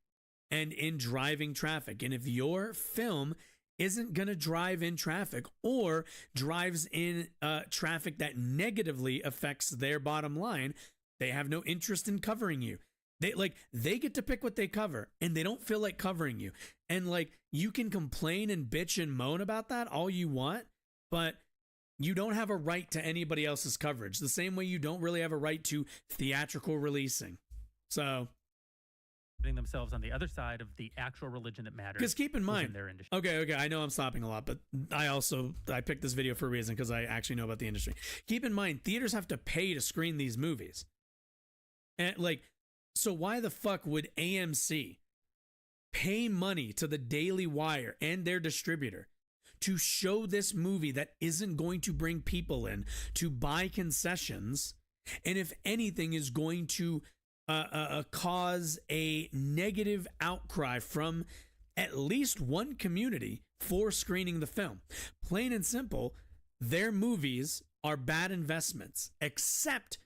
and in driving traffic. And if your film isn't going to drive in traffic or drives in traffic that negatively affects their bottom line, they have no interest in covering you. They get to pick what they cover, and they don't feel like covering you. And, like, you can complain and bitch and moan about that all you want, but you don't have a right to anybody else's coverage. The same way you don't really have a right to theatrical releasing. So, putting themselves on the other side of the actual religion that matters. because keep in mind, their industry. okay, I know I'm stopping a lot, but I picked this video for a reason because I actually know about the industry. Keep in mind, theaters have to pay to screen these movies. And, like, so why the fuck would AMC pay money to the Daily Wire and their distributor to show this movie that isn't going to bring people in to buy concessions, and if anything is going to cause a negative outcry from at least one community for screening the film? Plain and simple, their movies are bad investments, except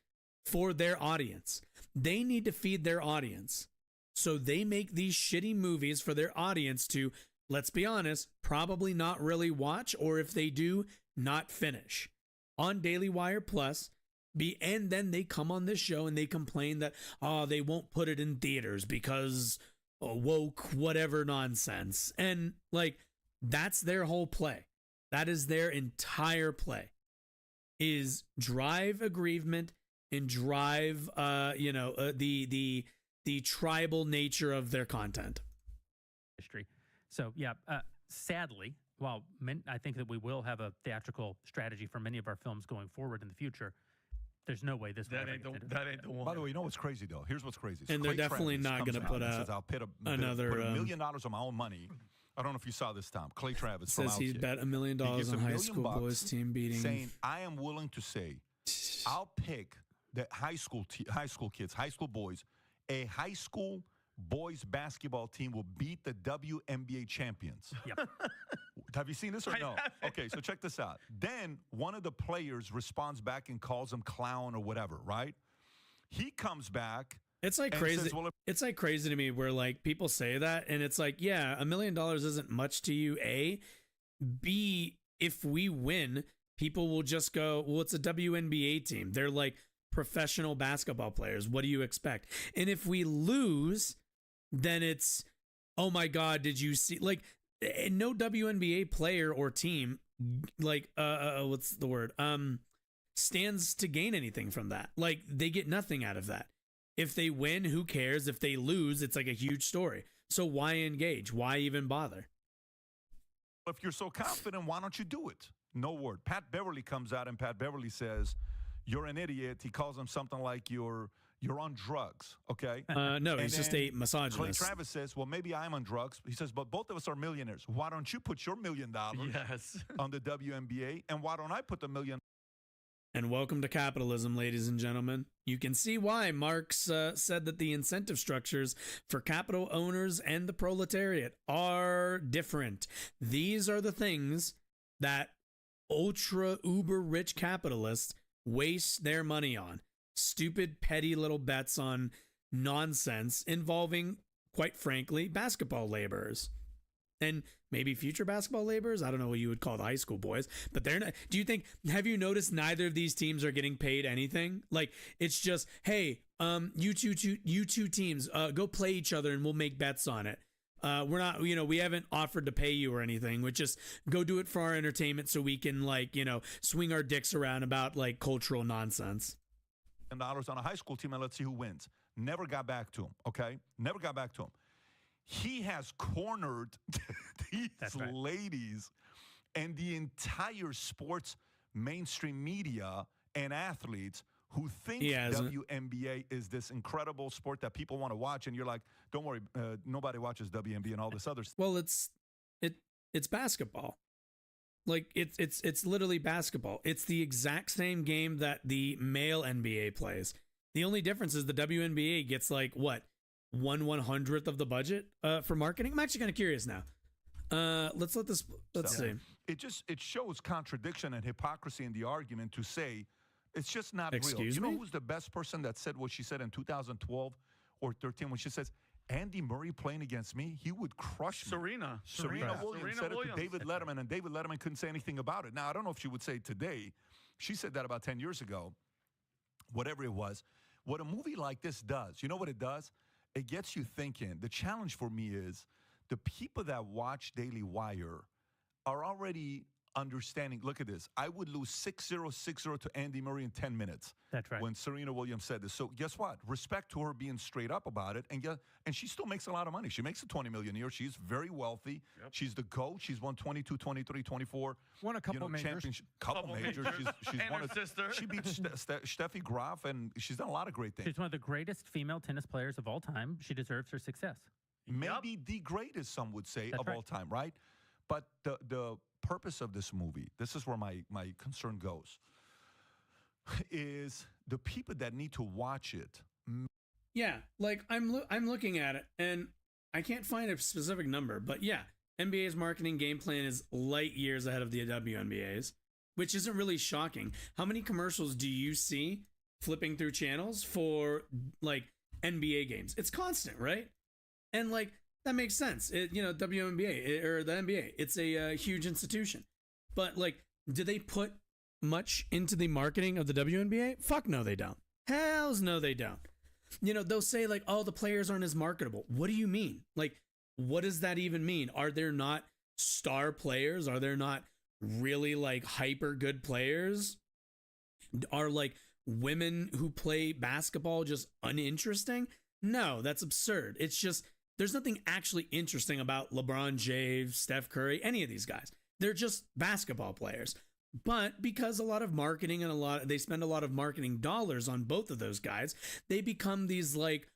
for their audience. They need to feed their audience. So they make these shitty movies for their audience to, let's be honest, probably not really watch, or if they do, not finish. On Daily Wire Plus, and then they come on this show and they complain that, they won't put it in theaters because woke whatever nonsense. And, like, that's their whole play. That is their entire play, is drive aggrievement and drive, the tribal nature of their content. So, yeah, sadly, while I think that we will have a theatrical strategy for many of our films going forward in the future, there's no way this that ain't the one. By the way, you know what's crazy though? Here's what's crazy. And they're definitely not going to put out. I'll put another $1 million of my own money. I don't know if you saw this, Tom. Clay Travis says he bet $1 million on high school boys team beating. Saying, I am willing to say, I'll pick the high school kids, high school boys. A high school boys basketball team will beat the WNBA champions. Yep. Have you seen this or no? Okay, so check this out. Then one of the players responds back and calls him clown or whatever, right? He comes back. It's like crazy. Says, well, it's like crazy to me where, like, people say that and it's like, yeah, $1 million isn't much to you, A. B, if we win, people will just go, well, it's a WNBA team. They're like professional basketball players. What do you expect? And if we lose, then it's, oh my God, did you see? Like, no WNBA player or team, like, what's the word? Stands to gain anything from that. Like, they get nothing out of that. If they win, who cares? If they lose, it's like a huge story. So why engage? Why even bother? If you're so confident, why don't you do it? No word. Pat Beverly comes out and Pat Beverly says, you're an idiot. He calls him something like you're on drugs, okay? No, he's just a misogynist. Clay Travis says, well, maybe I'm on drugs. He says, but both of us are millionaires. Why don't you put your $1 million on the WNBA? And why don't I put the $1 million? And welcome to capitalism, ladies and gentlemen. You can see why Marx said that the incentive structures for capital owners and the proletariat are different. These are the things that ultra uber rich capitalists waste their money on. Stupid, petty little bets on nonsense involving, quite frankly, basketball laborers. And maybe future basketball laborers. I don't know what you would call the high school boys, but they're not. Do you think, have you noticed neither of these teams are getting paid anything? Like, it's just, hey, you two teams, go play each other and we'll make bets on it. We're not, we haven't offered to pay you or anything. We just go do it for our entertainment so we can, like, swing our dicks around about, like, cultural nonsense. $1 on a high school team and let's see who wins. Never got back to him, okay? Never got back to him. He has cornered these ladies and the entire sports mainstream media and athletes who think WNBA is this incredible sport that people want to watch, and you're like, don't worry, nobody watches WNBA and all this other stuff. Well, it's basketball. Like it's literally basketball. It's the exact same game that the male NBA plays. The only difference is the WNBA gets like what 1/100th of the budget for marketing. I'm actually kind of curious now. Let's see. It shows contradiction and hypocrisy in the argument to say it's just not real. Excuse You know me? who's the best person that said what she said in 2012 or 13 when she says, Andy Murray playing against me, he would crush me. Serena Williams said it to David Letterman, and David Letterman couldn't say anything about it. Now, I don't know if she would say it today. She said that about 10 years ago, whatever it was. What a movie like this does, you know what it does? It gets you thinking. The challenge for me is the people that watch Daily Wire are already understanding. Look at this. I would lose 6-0, 6-0 to Andy Murray in 10 minutes. That's right. When Serena Williams said this. So guess what? Respect to her being straight up about it. And she still makes a lot of money. She makes $20 million a year. She's very wealthy. Yep. She's the GOAT. She's won 22, 23, 24. Won a couple majors. Couple majors. She's and won her sister. She beat Steffi Graf, and she's done a lot of great things. She's one of the greatest female tennis players of all time. She deserves her success. Maybe the greatest, some would say, That's of all time, right? But the purpose of this movie, this is where my concern goes, is the people that need to watch it. Yeah, like I'm looking at it, and I can't find a specific number, but yeah, NBA's marketing game plan is light years ahead of the WNBA's, which isn't really shocking. How many commercials do you see flipping through channels for like NBA games? It's constant, right? And like that makes sense. WNBA or the NBA, it's a huge institution. But like, do they put much into the marketing of the WNBA? Fuck no, they don't. Hells no, they don't. They'll say like, oh, the players aren't as marketable. What do you mean? Like, what does that even mean? Are there not star players? Are there not really like hyper good players? Are like women who play basketball just uninteresting? No, that's absurd. It's just, there's nothing actually interesting about LeBron James, Steph Curry, any of these guys. They're just basketball players. But because a lot of marketing and they spend a lot of marketing dollars on both of those guys, they become these like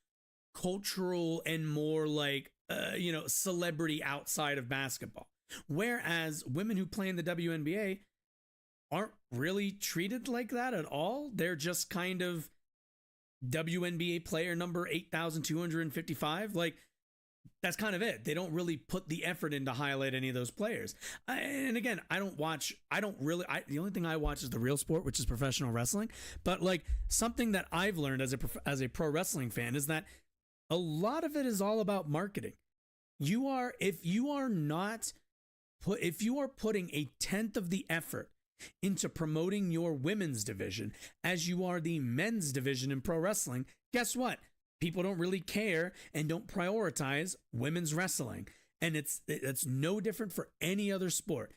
cultural and more like, celebrity outside of basketball. Whereas women who play in the WNBA aren't really treated like that at all. They're just kind of WNBA player number 8,255. Like, that's kind of it. They don't really put the effort in to highlight any of those players. And again, the only thing I watch is the real sport, which is professional wrestling. But like something that I've learned as a pro wrestling fan is that a lot of it is all about marketing. If you are putting a tenth of the effort into promoting your women's division as you are the men's division in pro wrestling, guess what? People don't really care and don't prioritize women's wrestling. And it's no different for any other sport.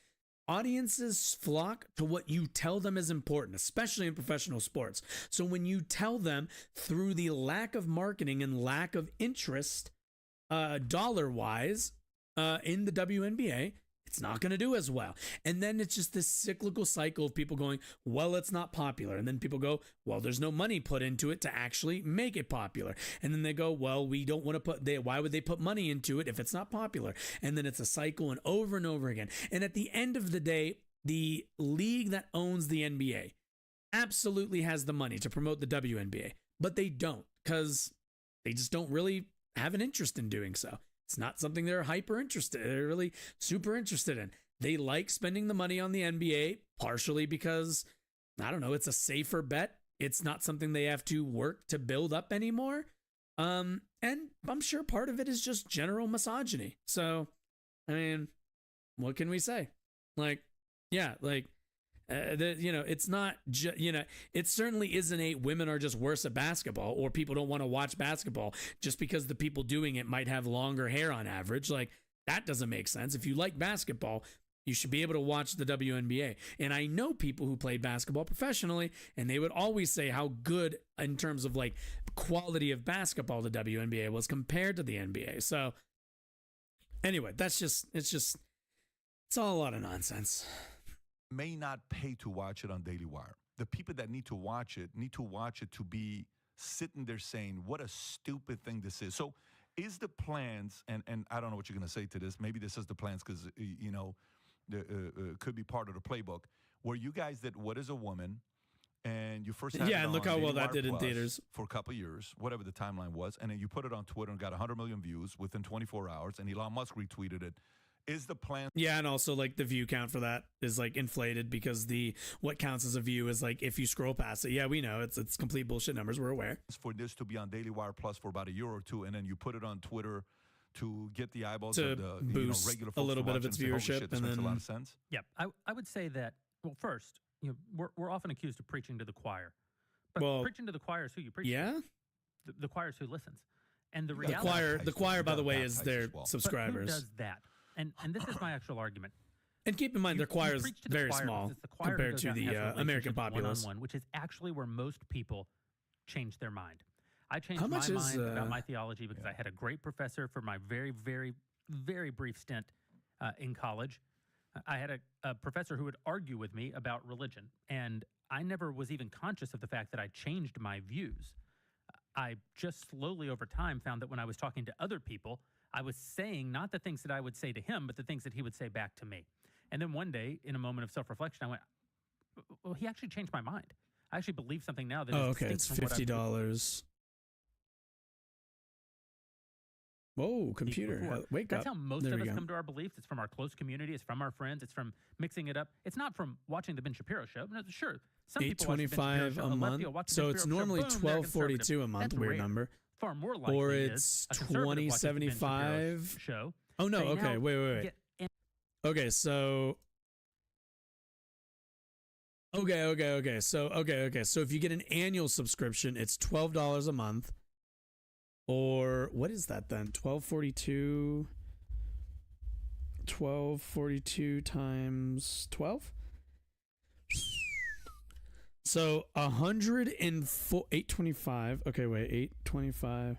Audiences flock to what you tell them is important, especially in professional sports. So when you tell them through the lack of marketing and lack of interest, dollar-wise, in the WNBA, it's not going to do as well. And then it's just this cyclical cycle of people going, well, it's not popular. And then people go, well, there's no money put into it to actually make it popular. And then they go, well, we don't want to why would they put money into it if it's not popular? And then it's a cycle and over again. And at the end of the day, the league that owns the NBA absolutely has the money to promote the WNBA, but they don't, because they just don't really have an interest in doing so. It's not something they're they're really super interested in. They like spending the money on the NBA, partially because, I don't know, it's a safer bet. It's not something they have to work to build up anymore. And I'm sure part of it is just general misogyny. So, I mean, what can we say? Like, yeah, like, it's not, it certainly isn't women are just worse at basketball, or people don't want to watch basketball just because the people doing it might have longer hair on average. Like, that doesn't make sense. If you like basketball, you should be able to watch the WNBA. And I know people who played basketball professionally, and they would always say how good in terms of like quality of basketball the WNBA was compared to the NBA. So anyway, it's It's all a lot of nonsense. May not pay to watch it on Daily Wire. The people that need to watch it to be sitting there saying, what a stupid thing this is. So is the plans, and I don't know what you're going to say to this. Maybe this is the plans because, you know, could be part of the playbook, where you guys did What is a Woman, and you first had it and look on how well Daily that Wire did in Plus theaters for a couple of years, whatever the timeline was, and then you put it on Twitter and got 100 million views within 24 hours, and Elon Musk retweeted it. Is the plan? Yeah, and also like the view count for that is like inflated because what counts as a view is like if you scroll past it. Yeah, we know it's complete bullshit numbers. We're aware. For this to be on Daily Wire Plus for about a year or two, and then you put it on Twitter to get the eyeballs To of the boost regular folks a little to bit of watch its and say, "Holy viewership, shit, this and makes a then- lot of sense." Yeah, I would say that. Well, first, you know, we're often accused of preaching to the choir, but Well, preaching to the choir is who you preach. yeah? to. The choir is who listens, and the The reality. choir, by the way, is baptize their as well. But subscribers. who does that? And this is my actual argument. And keep in mind, their choir is preach to the very choir small because it's the choir who compared goes to out and the has American relationships populace. one-on-one, which is actually where most people change their mind. I changed How my much is, mind about my theology because I had a great professor for my very, very, very brief stint in college. I had a professor who would argue with me about religion, and I never was even conscious of the fact that I changed my views. I just slowly over time found that when I was talking to other people, I was saying not the things that I would say to him, but the things that he would say back to me. And then one day, in a moment of self-reflection, I went, well, he actually changed my mind. I actually believe something now that is Okay, distinct it's from what I $50. Whoa, believed computer! before. Wake That's up! how most There of we us go. come to our beliefs. It's from our close community. It's from our friends. It's from mixing it up. It's not from watching the Ben Shapiro show. No, sure, some people watch the Ben Shapiro $8.25 show. a lefty month. will watch the So Ben it's Shapiro show. normally Boom, they're conservative. $12.42 a month. That's Weird rare. number. Far more likely Or is it's a conservative watches the Ben Shapiro $20.75. show. Oh no! They Okay, now wait. get Okay, so. Okay. So if you get an annual subscription, it's $12 a month. Or what is that then? $12.42 times 12? So 825. Okay, wait, 825.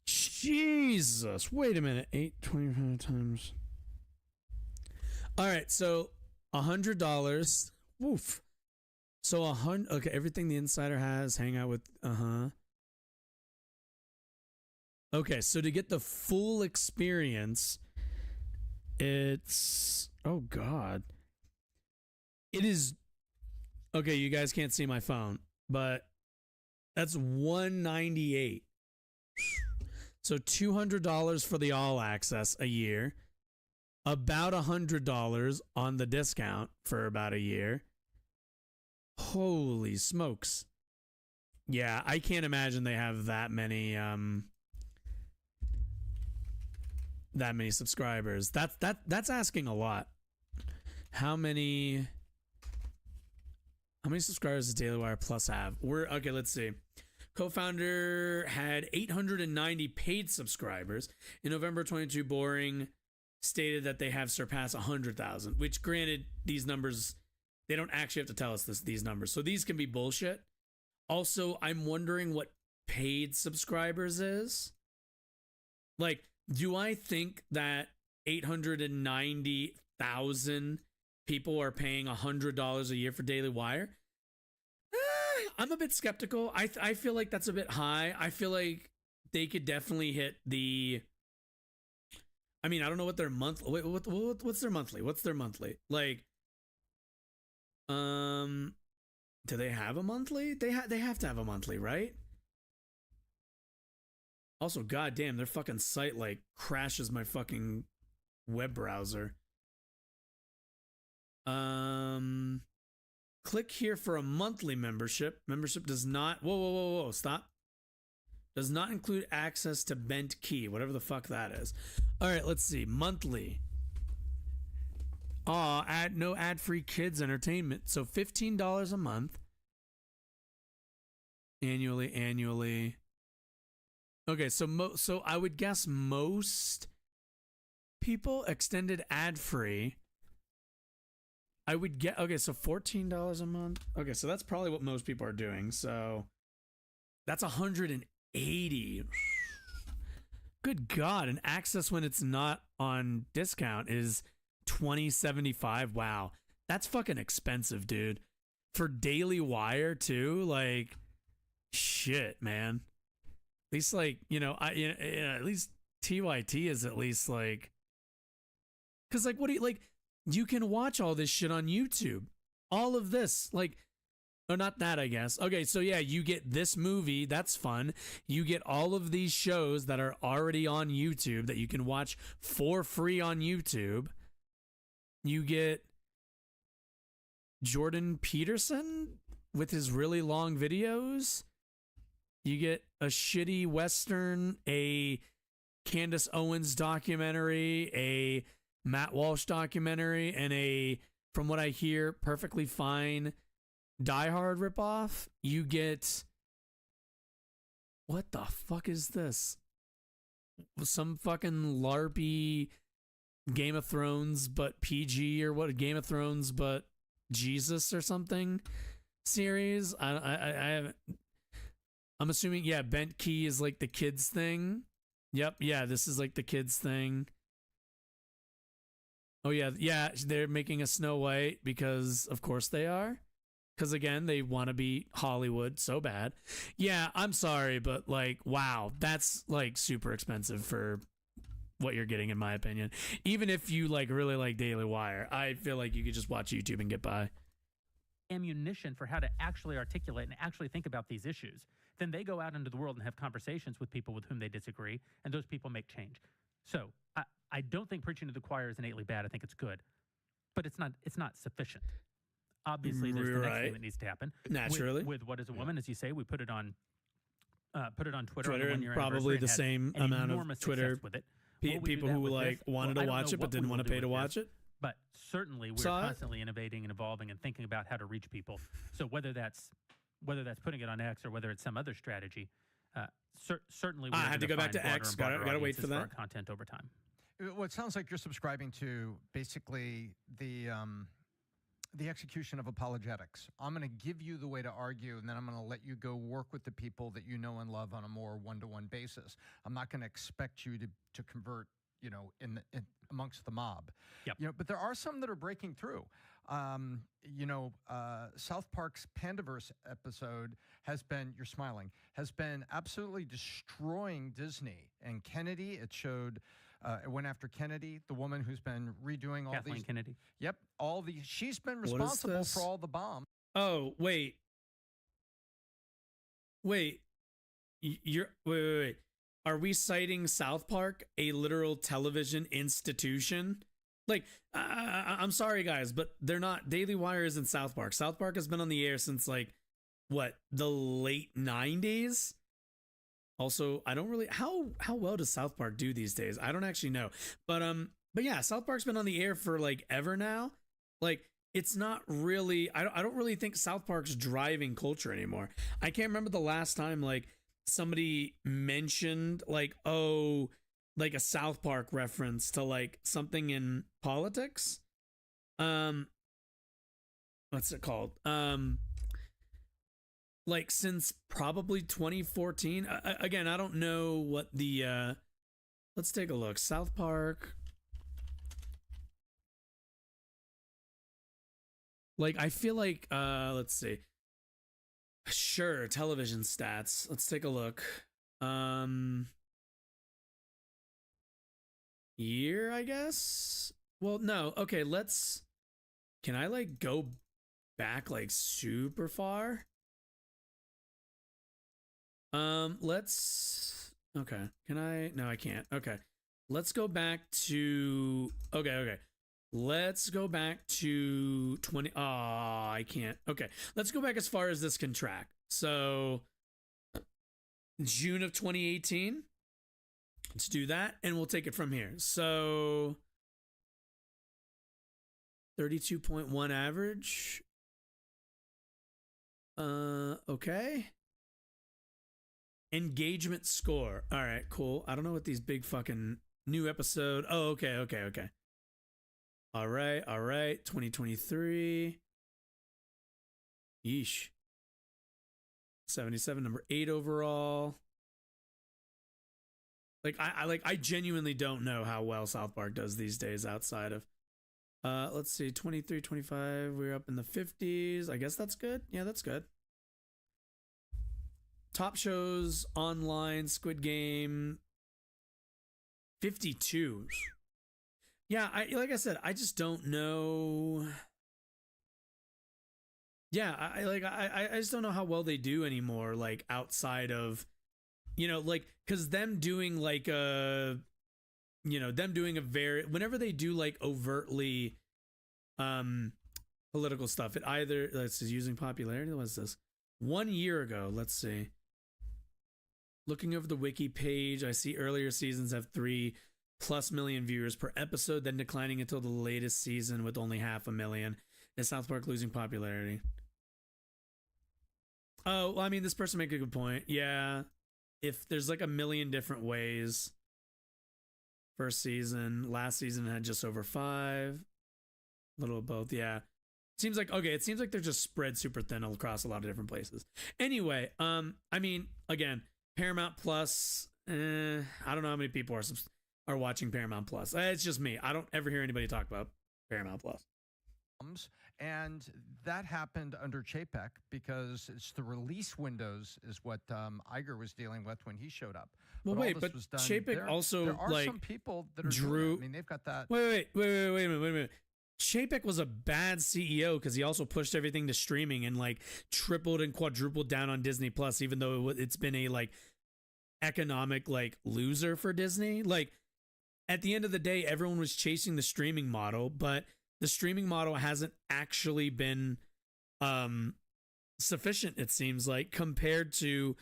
Jesus, wait a minute. 825 times. All right, so $100. Woof. So 100. Okay, everything the Insider has. Hang out with. Okay, so to get the full experience, it's. Oh God. It is. Okay, you guys can't see my phone, but that's $198. So $200 for the all access a year. About $100 on the discount for about a year. Holy smokes. Yeah, I can't imagine they have that many subscribers. That's asking a lot. How many subscribers does Daily Wire Plus have? Okay, let's see. Co-founder had 890 paid subscribers. In November 22, Boring stated that they have surpassed 100,000, which granted, these numbers, they don't actually have to tell us these numbers. So these can be bullshit. Also, I'm wondering what paid subscribers is. Like, do I think that 890,000 people are paying $100 a year for Daily Wire? I'm a bit skeptical. I feel like that's a bit high. I feel like they could definitely hit the. I mean, I don't know what their monthly. What's their monthly? What's their monthly? Like, do they have a monthly? They have to have a monthly, right? Also, goddamn, their fucking site like crashes my fucking web browser. Click here for a monthly membership. Membership does not. Whoa! Stop. Does not include access to Bent Key, whatever the fuck that is. All right, let's see. Monthly. No ad-free kids entertainment. So $15 a month. Annually. Okay, so I would guess most people extended ad-free. I would get, okay, so $14 a month. Okay, so that's probably what most people are doing. So that's 180. Good God. And Access when it's not on discount is $20.75. Wow. That's fucking expensive, dude. For Daily Wire too, like shit, man. At least like, at least TYT is at least like, cause like, what do you like? You can watch all this shit on YouTube. All of this, like, oh, not that, I guess. Okay, so yeah, you get this movie. That's fun. You get all of these shows that are already on YouTube that you can watch for free on YouTube. You get Jordan Peterson with his really long videos. You get a shitty Western, a Candace Owens documentary, a Matt Walsh documentary, and a, from what I hear, perfectly fine Die Hard ripoff. You get, what the fuck is this? Some fucking LARPy Game of Thrones but PG, or what, Game of Thrones but Jesus or something series. I haven't. I'm assuming, yeah, Bent Key is like the kids thing. Yep, yeah, this is like the kids thing. Oh yeah, they're making a Snow White because of course they are. Because again, they want to be Hollywood so bad. Yeah, I'm sorry, but like, wow, that's like super expensive for what you're getting, in my opinion. Even if you like really like Daily Wire, I feel like you could just watch YouTube and get by. Ammunition for how to actually articulate and actually think about these issues. Then they go out into the world and have conversations with people with whom they disagree, and those people make change. So I don't think preaching to the choir is innately bad. I think it's good, but it's not sufficient. Obviously, there's the next thing that needs to happen. Naturally, with What Is a Woman, as you say, we put it on Twitter on Twitter, and probably the same amount of Twitter with it. People who like wanted to watch it but didn't want to pay to watch it. But certainly, we're constantly innovating and evolving and thinking about how to reach people. So whether that's putting it on X or whether it's some other strategy, certainly I had to go back to X. Gotta wait for that our content over time. Well, it sounds like you're subscribing to basically the execution of apologetics. I'm going to give you the way to argue, and then I'm going to let you go work with the people that you know and love on a more one-to-one basis. I'm not going to expect you to convert, in amongst the mob. Yep. But there are some that are breaking through. South Park's Pandaverse episode has been, you're smiling, has been absolutely destroying Disney. And Kennedy, it showed, it went after Kennedy, the woman who's been redoing all Kathleen these. Kennedy. Yep, she's been responsible for all the bombs. Oh, wait. Wait. Wait. Are we citing South Park, a literal television institution? Like, I'm sorry, guys, but they're not. Daily Wire isn't South Park. South Park has been on the air since, like, what, the late 90s? Also, I don't really, how well does South Park do these days? I don't actually know. But yeah, South Park's been on the air for, like, ever now. Like, it's not really, I don't really think South Park's driving culture anymore. I can't remember the last time, like, somebody mentioned, like, oh, like a South Park reference to like something in politics. What's it called? Like since probably 2014. Again, I don't know what the let's take a look. South Park. Like I feel like let's see. Sure, television stats. Let's take a look. Year, I guess? Well, no. Okay, can I like go back like super far? Okay. Can I? No, I can't. Okay. Let's go back to, okay. Let's go back to 20. Oh, I can't. Okay. Let's go back as far as this can track. So June of 2018. Let's do that, and we'll take it from here. So 32.1 average. Okay. Engagement score. All right, cool. I don't know what these big fucking new episode. Oh, okay. All right. 2023. Yeesh. 77, number 8 overall. Like I genuinely don't know how well South Park does these days outside of let's see, 23, 25, we're up in the 50s. I guess that's good. Yeah, that's good. Top shows online, Squid Game 52. Yeah, like I said, I just don't know. Yeah, I just don't know how well they do anymore, like outside of, you know, like, because them doing like a, you know, them doing a very, whenever they do like overtly political stuff, it either, let's see, using popularity, what's this? 1 year ago, let's see. Looking over the wiki page, I see earlier seasons have 3+ million viewers per episode, then declining until the latest season with only 500,000. Is South Park losing popularity? Oh, well, I mean, this person make a good point. Yeah, if there's like a million different ways. First season, last season had just over 5. A little of both, yeah. Seems like, okay, it seems like they're just spread super thin across a lot of different places. Anyway, I mean, again, Paramount Plus, I don't know how many people are watching Paramount Plus. It's just me. I don't ever hear anybody talk about Paramount Plus. And that happened under Chapek because it's the release windows is what Iger was dealing with when he showed up. Well, wait, but Chapek also, there are like, some people that are drew. I mean, they've got that. Wait a minute. Chapek was a bad CEO because he also pushed everything to streaming and like tripled and quadrupled down on Disney Plus, even though it's been a like economic like loser for Disney. Like at the end of the day, everyone was chasing the streaming model, but the streaming model hasn't actually been sufficient, it seems like, compared to,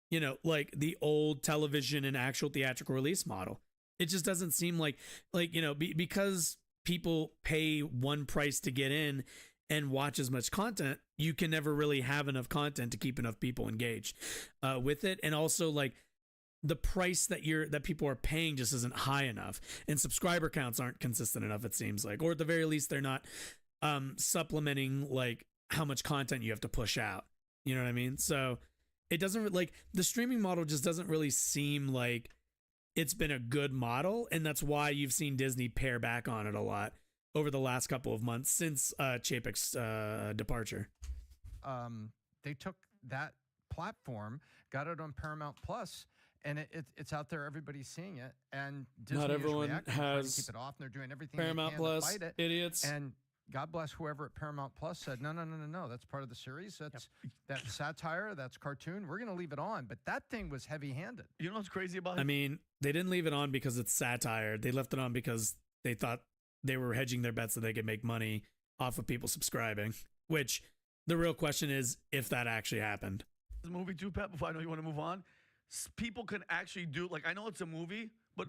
you know, like the old television and actual theatrical release model. It just doesn't seem like, you know, because people pay one price to get in and watch as much content, you can never really have enough content to keep enough people engaged with it. And also, like, the price that people are paying just isn't high enough, and subscriber counts aren't consistent enough, it seems like, or at the very least they're not supplementing like how much content you have to push out, you know what I mean? So it doesn't, like, the streaming model just doesn't really seem like it's been a good model, and that's why you've seen Disney pare back on it a lot over the last couple of months since Chapek's departure. They took that platform, got it on Paramount Plus, and it's out there. Everybody's seeing it, and Disney not everyone is has to keep it off, and they're doing everything Paramount they can Plus, to fight it. idiots. And God bless whoever at Paramount Plus said, no, that's part of the series. That's satire, that's cartoon. We're going to leave it on. But that thing was heavy-handed. You know what's crazy about it? I mean, they didn't leave it on because it's satire. They left it on because they thought they were hedging their bets so they could make money off of people subscribing, which the real question is if that actually happened. The movie too, Pat, before I know you want to move on, people can actually do, like, I know it's a movie, but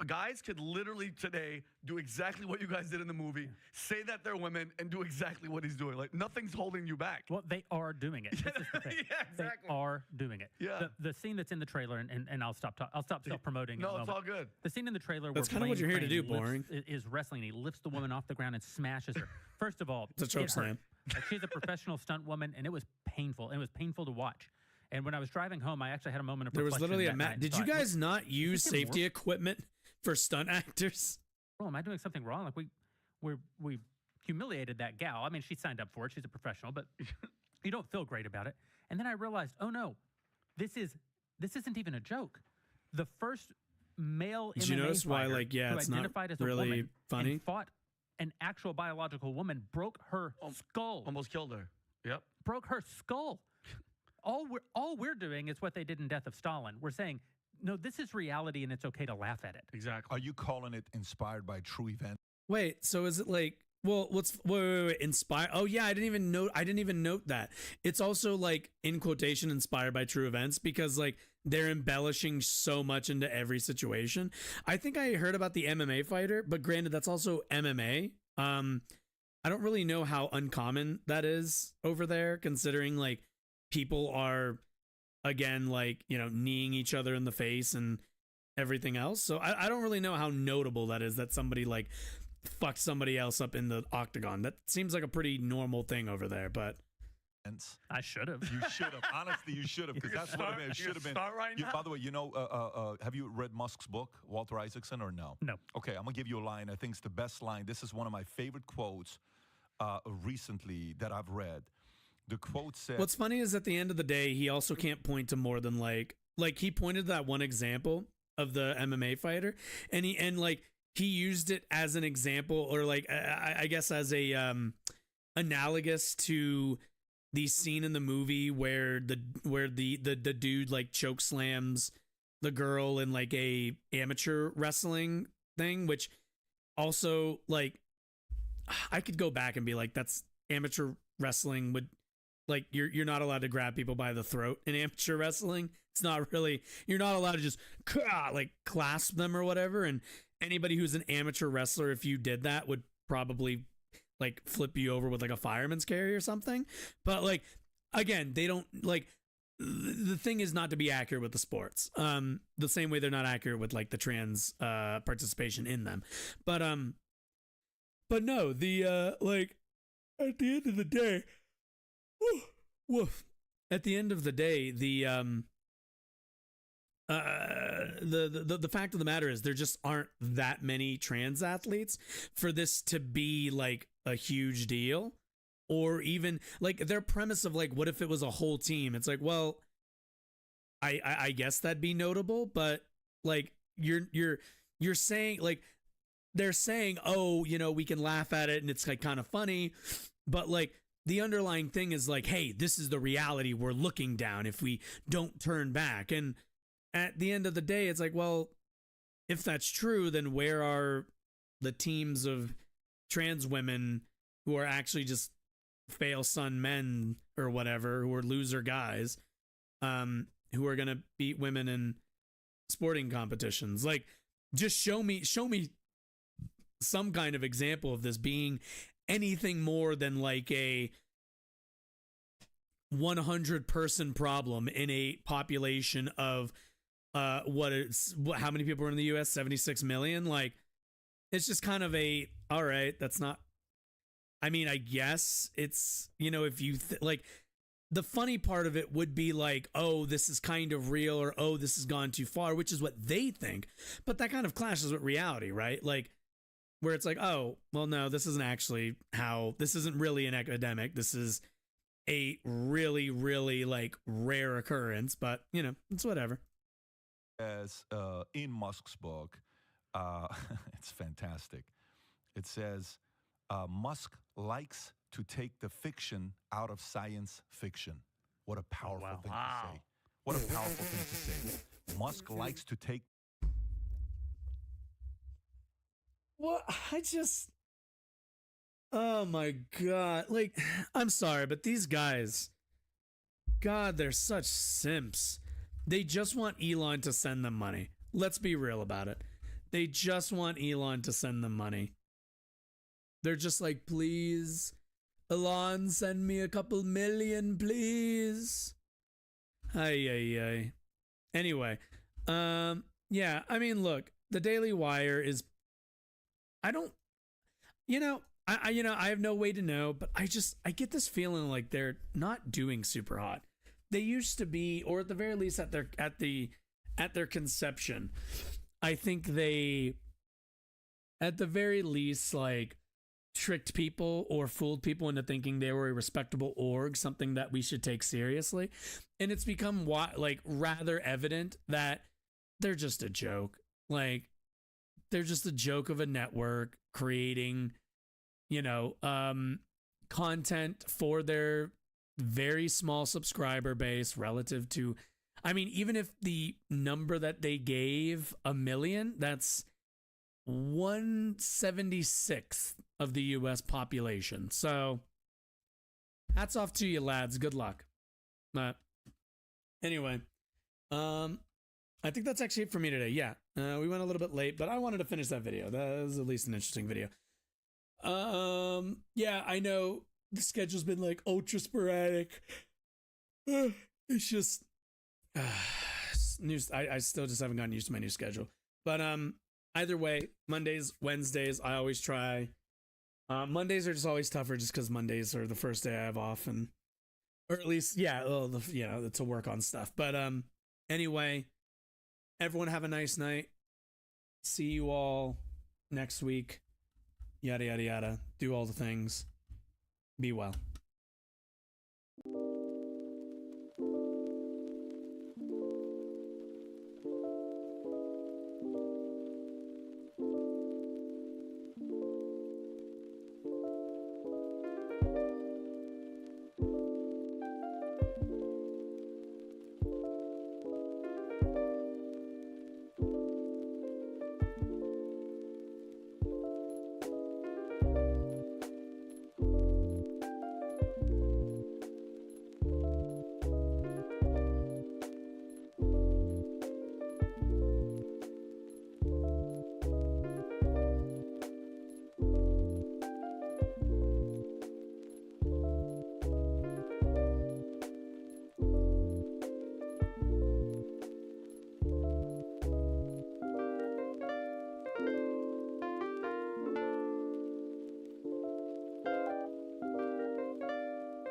guys could literally today do exactly what you guys did in the movie, say that they're women, and do exactly what he's doing. Like, nothing's holding you back. Well, they are doing it. This is the thing. Yeah, exactly. They are doing it. Yeah. The scene that's in the trailer, and I'll stop self-promoting. No, it's all good. The scene in the trailer That's where kind of what Blaine you're here to do, Crane Boring. is wrestling. He lifts the woman off the ground and smashes her. First of all, It's a choke it slam. hurt. Like, she's a professional stunt woman, and it was painful. It was painful to watch. And when I was driving home, I actually had a moment of There was reflection literally a that match. night. Did you guys not use safety equipment for stunt actors? Well, am I doing something wrong? Like, we humiliated that gal. I mean, she signed up for it. She's a professional, but you don't feel great about it. And then I realized, oh no, this isn't even a joke. The first male Did you MMA notice why, fighter like, yeah, who it's not identified as a really woman funny? and fought an actual biological woman, broke her skull. Almost killed her. Yep. Broke her skull. All we're doing is what they did in Death of Stalin. We're saying, no, this is reality, and it's okay to laugh at it. Exactly. Are you calling it inspired by true events? Wait, so is it like, well, wait, inspire? Oh yeah, I didn't even note that. It's also like, in quotation, inspired by true events, because like they're embellishing so much into every situation. I think I heard about the MMA fighter, but granted, that's also MMA. I don't really know how uncommon that is over there, considering like people are, again, like, you know, kneeing each other in the face and everything else. So I don't really know how notable that is, that somebody like fucked somebody else up in the octagon. That seems like a pretty normal thing over there, but I should have. You should have. Honestly, you should have, because that's what it should have been. Start right now. By the way, have you read Musk's book, Walter Isaacson, or no? No. Okay, I'm going to give you a line. I think it's the best line. This is one of my favorite quotes recently that I've read. The quote said... What's funny is at the end of the day, he also can't point to more than like he pointed to that one example of the MMA fighter, and he used it as an example, or I guess as a analogous to the scene in the movie where the dude like choke slams the girl in like a amateur wrestling thing, which also like I could go back and be like, that's amateur wrestling would like you're not allowed to grab people by the throat in amateur wrestling. It's not really, you're not allowed to just like clasp them or whatever. And anybody who's an amateur wrestler, if you did that, would probably like flip you over with like a fireman's carry or something. But like, again, they don't like, the thing is not to be accurate with the sports. The same way they're not accurate with like the trans participation in them. But no, the like at the end of the day, woof. At the end of the day, the fact of the matter is there just aren't that many trans athletes for this to be like a huge deal, or even like their premise of like, what if it was a whole team? It's like, well, I guess that'd be notable, but like you're saying like they're saying, oh, you know, we can laugh at it and it's like kind of funny, but like the underlying thing is like, hey, this is the reality we're looking down if we don't turn back. And at the end of the day, it's like, well, if that's true, then where are the teams of trans women who are actually just fail son men or whatever, who are loser guys, who are going to beat women in sporting competitions? Like, just show me some kind of example of this being anything more than like a 100 person problem in a population of how many people are in the US? 76 million. Like, it's just kind of a, all right, that's not, I mean, I guess it's, you know, if you like, the funny part of it would be like, oh, this is kind of real, or oh, this has gone too far, which is what they think. But that kind of clashes with reality, right? Like, where it's like, oh, well, no, this isn't actually how, this isn't really an epidemic. This is a really, really like rare occurrence, but you know, it's whatever. As in Musk's book, it's fantastic. It says, Musk likes to take the fiction out of science fiction. What a powerful thing to say. What a powerful thing to say. Musk likes to take... What? Oh my God. Like, I'm sorry, but these guys, God, they're such simps. They just want Elon to send them money. Let's be real about it. They just want Elon to send them money. They're just like, please, Elon, send me a couple million, please. Ay. Anyway, yeah, I mean, look, the Daily Wire is, I have no way to know, but I get this feeling like they're not doing super hot. They used to be, or at the very least at their conception, I think they, at the very least, like tricked people or fooled people into thinking they were a respectable org, something that we should take seriously. And it's become like rather evident that they're just a joke. Like, they're just a joke of a network creating, you know, content for their very small subscriber base relative to, I mean, even if the number that they gave, 1 million, that's 1/76th of the US population. So hats off to you, lads. Good luck. Anyway, I think that's actually it for me today. Yeah, we went a little bit late, but I wanted to finish that video. That was at least an interesting video. Yeah, I know the schedule's been like ultra sporadic. It's just news. I still just haven't gotten used to my new schedule. But either way, Mondays, Wednesdays, I always try. Mondays are just always tougher, just because Mondays are the first day I have off, and Or at least, yeah, to work on stuff. But anyway, everyone have a nice night. See you all next week. Yada, yada, yada. Do all the things. Be well.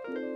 you.